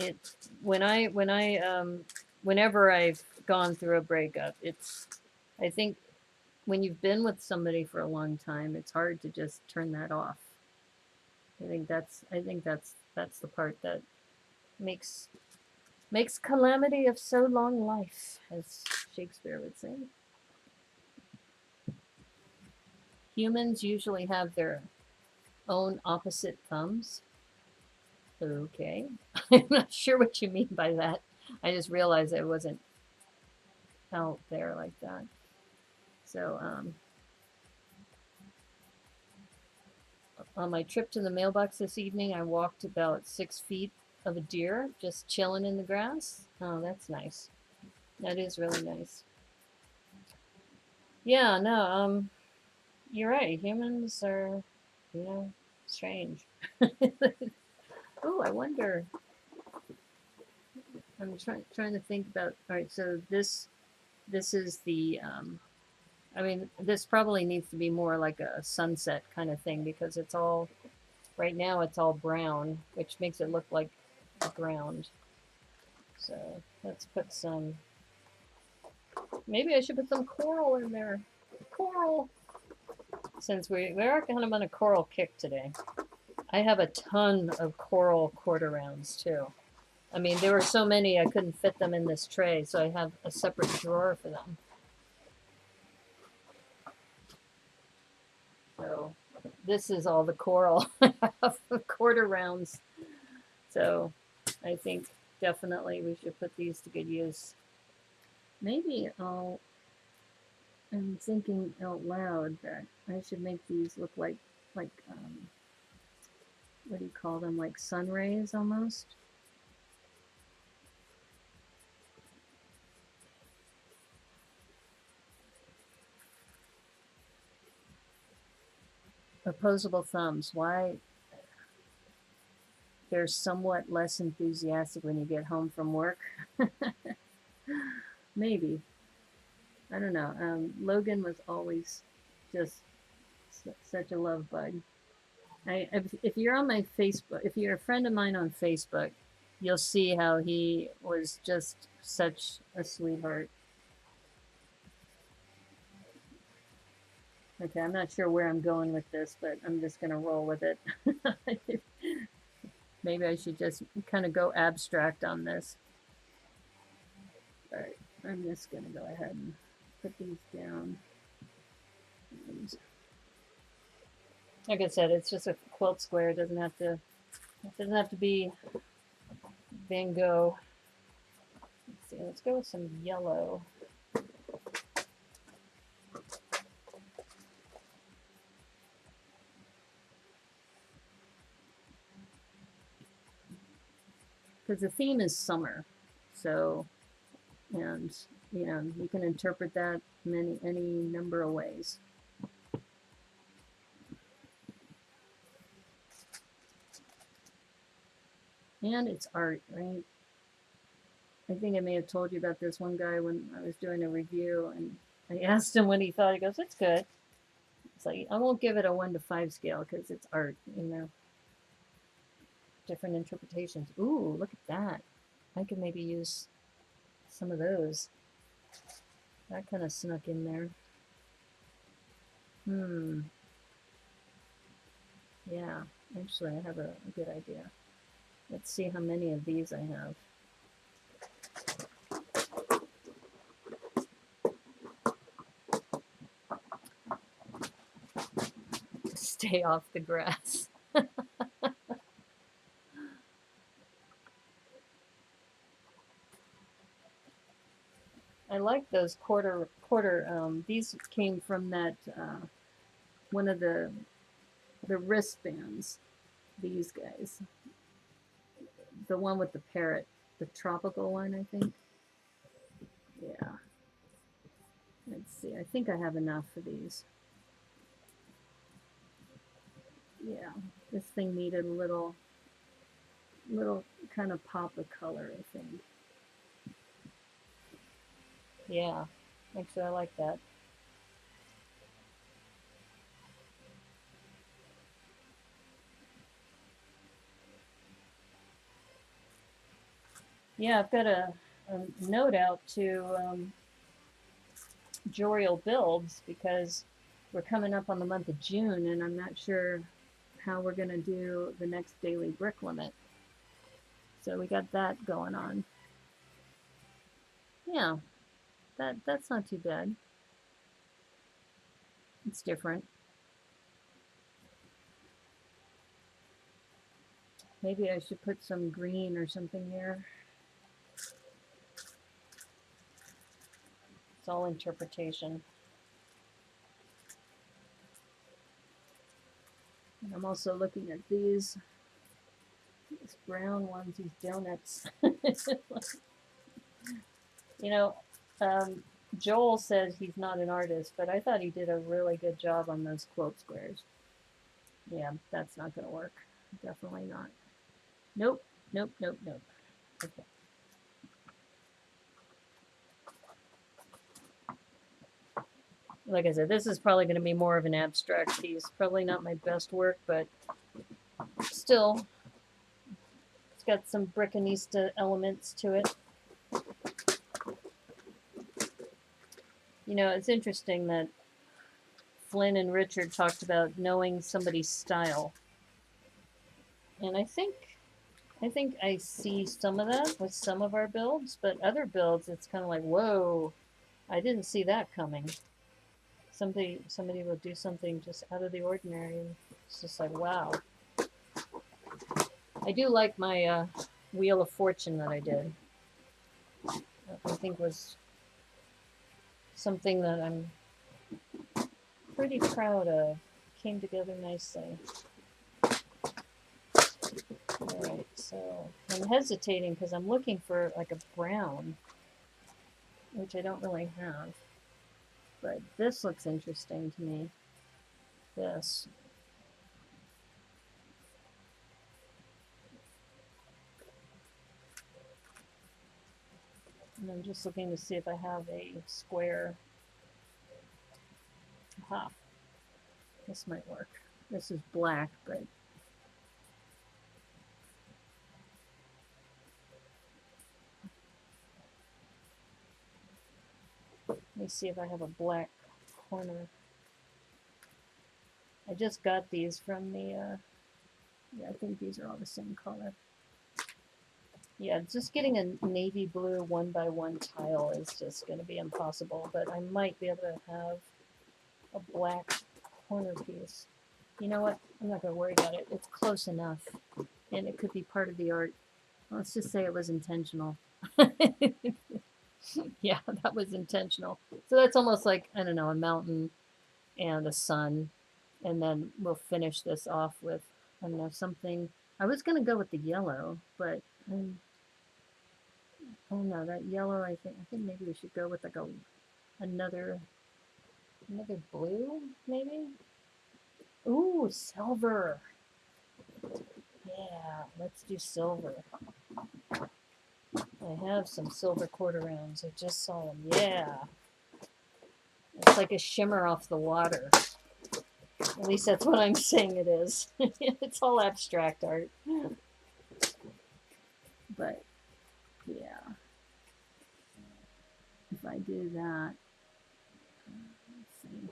it whenever I've gone through a breakup, I think when you've been with somebody for a long time, it's hard to just turn that off. I think that's the part that makes Makes calamity of so long life, as Shakespeare would say. Humans usually have their own opposite thumbs. Okay. I'm not sure what you mean by that. I just realized it wasn't out there like that. So, on my trip to the mailbox this evening, I walked about 6 feet of a deer just chilling in the grass. Oh, that's nice. That is really nice. Yeah, no, you're right. Humans are, strange. Oh, I wonder. I'm trying to think about. All right, so this is the. I mean, this probably needs to be more like a sunset kind of thing because it's all right now. It's all brown, which makes it look like the ground. So let's put some. Maybe I should put some coral in there. Coral. Since we are kind of on a coral kick today. I have a ton of coral quarter rounds too. I mean, there were so many I couldn't fit them in this tray, so I have a separate drawer for them. So this is all the coral I have quarter rounds. So I think definitely we should put these to good use. Maybe I'm thinking out loud that I should make these look like what do you call them? Like sun rays almost. Opposable thumbs. Why they're somewhat less enthusiastic when you get home from work? Maybe. I don't know. Logan was always just such a love bug. If you're on my Facebook, if you're a friend of mine on Facebook, you'll see how he was just such a sweetheart. Okay, I'm not sure where I'm going with this, but I'm just going to roll with it. Maybe I should just kind of go abstract on this. All right, I'm just going to go ahead and put these down. And like I said, it's just a quilt square. It doesn't have to be Van Gogh. Let's see. Let's go with some yellow. Because the theme is summer, so, and you can interpret that any number of ways. And it's art, right? I think I may have told you about this one guy when I was doing a review, and I asked him what he thought. He goes, "It's good." It's like, I won't give it a 1 to 5 scale because it's art, different interpretations. Ooh, look at that. I could maybe use some of those. That kind of snuck in there. Yeah, actually, I have a good idea. Let's see how many of these I have. Stay off the grass. I like those quarter. These came from that one of the wristbands. These guys, the one with the parrot, the tropical one, I think. Yeah. Let's see. I think I have enough for these. Yeah, this thing needed a little kind of pop of color, I think. Yeah, actually, I like that. Yeah, I've got a note out to Jorial Builds because we're coming up on the month of June, and I'm not sure how we're going to do the next daily brick limit. So we got that going on. Yeah, that's not too bad. It's different. Maybe I should put some green or something here. It's all interpretation. And I'm also looking at these brown ones, these donuts. You know, Joel said he's not an artist, but I thought he did a really good job on those quilt squares. Yeah, that's not going to work. Definitely not. Nope, nope, nope, nope. Okay. Like I said, this is probably going to be more of an abstract piece. Probably not my best work, but still, it's got some Brickanista elements to it. You know, it's interesting that Flynn and Richard talked about knowing somebody's style. And I think I see some of that with some of our builds, but other builds, it's kind of like, whoa, I didn't see that coming. Somebody will do something just out of the ordinary, and it's just like, wow. I do like my Wheel of Fortune that I did. I think was something that I'm pretty proud of. Came together nicely. Alright, so I'm hesitating because I'm looking for like a brown, which I don't really have. But this looks interesting to me. This. And I'm just looking to see if I have a square. Aha. This might work. This is black, but let me see if I have a black corner. I just got these from the, yeah, I think these are all the same color. Yeah, just getting a navy blue 1x1 tile is just going to be impossible, but I might be able to have a black corner piece. You know what? I'm not going to worry about it. It's close enough, and it could be part of the art. Let's just say it was intentional. Yeah, that was intentional. So that's almost like, I don't know, a mountain and a sun, and then we'll finish this off with, I don't know, something. I was going to go with the yellow, but oh no, that yellow, I think maybe we should go with like another blue, maybe? Ooh, silver. Yeah, let's do silver. I have some silver quarter rounds. I just saw them. Yeah. It's like a shimmer off the water. At least that's what I'm saying it is. It's all abstract art. But, yeah. If I do that, let's see.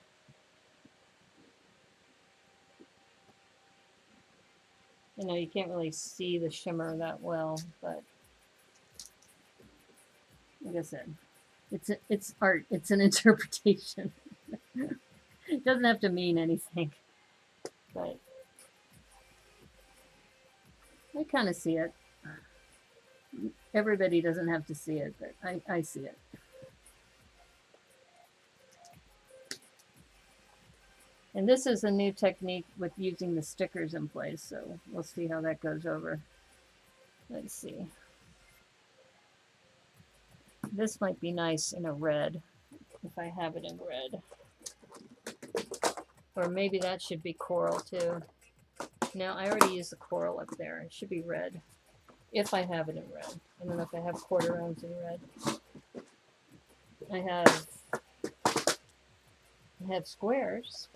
You know, you can't really see the shimmer that well, but like I said, it's art. It's an interpretation. It doesn't have to mean anything, but I kind of see it. Everybody doesn't have to see it, but I see it. And this is a new technique with using the stickers in place, so we'll see how that goes over. Let's see. This might be nice in a red, if I have it in red. Or maybe that should be coral too. No, I already used the coral up there. It should be red, if I have it in red. I don't know if I have quarter rounds in red. I have squares.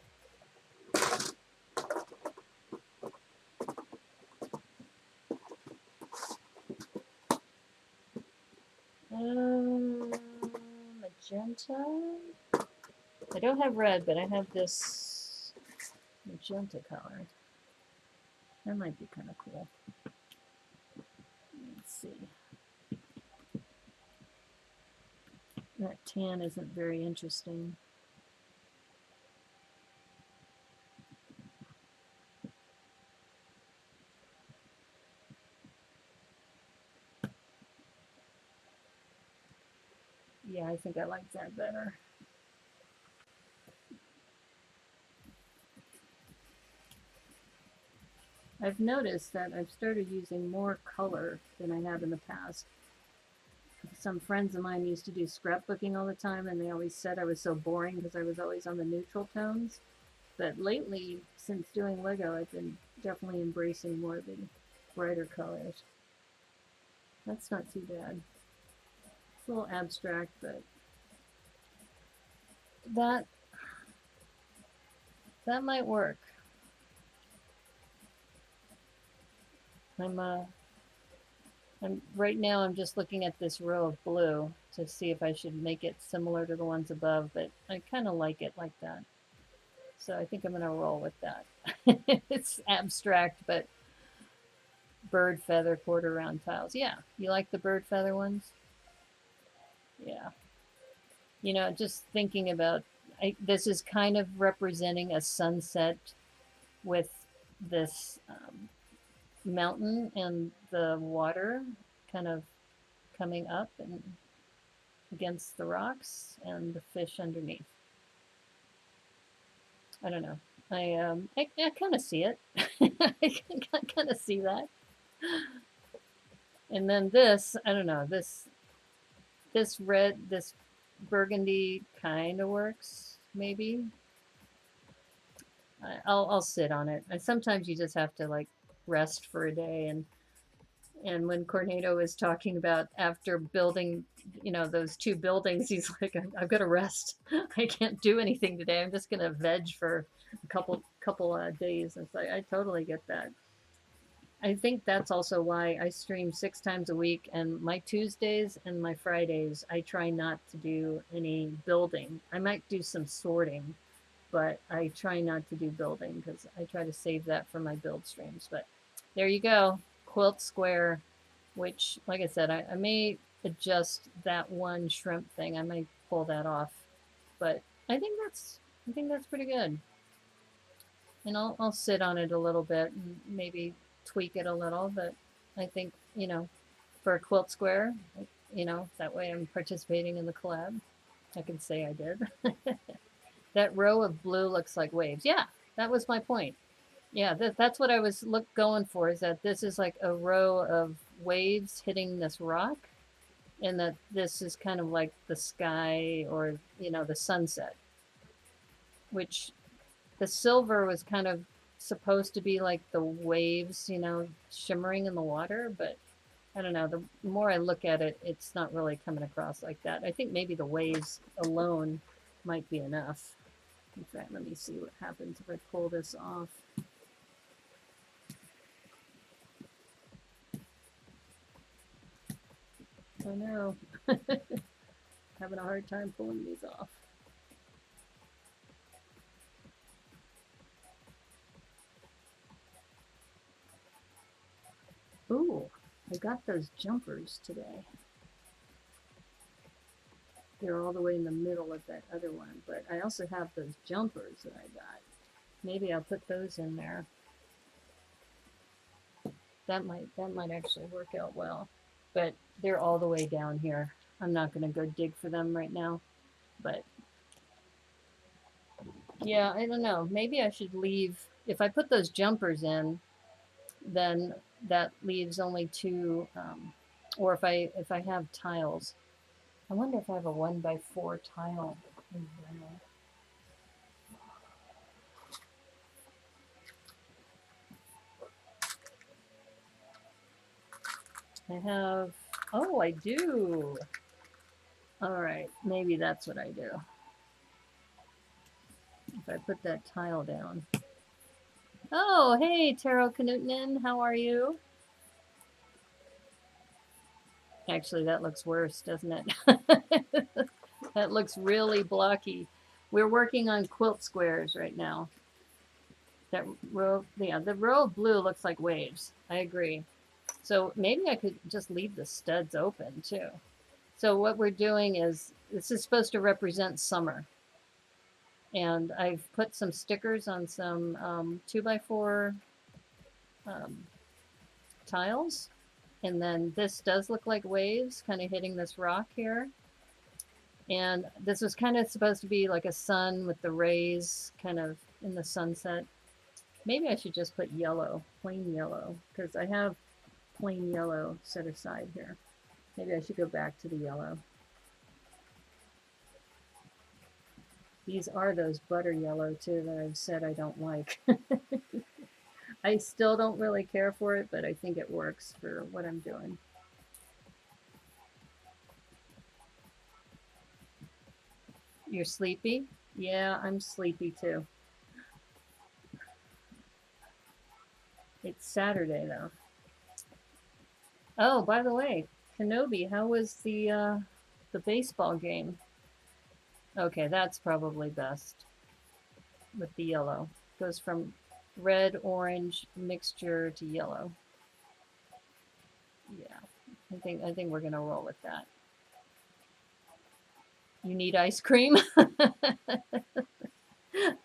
Magenta. I don't have red, but I have this magenta color. That might be kind of cool. Let's see. That tan isn't very interesting. Yeah, I think I like that better. I've noticed that I've started using more color than I have in the past. Some friends of mine used to do scrapbooking all the time, and they always said I was so boring because I was always on the neutral tones. But lately, since doing Lego, I've been definitely embracing more of the brighter colors. That's not too bad. It's a little abstract, but that that might work. I'm right now I'm just looking at this row of blue to see if I should make it similar to the ones above, but I kind of like it like that. So I think I'm gonna roll with that. It's abstract, but bird feather quarter round tiles. Yeah, you like the bird feather ones? Yeah. You know, just thinking about, this is kind of representing a sunset with this mountain and the water kind of coming up and against the rocks and the fish underneath. I don't know. I kind of see it. I kind of see that. And then this, I don't know, this red, this burgundy kind of works, maybe. I'll sit on it. And sometimes you just have to like rest for a day. And when Cornado was talking about after building, you know, those two buildings, he's like, I've got to rest. I can't do anything today. I'm just gonna veg for a couple days. It's like I totally get that. I think that's also why I stream 6 times a week, and my Tuesdays and my Fridays, I try not to do any building. I might do some sorting, but I try not to do building because I try to save that for my build streams. But there you go, Quilt Square, which, like I said, I may adjust that one shrimp thing. I may pull that off, but I think that's pretty good. And I'll sit on it a little bit and maybe tweak it a little, but I think, you know, for a Quilt Square, you know, that way I'm participating in the collab. I can say I did. That row of blue looks like waves. Yeah, that was my point. Yeah, that's what I was going for, is that this is like a row of waves hitting this rock, and that this is kind of like the sky, or, you know, the sunset, which the silver was kind of supposed to be like the waves, you know, shimmering in the water, but I don't know. The more I look at it, it's not really coming across like that. I think maybe the waves alone might be enough. In fact, let me see what happens if I pull this off. I know. Having a hard time pulling these off. Ooh, I got those jumpers today. They're all the way in the middle of that other one, but I also have those jumpers that I got. Maybe I'll put those in there. That might actually work out well. But they're all the way down here. I'm not going to go dig for them right now. But yeah, I don't know. Maybe I should leave. If I put those jumpers in, then that leaves only two. Or if I have tiles, I wonder if I have a 1x4 tile. I have. Oh, I do. All right, maybe that's what I do. If I put that tile down. Oh, hey, Taro Knutnen, how are you? Actually, that looks worse, doesn't it? That looks really blocky. We're working on quilt squares right now. That row, yeah, the row of blue looks like waves. I agree. So maybe I could just leave the studs open too. So what we're doing is, this is supposed to represent summer. And I've put some stickers on some 2x4 tiles. And then this does look like waves kind of hitting this rock here. And this was kind of supposed to be like a sun with the rays kind of in the sunset. Maybe I should just put yellow, plain yellow, because I have plain yellow set aside here. Maybe I should go back to the yellow. These are those butter yellow too that I've said I don't like. I still don't really care for it, but I think it works for what I'm doing. You're sleepy? Yeah, I'm sleepy too. It's Saturday though. Oh, by the way, Kenobi, how was the baseball game? Okay, that's probably best with the yellow. Goes from red, orange mixture to yellow. Yeah, I think we're gonna roll with that. You need ice cream?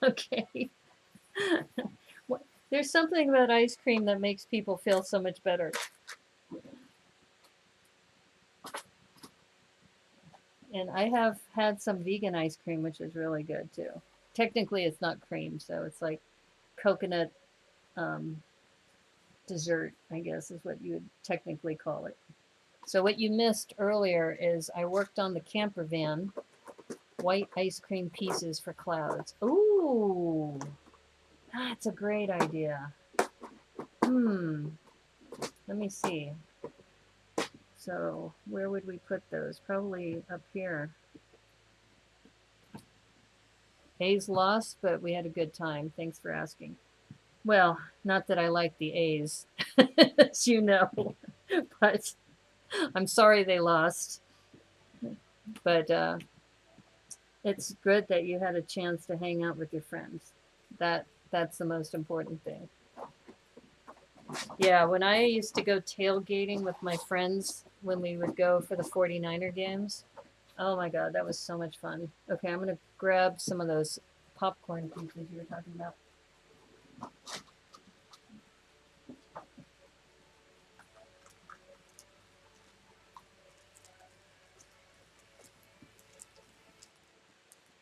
Okay. There's something about ice cream that makes people feel so much better. And I have had some vegan ice cream, which is really good too. Technically, it's not cream, so it's like coconut dessert, I guess is what you would technically call it. So what you missed earlier is I worked on the camper van, white ice cream pieces for clouds. Ooh, that's a great idea. Let me see. So where would we put those? Probably up here. A's lost, but we had a good time. Thanks for asking. Well, not that I like the A's, as you know, but I'm sorry they lost. But it's good that you had a chance to hang out with your friends. That's the most important thing. Yeah, when I used to go tailgating with my friends when we would go for the 49er games, oh my God, that was so much fun. Okay, I'm going to grab some of those popcorn pieces you were talking about.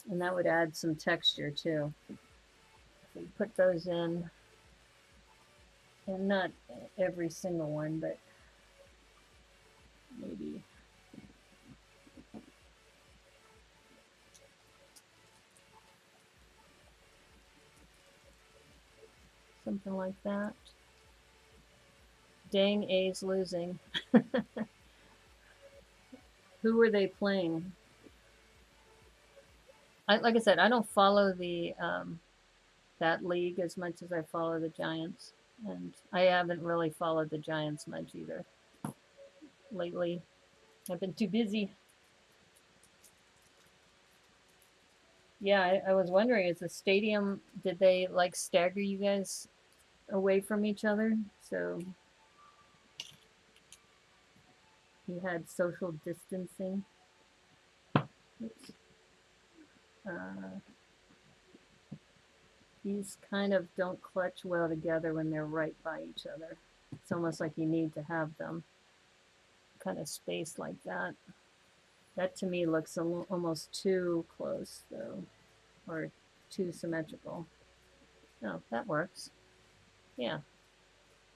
And that would add some texture too. So put those in, and not every single one, but maybe. Something like that. Dang, A's losing. Who were they playing? Like I said, I don't follow the that league as much as I follow the Giants, and I haven't really followed the Giants much either lately. I've been too busy. Yeah, I was wondering, is the stadium, did they like stagger you guys away from each other? So you had social distancing. Oops. These kind of don't clutch well together when they're right by each other. It's almost like you need to have them kind of spaced like that. That to me looks almost too close though, or too symmetrical. No, that works. Yeah.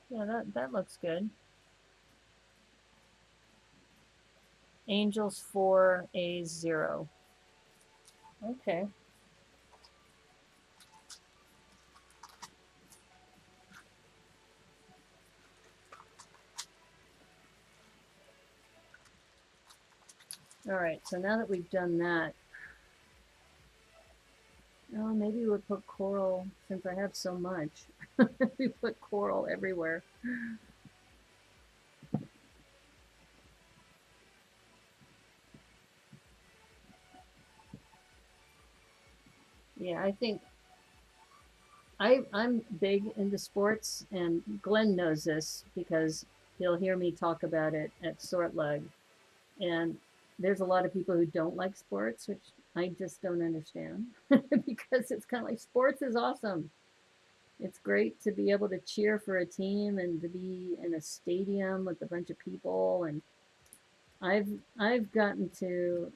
Yeah, that looks good. Angels 4, A's 0. Okay. All right, so now that we've done that, oh, maybe we'll put coral, since I have so much. We put coral everywhere. Yeah, I think I'm big into sports, and Glenn knows this because he'll hear me talk about it at Sort Lug. And there's a lot of people who don't like sports, which I just don't understand because it's kind of like sports is awesome. It's great to be able to cheer for a team and to be in a stadium with a bunch of people. And I've gotten to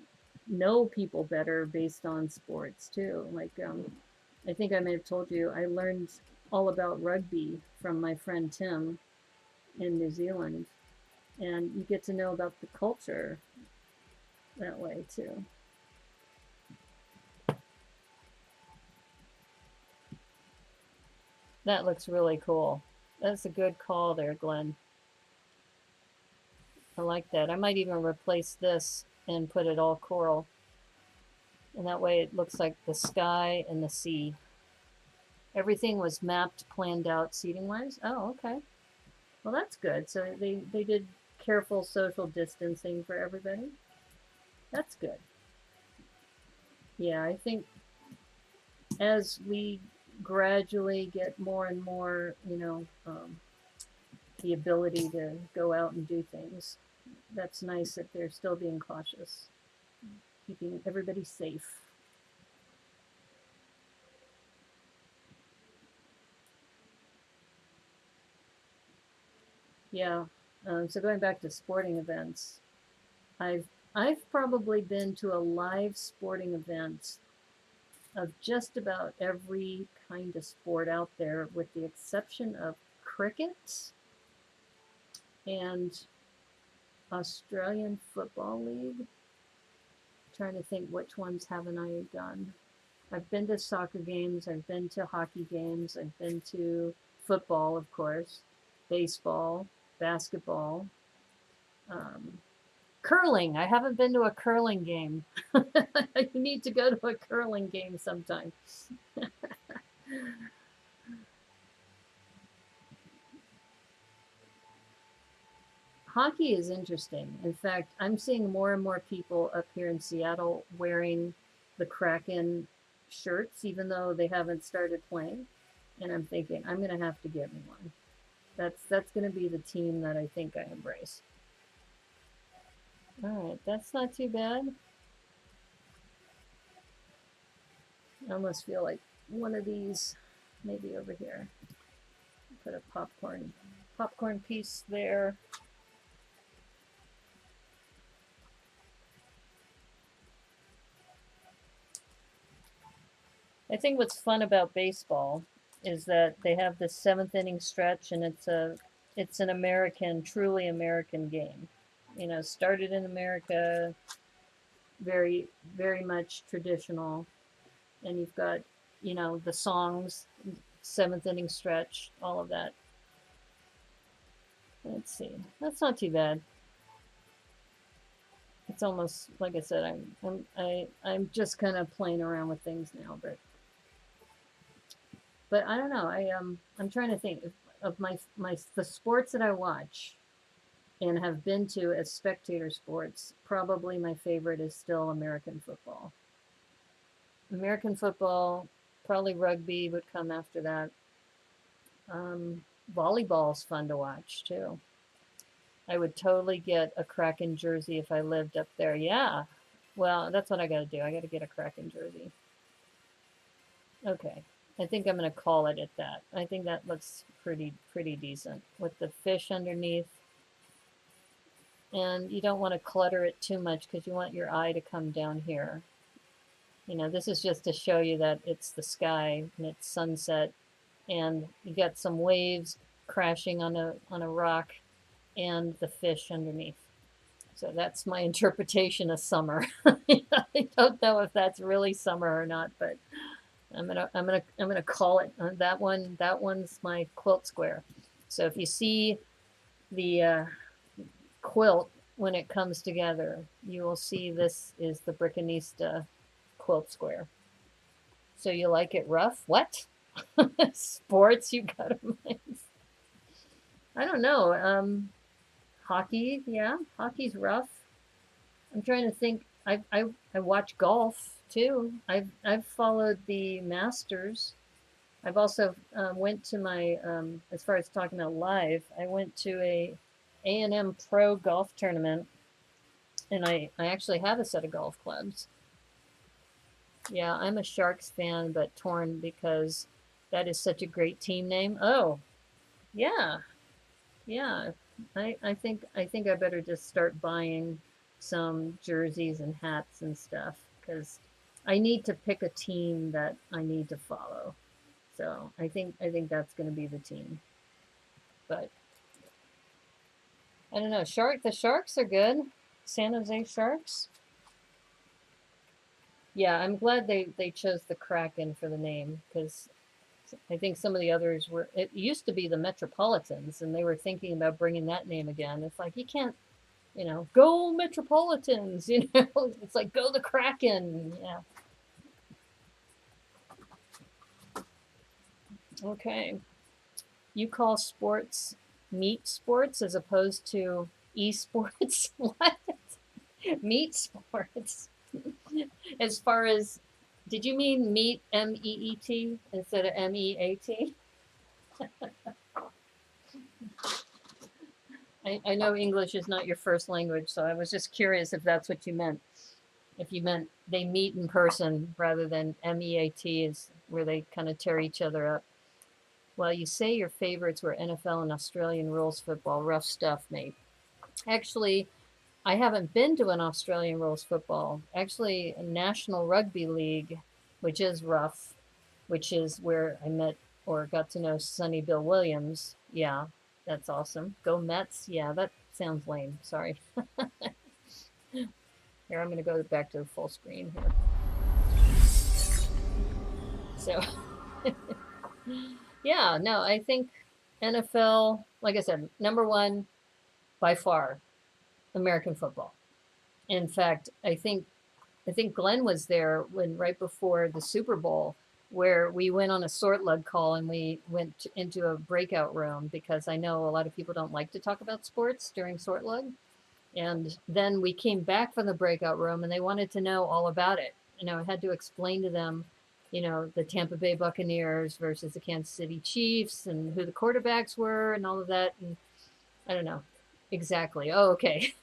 know people better based on sports too. Like I think I may have told you I learned all about rugby from my friend Tim in New Zealand, and you get to know about the culture that way too. That looks really cool. That's a good call there, Glenn. I like that. I might even replace this and put it all coral. And that way it looks like the sky and the sea. Everything was mapped, planned out seating wise. Oh, okay. Well, that's good. So they did careful social distancing for everybody. That's good. Yeah, I think as we gradually get more and more, the ability to go out and do things, that's nice that they're still being cautious, keeping everybody safe. Yeah. So going back to sporting events, I've I've probably been to a live sporting event of just about every kind of sport out there, with the exception of cricket and Australian Football League. I'm trying to think which ones haven't I done. I've been to soccer games, I've been to hockey games, I've been to football, of course, baseball, basketball, um, curling. I haven't been to a curling game. You need to go to a curling game sometime. Hockey is interesting. In fact, I'm seeing more and more people up here in Seattle wearing the Kraken shirts, even though they haven't started playing. And I'm thinking, I'm going to have to get me one. That's going to be the team that I think I embrace. All right, that's not too bad. I almost feel like one of these, maybe over here. Put a popcorn piece there. I think what's fun about baseball is that they have this seventh inning stretch, and it's an American, truly American game. Started in America, very very much traditional, and you've got the songs, seventh inning stretch, all of that. Let's see, that's not too bad. It's almost like I said, I'm just kind of playing around with things now, but I don't know. I'm trying to think of the sports that I watch and have been to as spectator sports. Probably my favorite is still American football. American football, probably rugby would come after that. Volleyball's fun to watch too. I would totally get a Kraken jersey if I lived up there. Yeah. Well, that's what I got to do. I got to get a Kraken jersey. Okay. I think I'm going to call it at that. I think that looks pretty decent with the fish underneath. And you don't want to clutter it too much because you want your eye to come down here. This is just to show you that it's the sky and it's sunset, and you got some waves crashing on a rock and the fish underneath. So that's my interpretation of summer. I don't know if that's really summer or not, but I'm gonna call it that one. That one's my quilt square. So if you see the quilt when it comes together, you will see this is the Brickanista quilt square. So you like it rough? What? Sports? You got to. I don't know. Hockey, yeah, hockey's rough. I'm trying to think. I watch golf too. I've followed the Masters. I've also went to my as far as talking about live. I went to a A&M Pro golf tournament And I actually have a set of golf clubs. Yeah, I'm a Sharks fan, but torn because that is such a great team name. Oh, yeah, yeah. I think I better just start buying some jerseys and hats and stuff because I need to pick a team that I need to follow. So I think that's going to be the team. But I don't know. The Sharks are good. San Jose Sharks. Yeah, I'm glad they chose the Kraken for the name because I think some of the others were. It used to be the Metropolitans, and they were thinking about bringing that name again. It's like you can't, go Metropolitans. It's like go the Kraken. Yeah. Okay. You call sports meat sports as opposed to esports? What? Meat sports. As far as, did you mean meat MEET instead of MEAT? I know English is not your first language, so I was just curious if that's what you meant. If you meant they meet in person rather than MEAT is where they kind of tear each other up. Well, you say your favorites were NFL and Australian rules football. Rough stuff, mate. Actually, I haven't been to an Australian rules football. Actually, a National Rugby League, which is rough, which is where I met or got to know Sonny Bill Williams. Yeah, that's awesome. Go Mets. Yeah, that sounds lame. Sorry. Here, I'm going to go back to the full screen here. So, yeah, no, I think NFL, like I said, number one by far, American football. In fact, I think Glenn was there when right before the Super Bowl, where we went on a sort lug call and we went into a breakout room because I know a lot of people don't like to talk about sports during sort lug. And then we came back from the breakout room and they wanted to know all about it. I had to explain to them, the Tampa Bay Buccaneers versus the Kansas City Chiefs and who the quarterbacks were and all of that. And I don't know exactly. Oh, okay.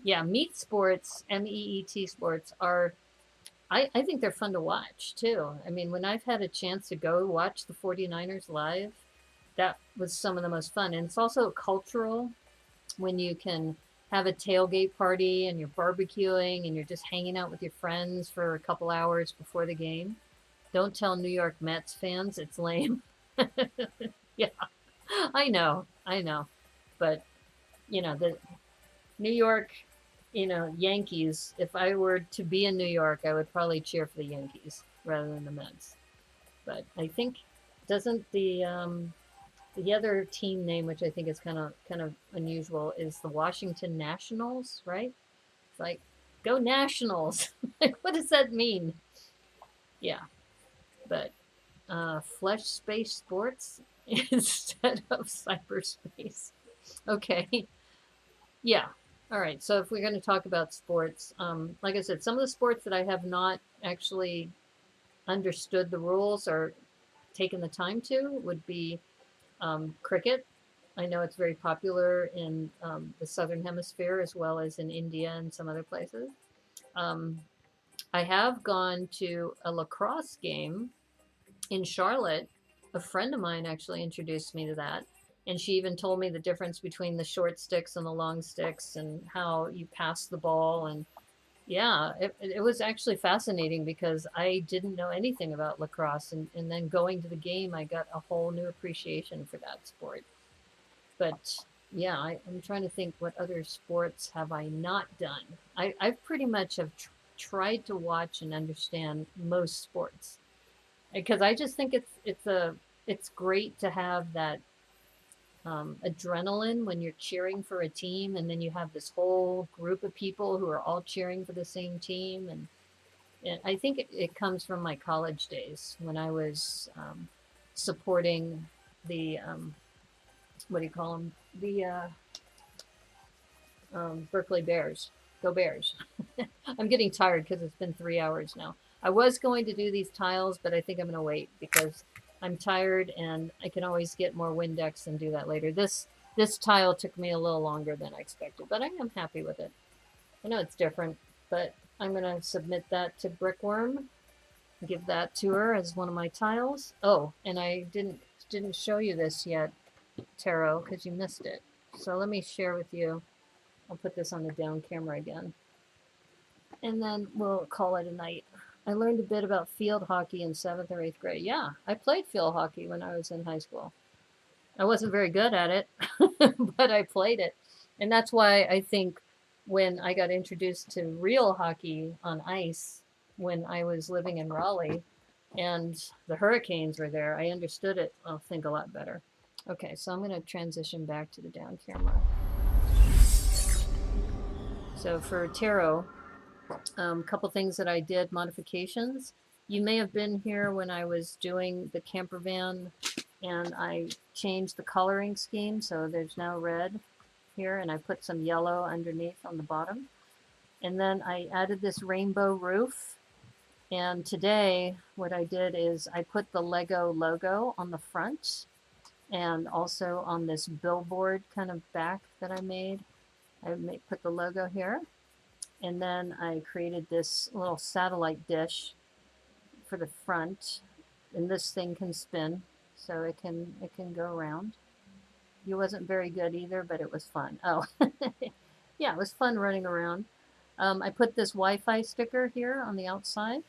Yeah, meat sports, MEET sports are, I think they're fun to watch too. I mean, when I've had a chance to go watch the 49ers live, that was some of the most fun. And it's also cultural when you can have a tailgate party and you're barbecuing and you're just hanging out with your friends for a couple hours before the game. Don't tell New York Mets fans it's lame. Yeah, I know. But, the New York, Yankees, if I were to be in New York, I would probably cheer for the Yankees rather than the Mets. But I think doesn't the other team name, which I think is kind of unusual, is the Washington Nationals, right? It's like go Nationals. Like what does that mean? Yeah, but flesh space sports instead of cyberspace. Okay, yeah. All right. So if we're going to talk about sports, like I said, some of the sports that I have not actually understood the rules or taken the time to would be cricket. I know it's very popular in the Southern Hemisphere as well as in India and some other places. Um, I have gone to a lacrosse game in Charlotte. A friend of mine actually introduced me to that. And she even told me the difference between the short sticks and the long sticks and how you pass the ball. And yeah, it was actually fascinating because I didn't know anything about lacrosse. And then going to the game, I got a whole new appreciation for that sport. But yeah, I'm trying to think what other sports have I not done. I pretty much have tried to watch and understand most sports because I just think it's great to have that adrenaline when you're cheering for a team, and then you have this whole group of people who are all cheering for the same team, and I think it comes from my college days when I was supporting the what do you call them? The Berkeley Bears. Go Bears. I'm getting tired because it's been 3 hours now. I was going to do these tiles, but I think I'm going to wait because I'm tired and I can always get more Windex and do that later. This This tile took me a little longer than I expected, but I am happy with it. I know it's different, but I'm going to submit that to Brickworm, give that to her as one of my tiles. Oh, and I didn't show you this yet, Taro, because you missed it. So let me share with you. I'll put this on the down camera again. And then we'll call it a night. I learned a bit about field hockey in 7th or 8th grade. Yeah, I played field hockey when I was in high school. I wasn't very good at it, but I played it. And that's why I think when I got introduced to real hockey on ice when I was living in Raleigh and the Hurricanes were there, I understood it, I think, a lot better. Okay, so I'm going to transition back to the down camera. So for Taro, a couple things that I did, modifications. You may have been here when I was doing the Campervan and I changed the coloring scheme, so there's now red here, and I put some yellow underneath on the bottom. And then I added this rainbow roof. And today what I did is I put the Lego logo on the front and also on this billboard kind of back that I made. Put the logo here. And then I created this little satellite dish for the front. And this thing can spin, so it can go around. It wasn't very good either, but it was fun. Oh, yeah, it was fun running around. I put this Wi-Fi sticker here on the outside.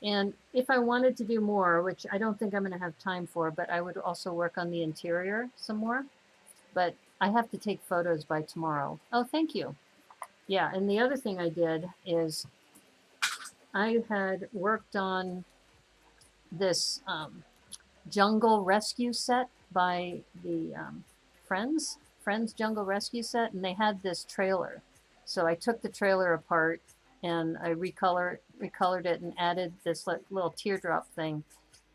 And if I wanted to do more, which I don't think I'm going to have time for, but I would also work on the interior some more. But I have to take photos by tomorrow. Oh, thank you. Yeah, and the other thing I did is I had worked on this jungle rescue set by the Friends Jungle Rescue Set, and they had this trailer. So I took the trailer apart and I recolored it and added this little teardrop thing.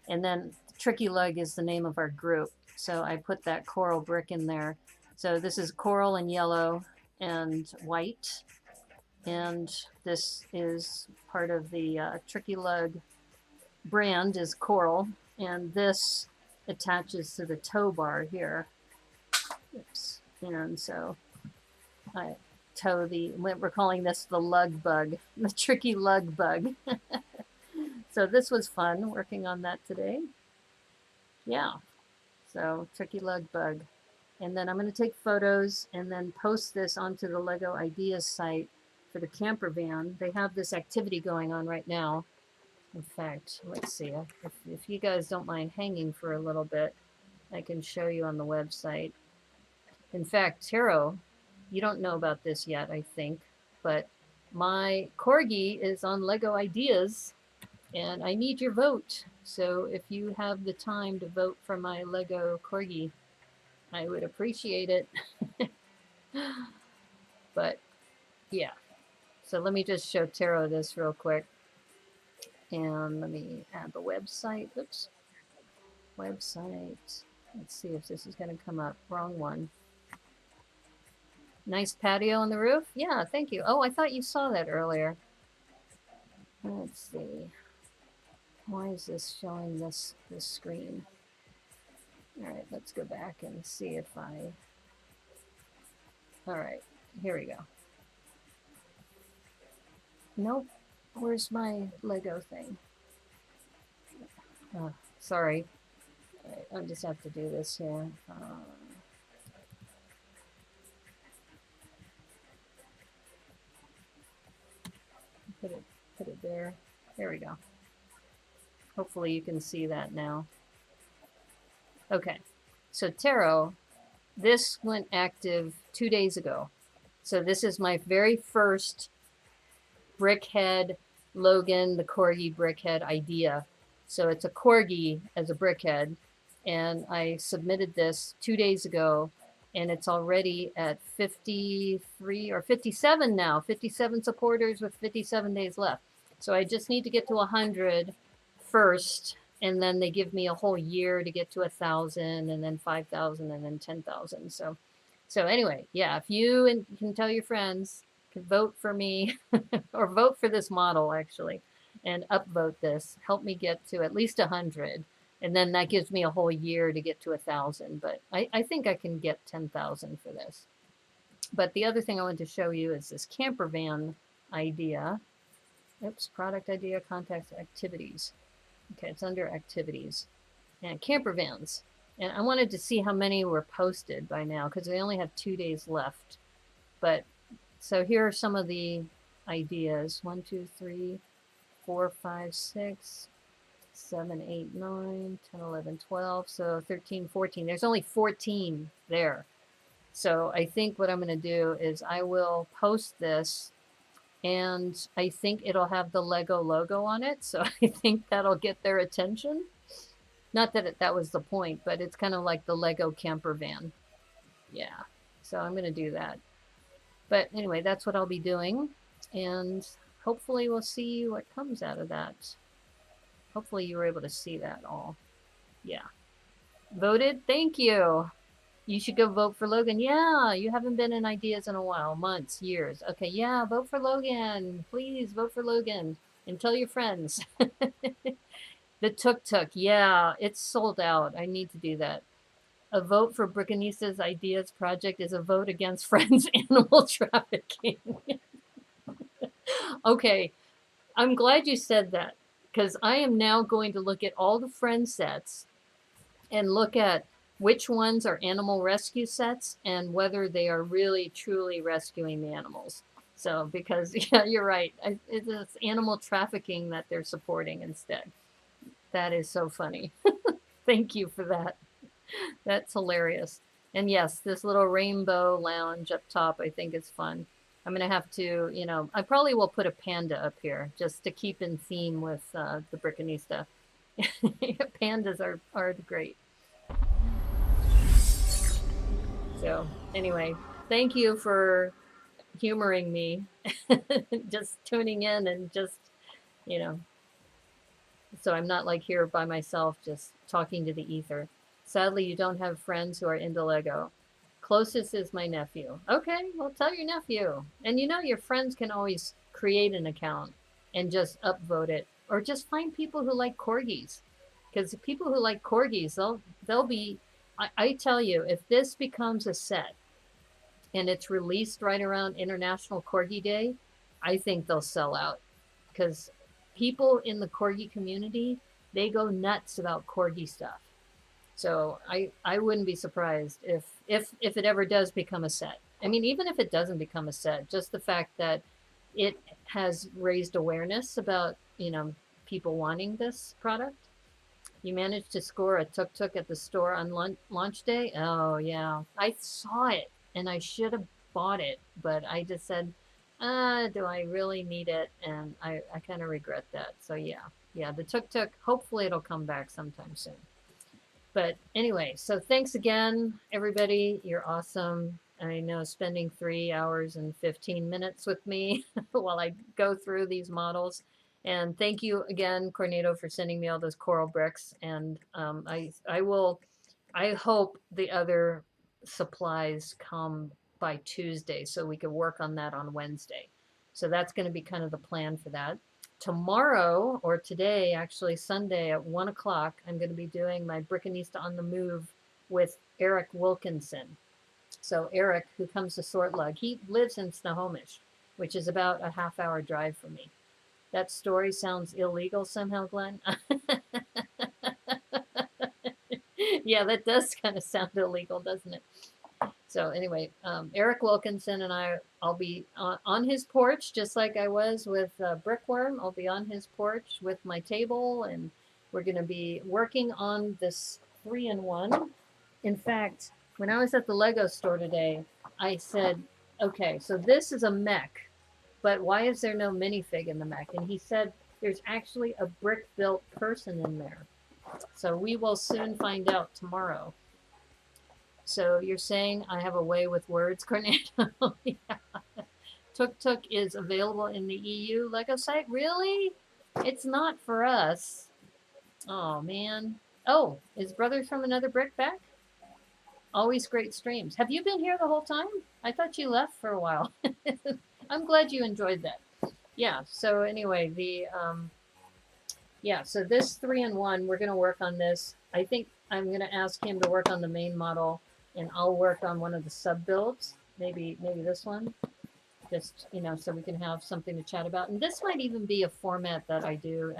And then Tricky Lug is the name of our group. So I put that coral brick in there. So this is coral and yellow and white. And this is part of the Tricky Lug brand is coral. And this attaches to the tow bar here. Oops. And so I tow we're calling this the lug bug, the Tricky Lug bug. So this was fun working on that today. Yeah, so Tricky Lug bug. And then I'm going to take photos and then post this onto the Lego Ideas site for the Campervan. They have this activity going on right now. In fact, let's see, if you guys don't mind hanging for a little bit, I can show you on the website. In fact, Taro, you don't know about this yet, I think, but my corgi is on Lego Ideas, and I need your vote. So if you have the time to vote for my Lego corgi, I would appreciate it. But yeah, so let me just show Taro this real quick. And let me add the website. Oops. Website. Let's see if this is going to come up. Wrong one. Nice patio on the roof? Yeah, thank you. Oh, I thought you saw that earlier. Let's see. Why is this showing this screen? All right, let's go back and see if I... All right, here we go. Nope. Where's my Lego thing? Oh, sorry. All right, I'll just have to do this here. Put it there. There we go. Hopefully you can see that now. Okay, so Taro, this went active 2 days ago. So this is my very first Brickhead Logan, the Corgi Brickhead idea. So it's a Corgi as a Brickhead, and I submitted this 2 days ago, and it's already at 53 or 57 now, 57 supporters with 57 days left. So I just need to get to 100 first, and then they give me a whole year to get to 1,000, and then 5,000, and then 10,000. So anyway, yeah, if you can tell your friends, can vote for me, or vote for this model actually, and upvote this. Help me get to at least 100, And then that gives me a whole year to get to 1,000. But I think I can get 10,000 for this. But the other thing I wanted to show you is this camper van idea. Oops, product idea, contacts, activities. Okay, it's under activities. And camper vans. And I wanted to see how many were posted by now because we only have 2 days left. But so here are some of the ideas. 1, 2, 3, 4, 5, 6, 7, 8, 9, 10, 11, 12. So 13, 14. There's only 14 there. So I think what I'm going to do is I will post this, and I think it'll have the Lego logo on it. So I think that'll get their attention. Not that that was the point, but it's kind of like the Lego camper van. Yeah. So I'm going to do that. But anyway, that's what I'll be doing. And hopefully we'll see what comes out of that. Hopefully you were able to see that all. Yeah. Voted? Thank you. You should go vote for Logan. Yeah, you haven't been in ideas in a while. Months, years. Okay, yeah, vote for Logan. Please vote for Logan. And tell your friends. The tuk-tuk. Yeah, it's sold out. I need to do that. A vote for Brickanista's Ideas Project is a vote against Friends animal trafficking. Okay, I'm glad you said that, because I am now going to look at all the friend sets and look at which ones are animal rescue sets and whether they are really truly rescuing the animals. So, because, yeah, you're right. It's animal trafficking that they're supporting instead. That is so funny. Thank you for that. That's hilarious. And yes, this little rainbow lounge up top, I think is fun. I'm going to have to, you know, I probably will put a panda up here just to keep in theme with the Brickanista. Pandas are great. So anyway, thank you for humoring me. Just tuning in and just, you know, so I'm not like here by myself just talking to the ether. Sadly, you don't have friends who are into Lego. Closest is my nephew. Okay, well, tell your nephew. And you know, your friends can always create an account and just upvote it, or just find people who like corgis. Because people who like corgis, they'll be. I tell you, if this becomes a set and it's released right around International Corgi Day, I think they'll sell out. Because people in the corgi community, they go nuts about corgi stuff. So I wouldn't be surprised if it ever does become a set. I mean, even if it doesn't become a set, just the fact that it has raised awareness about, you know, people wanting this product. You managed to score a tuk-tuk at the store on launch day? Oh, yeah. I saw it, and I should have bought it, but I just said, do I really need it? And I kind of regret that. So, yeah, the tuk-tuk, hopefully it'll come back sometime soon. But anyway, so thanks again, everybody. You're awesome. I know spending 3 hours and 15 minutes with me while I go through these models. And thank you again, Cornado, for sending me all those coral bricks. And I hope the other supplies come by Tuesday so we can work on that on Wednesday. So that's going to be kind of the plan for that. Tomorrow, or today, actually Sunday at 1 o'clock, I'm going to be doing my Brickanista on the Move with Eric Wilkinson. So Eric, who comes to Sort Lug, he lives in Snohomish, which is about a half-hour drive from me. That story sounds illegal somehow, Glenn. Yeah, that does kind of sound illegal, doesn't it? So anyway, Eric Wilkinson and I'll be on his porch, just like I was with Brickworm. I'll be on his porch with my table, and we're going to be working on this 3-in-1. In fact, when I was at the Lego store today, I said, okay, so this is a mech, but why is there no minifig in the mech? And he said, there's actually a brick-built person in there. So we will soon find out tomorrow. So you're saying I have a way with words, Cornado? Yeah. Tuk Tuk is available in the EU Lego site? Really? It's not for us. Oh, man. Oh, is Brothers from Another Brick back? Always great streams. Have you been here the whole time? I thought you left for a while. I'm glad you enjoyed that. Yeah, so anyway, yeah, so this 3-in-1, we're going to work on this. I think I'm going to ask him to work on the main model, and I'll work on one of the sub builds, maybe this one, just, you know, so we can have something to chat about. And this might even be a format that I do.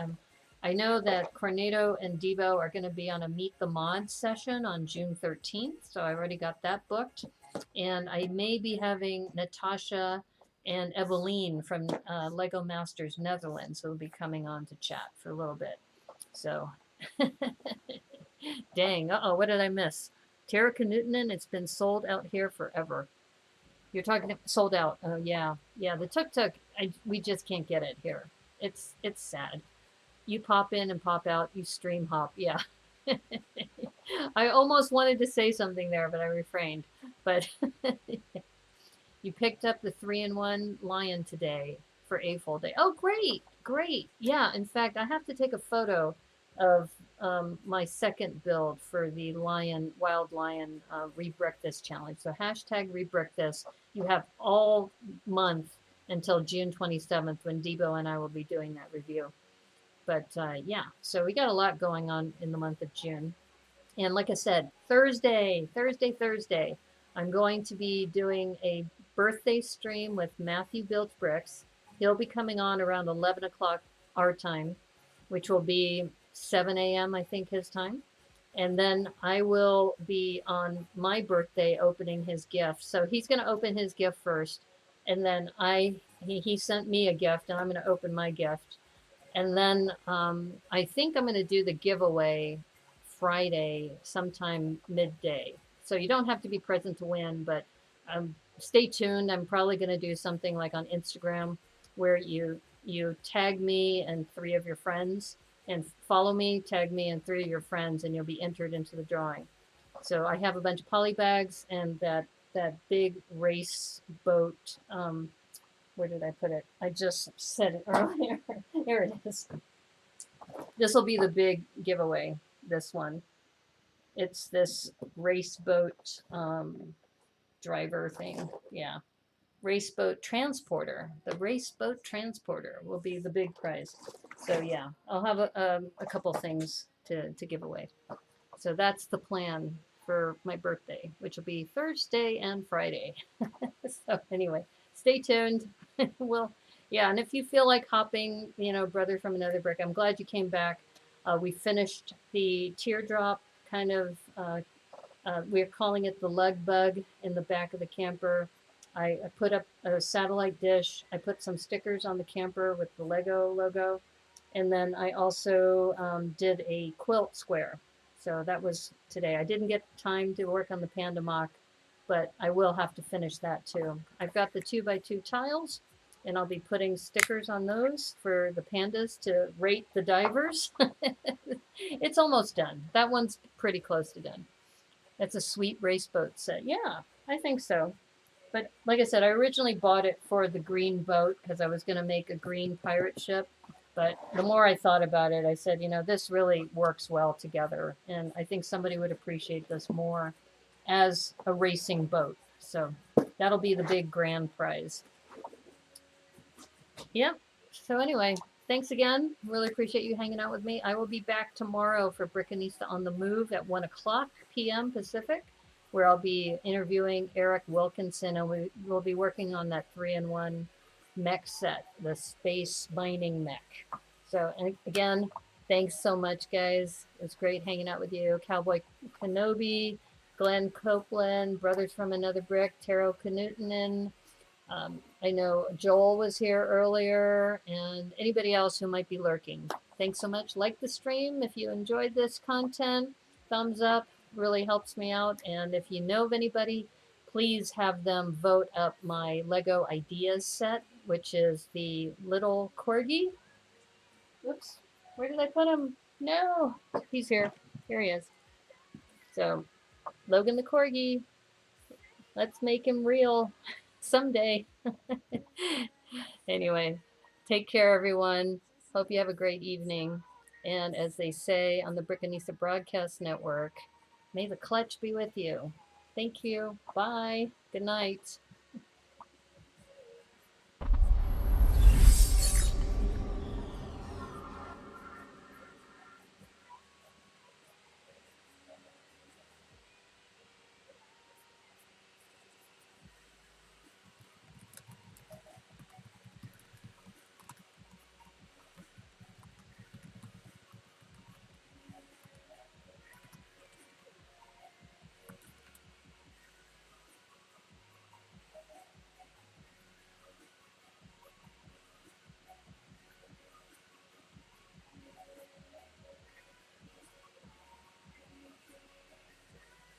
I know that Cornado and Debo are going to be on a Meet the Mods session on June 13th, so I already got that booked. And I may be having Natasha and Eveline from Lego Masters Netherlands who will be coming on to chat for a little bit. So, dang, what did I miss? Tara Knutinen, it's been sold out here forever. You're talking sold out. Oh yeah, yeah. The tuk-tuk, we just can't get it here. It's sad. You pop in and pop out. You stream hop. Yeah. I almost wanted to say something there, but I refrained. But you picked up the 3-in-1 Lion today for a full day. Oh, great, great. Yeah. In fact, I have to take a photo of my second build for the Wild Lion Rebrick This challenge. So hashtag Rebrick This. You have all month until June 27th when Debo and I will be doing that review. But yeah, so we got a lot going on in the month of June. And like I said, Thursday, I'm going to be doing a birthday stream with Matthew Built Bricks. He'll be coming on around 11 o'clock our time, which will be 7 a.m., I think, his time. And then I will be on my birthday opening his gift. So he's going to open his gift first. And then he sent me a gift, and I'm going to open my gift. And then I think I'm going to do the giveaway Friday, sometime midday. So you don't have to be present to win, but stay tuned. I'm probably going to do something like on Instagram where you tag me and 3 of your friends, and follow me, tag me and 3 of your friends, and you'll be entered into the drawing. So I have a bunch of poly bags and that big race boat. Where did I put it? I just said it earlier. Here it is. This will be the big giveaway, this one. It's this race boat driver thing. Yeah. Race boat transporter. The race boat transporter will be the big prize. So yeah, I'll have a couple things to give away. So that's the plan for my birthday, which will be Thursday and Friday. So anyway, stay tuned. Yeah, and if you feel like hopping, you know, brother from another brick, I'm glad you came back. We finished the teardrop kind of, we're calling it the lug bug in the back of the camper. I put up a satellite dish. I put some stickers on the camper with the Lego logo. And then I also did a quilt square. So that was today. I didn't get time to work on the Panda MOC, but I will have to finish that too. I've got the 2x2 tiles, and I'll be putting stickers on those for the pandas to rate the divers. It's almost done. That one's pretty close to done. That's a sweet race boat set. Yeah, I think so. But like I said, I originally bought it for the green boat because I was going to make a green pirate ship. But the more I thought about it, I said, you know, this really works well together. And I think somebody would appreciate this more as a racing boat. So that'll be the big grand prize. Yep. So anyway, thanks again. Really appreciate you hanging out with me. I will be back tomorrow for Brickanista on the Move at 1 o'clock p.m. Pacific, where I'll be interviewing Eric Wilkinson, and we will be working on that 3-in-1 mech set, the space mining mech. So, and again, thanks so much, guys. It was great hanging out with you. Cowboy Kenobi, Glenn Copeland, Brothers from Another Brick, Taro Knutinen. I know Joel was here earlier, and anybody else who might be lurking. Thanks so much. Like the stream if you enjoyed this content. Thumbs up really helps me out. And if you know of anybody, please have them vote up my Lego Ideas set, which is the little corgi. Whoops, where did I put him? No, he's here. Here he is. So, Logan the corgi, let's make him real someday. Anyway, take care, everyone. Hope you have a great evening. And as they say on the Brickanista Broadcast Network, may the clutch be with you. Thank you. Bye. Good night.